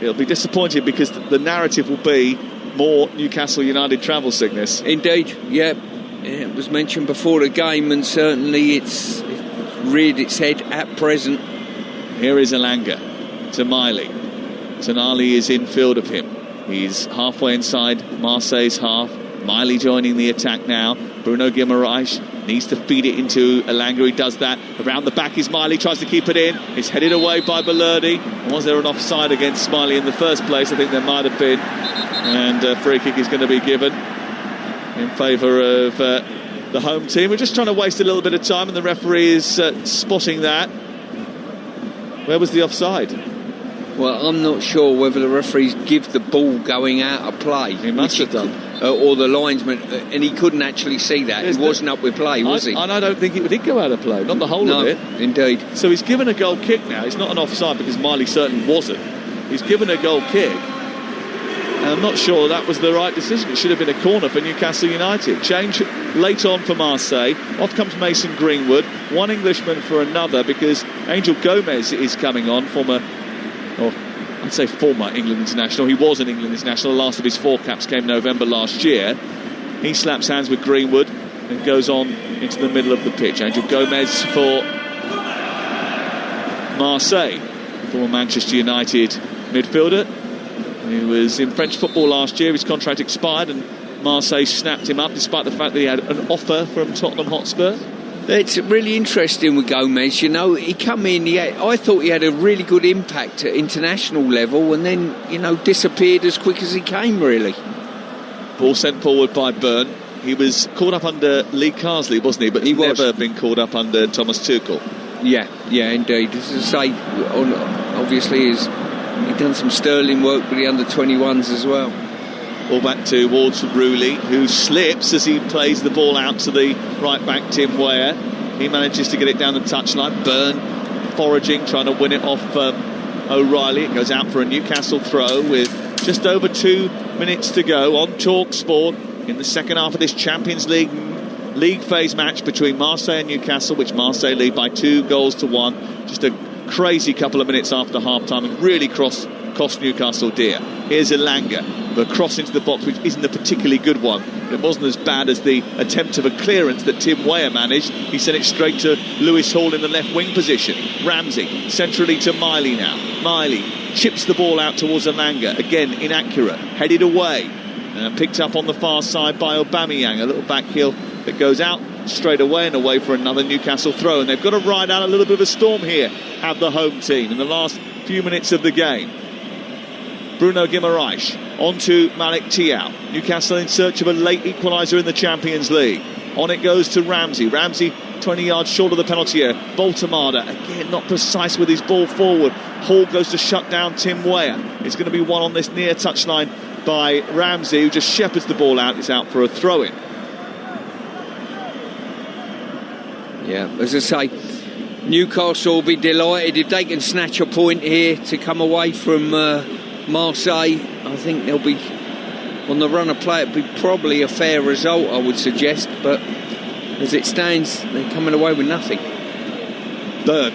it'll be disappointing because the narrative will be more Newcastle United travel sickness. Indeed, yeah. It was mentioned before the game, and certainly it's reared its head at present. Here is Elanga to Miley. Tonali is in field of him. He's halfway inside Marseille's half. Miley joining the attack now. Bruno Guimaraes needs to feed it into Elanga. He does that. Around the back is Miley, tries to keep it in. It's headed away by Balerdi. Was there an offside against Smiley in the first place? I think there might have been. And a free kick is going to be given in favour of the home team. We're just trying to waste a little bit of time, and the referee is spotting that. Where was the offside? Well, I'm not sure whether the referees give the ball going out of play. He must have done. Or the linesman, and he couldn't actually see that. He wasn't up with play, was he? And I don't think it did go out of play, not the whole of it. Indeed. So he's given a goal kick now. It's not an offside because Miley certainly wasn't. He's given a goal kick. And I'm not sure that was the right decision. It should have been a corner for Newcastle United. Change late on for Marseille. Off comes Mason Greenwood. One Englishman for another because Angel Gomez is coming on, former England international. He was an England international. The last of his 4 caps came November last year. He slaps hands with Greenwood and goes on into the middle of the pitch. Angel Gomez for Marseille, former Manchester United midfielder. He was in French football last year. His contract expired and Marseille snapped him up despite the fact that he had an offer from Tottenham Hotspur. It's really interesting with Gomez. He come in, I thought he had a really good impact at international level, and then, disappeared as quick as he came, really. Ball sent forward by Byrne. He was caught up under Lee Carsley, wasn't he? But he's never been caught up under Thomas Tuchel. Yeah, indeed. As I say, obviously he's done some sterling work with the under-21s as well. Ball back towards Rooley, who slips as he plays the ball out to the right-back Tim Weah. He manages to get it down the touchline. Byrne foraging, trying to win it off O'Reilly. It goes out for a Newcastle throw with just over 2 minutes to go on Talksport in the second half of this Champions League phase match between Marseille and Newcastle, which Marseille lead by 2-1. Just a crazy couple of minutes after half-time and really cost Newcastle dear. Here's Elanga, the cross into the box, which isn't a particularly good one. It wasn't as bad as the attempt of a clearance that Tim Weah managed. He sent it straight to Lewis Hall in the left wing position. Ramsey centrally to Miley now. Miley chips the ball out towards Elanga. Again, inaccurate. Headed away. Picked up on the far side by Aubameyang. A little back heel that goes out straight away and away for another Newcastle throw. And they've got to ride out a little bit of a storm here, have the home team, in the last few minutes of the game. Bruno Guimaraes onto Malik Thiaw. Newcastle in search of a late equaliser in the Champions League. On it goes to Ramsey. Ramsey 20 yards short of the penalty area. Baltamada, again, not precise with his ball forward. Hall goes to shut down Tim Weah. It's going to be one on this near touchline by Ramsey, who just shepherds the ball out. It's out for a throw-in. Yeah, as I say, Newcastle will be delighted if they can snatch a point here to come away from Marseille. I think they'll be on the run of play. It'd be probably a fair result, I would suggest, but as it stands, they're coming away with nothing. Berg,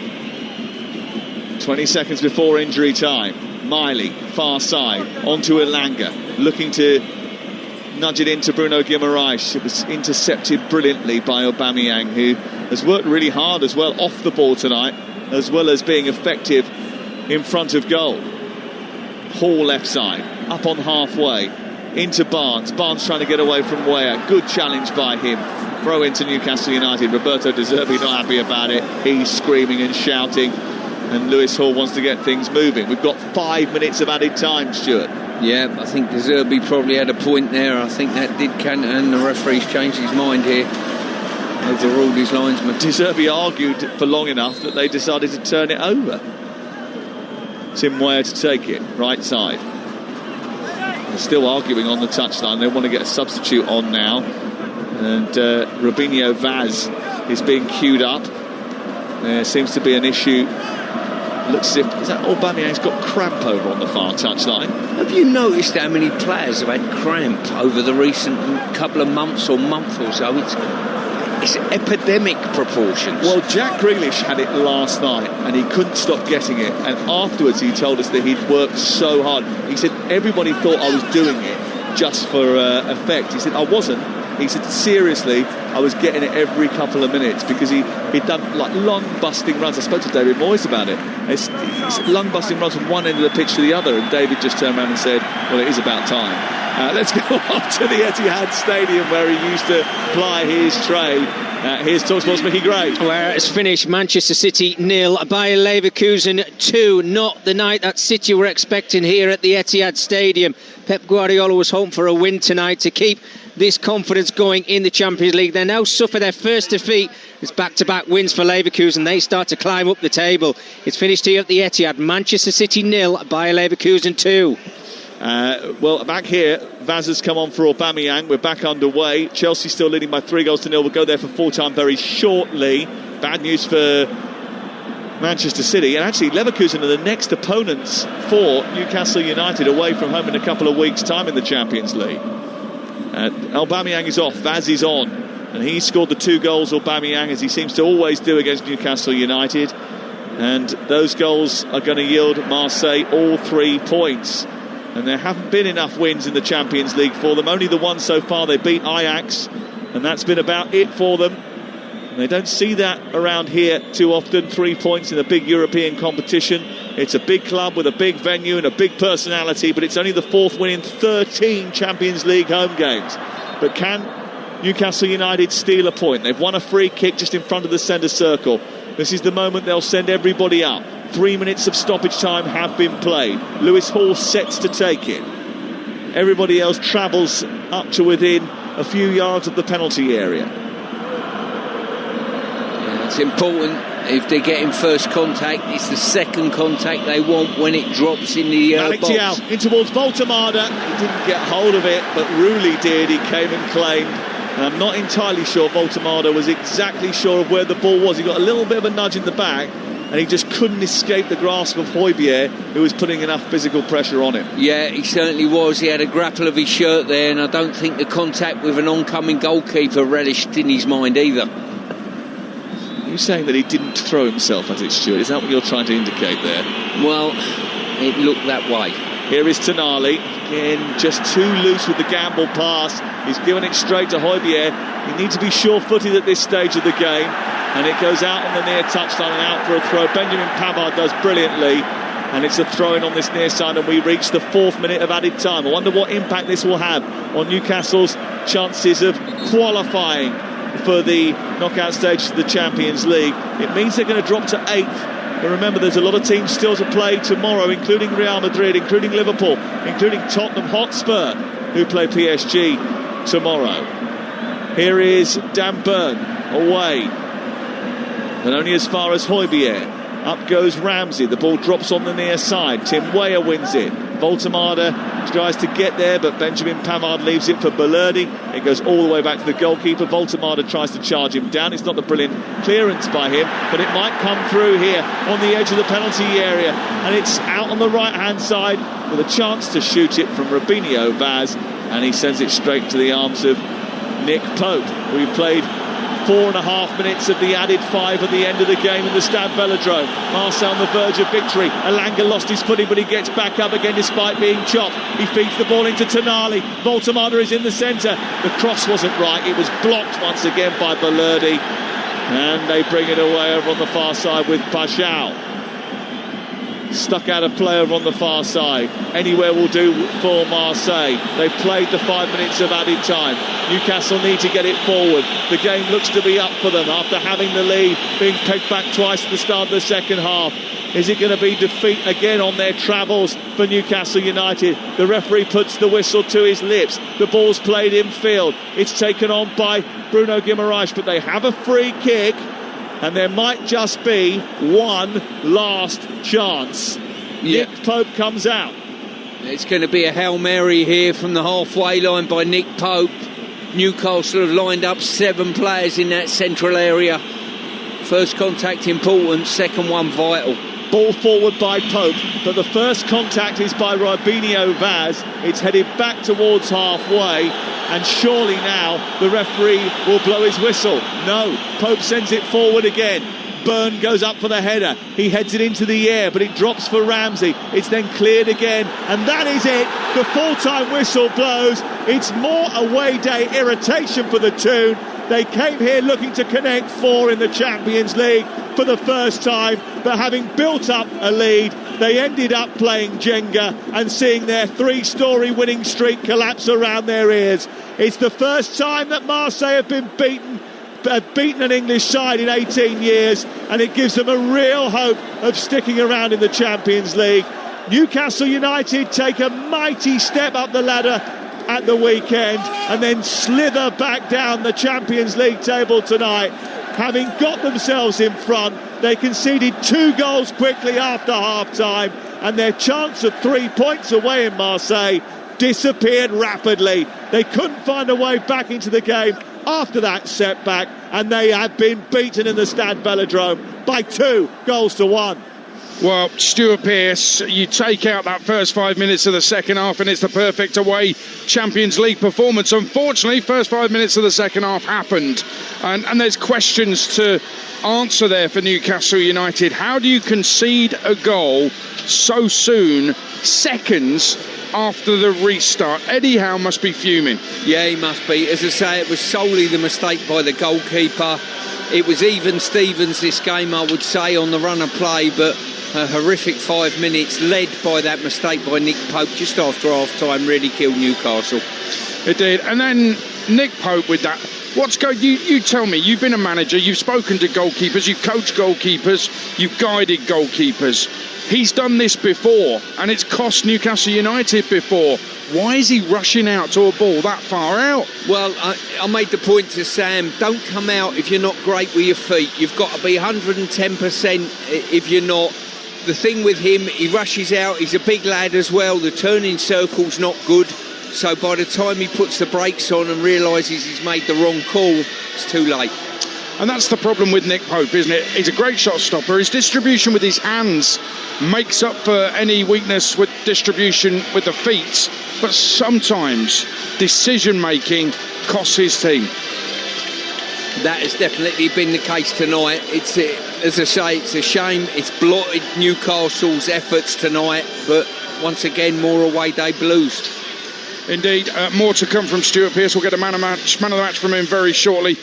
20 seconds before injury time. Miley, far side, onto Elanga, looking to nudge it into Bruno Guimaraes. It was intercepted brilliantly by Aubameyang, who has worked really hard as well off the ball tonight, as well as being effective in front of goal. Hall left side, up on halfway, into Barnes. Barnes trying to get away from Weah. Good challenge by him. Throw into Newcastle United. Roberto De Zerbi not happy about it. He's screaming and shouting, and Lewis Hall wants to get things moving. We've got 5 minutes of added time, Stuart. Yeah, I think De Zerbi probably had a point there. I think that did count, and the referee's changed his mind here. Overruled his linesman. De Zerbi argued for long enough that they decided to turn it over. Tim Weah to take it, right side. They're still arguing on the touchline. They want to get a substitute on now. And Robinho Vaz is being queued up. There seems to be an issue. Looks as if Aubameyang's got cramp over on the far touchline. Have you noticed how many players have had cramp over the recent couple of months or month or so? It's epidemic proportions. Well, Jack Grealish had it last night and he couldn't stop getting it, and afterwards he told us that he'd worked so hard. He said everybody thought I was doing it just for effect. He said I wasn't. He said seriously, I was getting it every couple of minutes because he'd done like lung-busting runs. I spoke to David Moyes about it. It's lung-busting runs from one end of the pitch to the other, and David just turned around and said, well, it is about time. Let's go up to the Etihad Stadium where he used to ply his trade. Here's Talksport's Mickey Gray. Where it's finished, Manchester City 0, Bayer Leverkusen 2. Not the night that City were expecting here at the Etihad Stadium. Pep Guardiola was hoping for a win tonight to keep this confidence going in the Champions League. They now suffer their first defeat. It's back-to-back wins for Leverkusen. They start to climb up the table. It's finished here at the Etihad. Manchester City 0, Bayer Leverkusen 2. Well, back here, Vaz has come on for Aubameyang. We're back underway. Chelsea still leading by 3-0. We'll go there for full-time very shortly. Bad news for Manchester City. And actually, Leverkusen are the next opponents for Newcastle United away from home in a couple of weeks' time in the Champions League. Aubameyang is off. Vaz is on. And he scored the 2 goals, Aubameyang, as he seems to always do against Newcastle United. And those goals are going to yield Marseille all 3 points. And there haven't been enough wins in the Champions League for them. Only the one so far. They beat Ajax, and that's been about it for them. And they don't see that around here too often. 3 points in a big European competition. It's a big club with a big venue and a big personality, but it's only the 4th win in 13 Champions League home games. But can Newcastle United steal a point? They've won a free kick just in front of the centre circle. This is the moment they'll send everybody up. 3 minutes of stoppage time have been played. Lewis Hall sets to take it. Everybody else travels up to within a few yards of the penalty area. Yeah, it's important if they're getting first contact. It's the second contact they want when it drops in the Malik box. Diaw in towards Baltamada. He didn't get hold of it, but Rooley did. He came and claimed. And I'm not entirely sure Baltamada was exactly sure of where the ball was. He got a little bit of a nudge in the back, and he just couldn't escape the grasp of Højbjerg, who was putting enough physical pressure on him. Yeah, he certainly was. He had a grapple of his shirt there, and I don't think the contact with an oncoming goalkeeper relished in his mind either. Are you saying that he didn't throw himself at it, Stuart? Is that what you're trying to indicate there? Well, it looked that way. Here is Tonali, again, just too loose with the gamble pass. He's given it straight to Højbjerg. You need to be sure-footed at this stage of the game. And it goes out on the near touchline and out for a throw. Benjamin Pavard does brilliantly, and it's a throw-in on this near side, and we reach the 4th minute of added time. I wonder what impact this will have on Newcastle's chances of qualifying for the knockout stage of the Champions League. It means they're going to drop to 8th. But remember, there's a lot of teams still to play tomorrow, including Real Madrid, including Liverpool, including Tottenham Hotspur, who play PSG tomorrow. Here is Dan Burn away, but only as far as Højbjerg. Up goes Ramsey. The ball drops on the near side. Tim Weah wins it. Voltemade tries to get there, but Benjamin Pavard leaves it for Balerdi. It goes all the way back to the goalkeeper. Voltemade tries to charge him down. It's not the brilliant clearance by him, but it might come through here on the edge of the penalty area, and it's out on the right-hand side with a chance to shoot it from Robinho Vaz, and he sends it straight to the arms of Nick Pope. We've played 4.5 minutes of the added 5 at the end of the game in the Stade Velodrome. Marseille on the verge of victory. Elanga lost his footing, but he gets back up again despite being chopped. He feeds the ball into Tonali. Voltemade is in the centre. The cross wasn't right. It was blocked once again by Balerdi, and they bring it away over on the far side with Pashao. Stuck out of play over on the far side. Anywhere will do for Marseille. They've played the 5 minutes of added time. Newcastle need to get it forward. The game looks to be up for them after having the lead, being pegged back twice at the start of the second half. Is it going to be defeat again on their travels for Newcastle United? The referee puts the whistle to his lips. The ball's played in field. It's taken on by Bruno Guimaraes, but they have a free kick, and there might just be one last chance. Yeah. Nick Pope comes out. It's going to be a Hail Mary here from the halfway line by Nick Pope. Newcastle have lined up 7 players in that central area. First contact important, second one vital. Ball forward by Pope, but the first contact is by Robinho Vaz. It's headed back towards halfway, and surely now the referee will blow his whistle. No, Pope sends it forward again. Byrne goes up for the header. He heads it into the air, but it drops for Ramsey. It's then cleared again, and that is it. The full-time whistle blows. It's more away day irritation for the Toon. They came here looking to connect 4 in the Champions League for the first time, but having built up a lead, they ended up playing Jenga and seeing their 3-story winning streak collapse around their ears. It's the first time that Marseille have beaten an English side in 18 years, and it gives them a real hope of sticking around in the Champions League. Newcastle United take a mighty step up the ladder at the weekend and then slither back down the Champions League table tonight. Having got themselves in front, they conceded 2 goals quickly after half-time, and their chance of 3 points away in Marseille disappeared rapidly. They couldn't find a way back into the game after that setback, and they have been beaten in the Stade Velodrome by 2-1. Well, Stuart Pearce, you take out that first 5 minutes of the second half and it's the perfect away Champions League performance. Unfortunately, first 5 minutes of the second half happened, and there's questions to answer there for Newcastle United. How do you concede a goal so soon, seconds after the restart? Eddie Howe must be fuming. Yeah, he must be. As I say, it was solely the mistake by the goalkeeper. It was even Stevens this game, I would say, on the run of play, but a horrific 5 minutes led by that mistake by Nick Pope just after half-time really killed Newcastle. It did. And then Nick Pope with that. What's going? You tell me, you've been a manager, you've spoken to goalkeepers, you've coached goalkeepers, you've guided goalkeepers. He's done this before, and it's cost Newcastle United before. Why is he rushing out to a ball that far out? Well, I made the point to Sam, don't come out if you're not great with your feet. You've got to be 110% if you're not. The thing with him, he rushes out, he's a big lad as well, the turning circle's not good, so by the time he puts the brakes on and realises he's made the wrong call, it's too late. And that's the problem with Nick Pope, isn't it? He's a great shot stopper. His distribution with his hands makes up for any weakness with distribution with the feet, but sometimes decision-making costs his team. That has definitely been the case tonight. It's, as I say, it's a shame. It's blotted Newcastle's efforts tonight, but once again, more away day blues. Indeed, more to come from Stuart Pearce. We'll get a man of the match from him very shortly.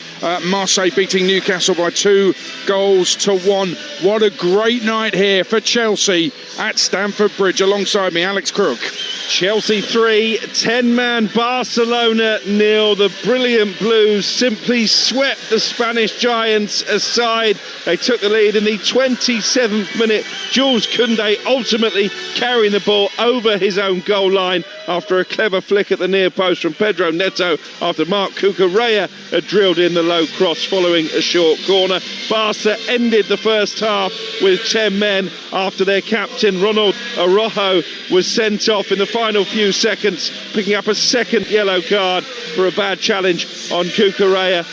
Marseille beating Newcastle by 2-1. What a great night here for Chelsea at Stamford Bridge. Alongside me, Alex Crook. Chelsea 3, 10-man Barcelona 0. The brilliant Blues simply swept the Spanish giants aside. They took the lead in the 27th minute. Jules Koundé ultimately carrying the ball over his own goal line after a clever flick at the near post from Pedro Neto after Marc Cucurella had drilled in the low cross following a short corner. Barca ended the first half with 10 men after their captain Ronald Araujo was sent off in the final few seconds, picking up a second yellow card for a bad challenge on Cucurella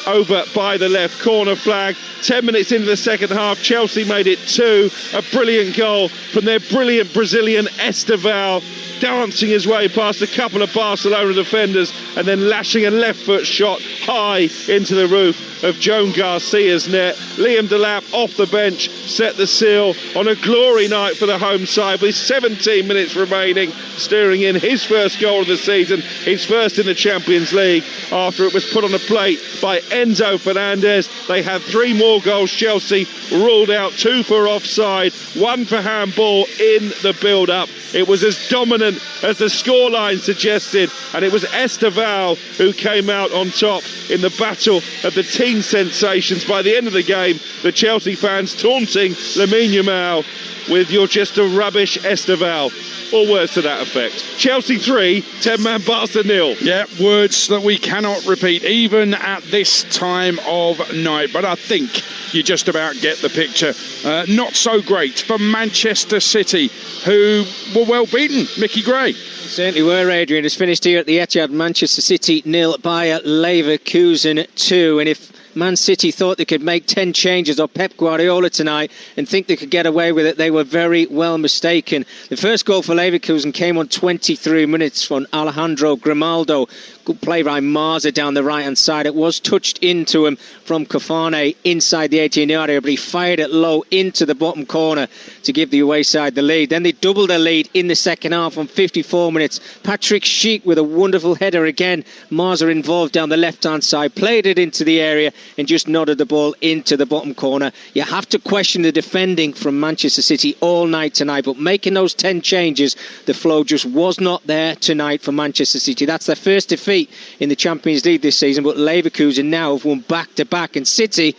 over by the left corner flag. 10 minutes into the second half, Chelsea made it 2. A brilliant goal from their brilliant Brazilian Esteval, dancing his way past a couple of Barcelona defenders and then lashing a left foot shot high into the roof of Joan Garcia's net. Liam Delap off the bench set the seal on a glory night for the home side with 17 minutes remaining, steering in his first goal of the season, his first in the Champions League, after it was put on a plate by Enzo Fernandez. They had 3 more goals. Chelsea ruled out 2 for offside, 1 for handball in the build-up. It was as dominant as the scoreline suggested, and it was Esteval who came out on top in the battle of the teen sensations. By the end of the game, the Chelsea fans taunting Lamine Yamal with "you're just a rubbish Esteval," or words to that effect. Chelsea 3, 10-man Barca 0. Yeah, words that we cannot repeat even at this time of night, but I think you just about get the picture. Not so great for Manchester City, who were well beaten. Mickey Gray. Certainly were, Adrian. It's finished here at the Etihad. Manchester City 0, Bayer Leverkusen 2. And if Man City thought they could make 10 changes or Pep Guardiola tonight and think they could get away with it, they were very well mistaken. The first goal for Leverkusen came on 23 minutes from Alejandro Grimaldo. Good play by Marza down the right-hand side. It was touched into him from Kofane inside the 18 area, but he fired it low into the bottom corner to give the away side the lead. Then they doubled their lead in the second half on 54 minutes. Patrick Schick with a wonderful header again. Marza involved down the left-hand side, played it into the area and just nodded the ball into the bottom corner. You have to question the defending from Manchester City all night tonight, but making those 10 changes, the flow just was not there tonight for Manchester City. That's their first defeat in the Champions League this season, but Leverkusen now have won back-to-back, and City,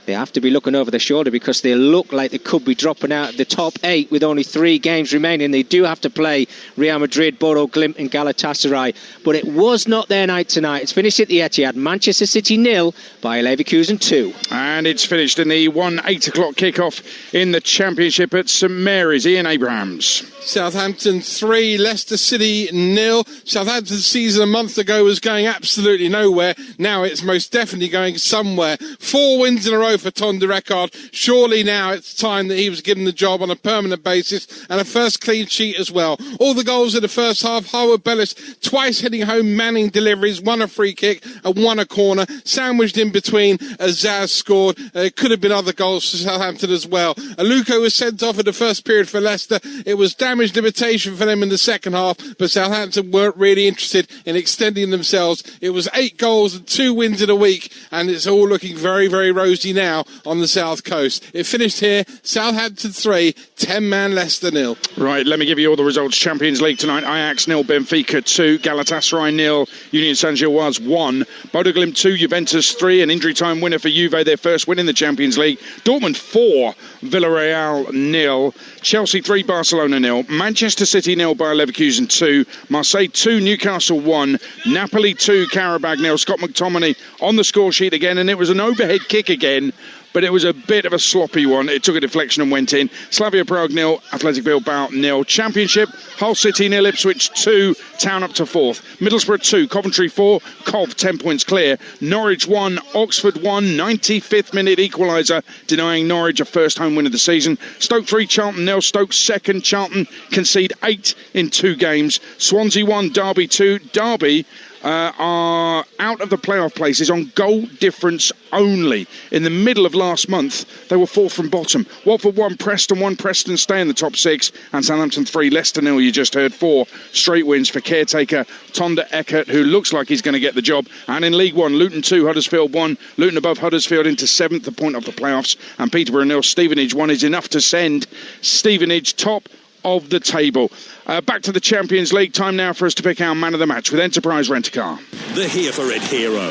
they have to be looking over their shoulder because they look like they could be dropping out of the top 8 with only 3 games remaining. They do have to play Real Madrid, Bodo Glimt and Galatasaray, but it was not their night tonight. It's finished at the Etihad. Manchester City 0, Bayer Leverkusen 2. And it's finished in the 8 o'clock kickoff in the Championship at St Mary's. Ian Abrahams. Southampton 3, Leicester City 0. Southampton's season a month ago was going absolutely nowhere. Now it's most definitely going somewhere. 4 wins in a row for Ton de Record. Surely now it's time that he was given the job on a permanent basis, and a first clean sheet as well. All the goals in the first half. Howard Bellis twice heading home manning deliveries, 1 a free kick and 1 a corner, sandwiched in between as Zaz scored. Could have been other goals for Southampton as well. Aluko was sent off in the first period for Leicester. It was damaged limitation for them in the second half, but Southampton weren't really interested in extending themselves. It was 8 goals and 2 wins in a week, and it's all looking very, very rosy now on the south coast. It finished here, Southampton 3, 10-man Leicester 0. Right, let me give you all the results. Champions League tonight: Ajax 0, Benfica 2, Galatasaray 0, Union Saint-Gilloise 1, Bodo Glimt 2, Juventus 3, an injury time winner for Juve, their first win in the Champions League. Dortmund 4, Villarreal 0, Chelsea 3, Barcelona 0, Manchester City 0, Bayer Leverkusen 2, Marseille 2, Newcastle 1, Napoli 2, Karabag 0. Scott McTominay on the score sheet again, and it was an overhead kick again, but it was a bit of a sloppy one. It took a deflection and went in. Slavia Prague 0, Athletic Bilbao 0. Championship: Hull City 0, Ipswich 2, Town up to 4th. Middlesbrough 2, Coventry 4, Cov 10 points clear. Norwich 1, Oxford 1, 95th minute equaliser, denying Norwich a first home win of the season. Stoke 3, Charlton 0, Stoke second. Charlton concede 8 in 2 games. Swansea 1, Derby 2. Derby are out of the playoff places on goal difference only. In the middle of last month, they were 4th from bottom. Watford 1, Preston 1. Preston stay in the top 6. And Southampton 3, Leicester 0. You just heard 4 straight wins for caretaker Tonda Eckert, who looks like he's going to get the job. And in League 1, Luton 2, Huddersfield 1. Luton above Huddersfield into 7th, a point off the playoffs. And Peterborough 0, Stevenage 1 is enough to send Stevenage top of the table. Back to the Champions League. Time now for us to pick our man of the match with Enterprise Rent-A-Car. The Here For It hero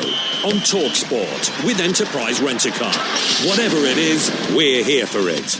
on Talksport with Enterprise Rent-A-Car. Whatever it is, we're here for it.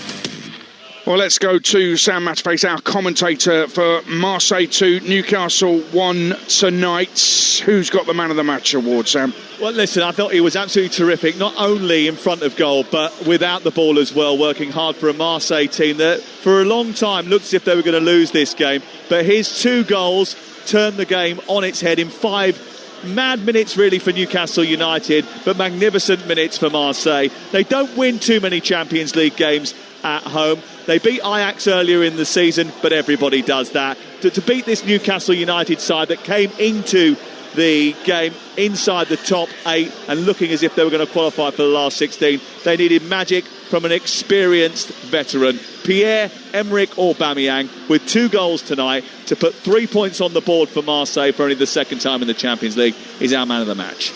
Well, let's go to Sam Matterface, our commentator for Marseille 2, Newcastle 1 tonight. Who's got the Man of the Match award, Sam? Well, listen, I thought he was absolutely terrific, not only in front of goal, but without the ball as well, working hard for a Marseille team that for a long time looked as if they were going to lose this game. But his 2 goals turned the game on its head in 5 mad minutes really for Newcastle United, but magnificent minutes for Marseille. They don't win too many Champions League games at home. They beat Ajax earlier in the season, but everybody does that. To beat this Newcastle United side that came into the game inside the top 8 and looking as if they were going to qualify for the last 16, they needed magic from an experienced veteran, Pierre-Emerick Aubameyang, with 2 goals tonight to put 3 points on the board for Marseille for only the second time in the Champions League. He's our man of the match.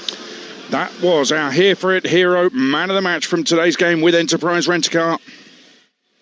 That was our Here For It hero, man of the match from today's game with Enterprise Rent-A-Car.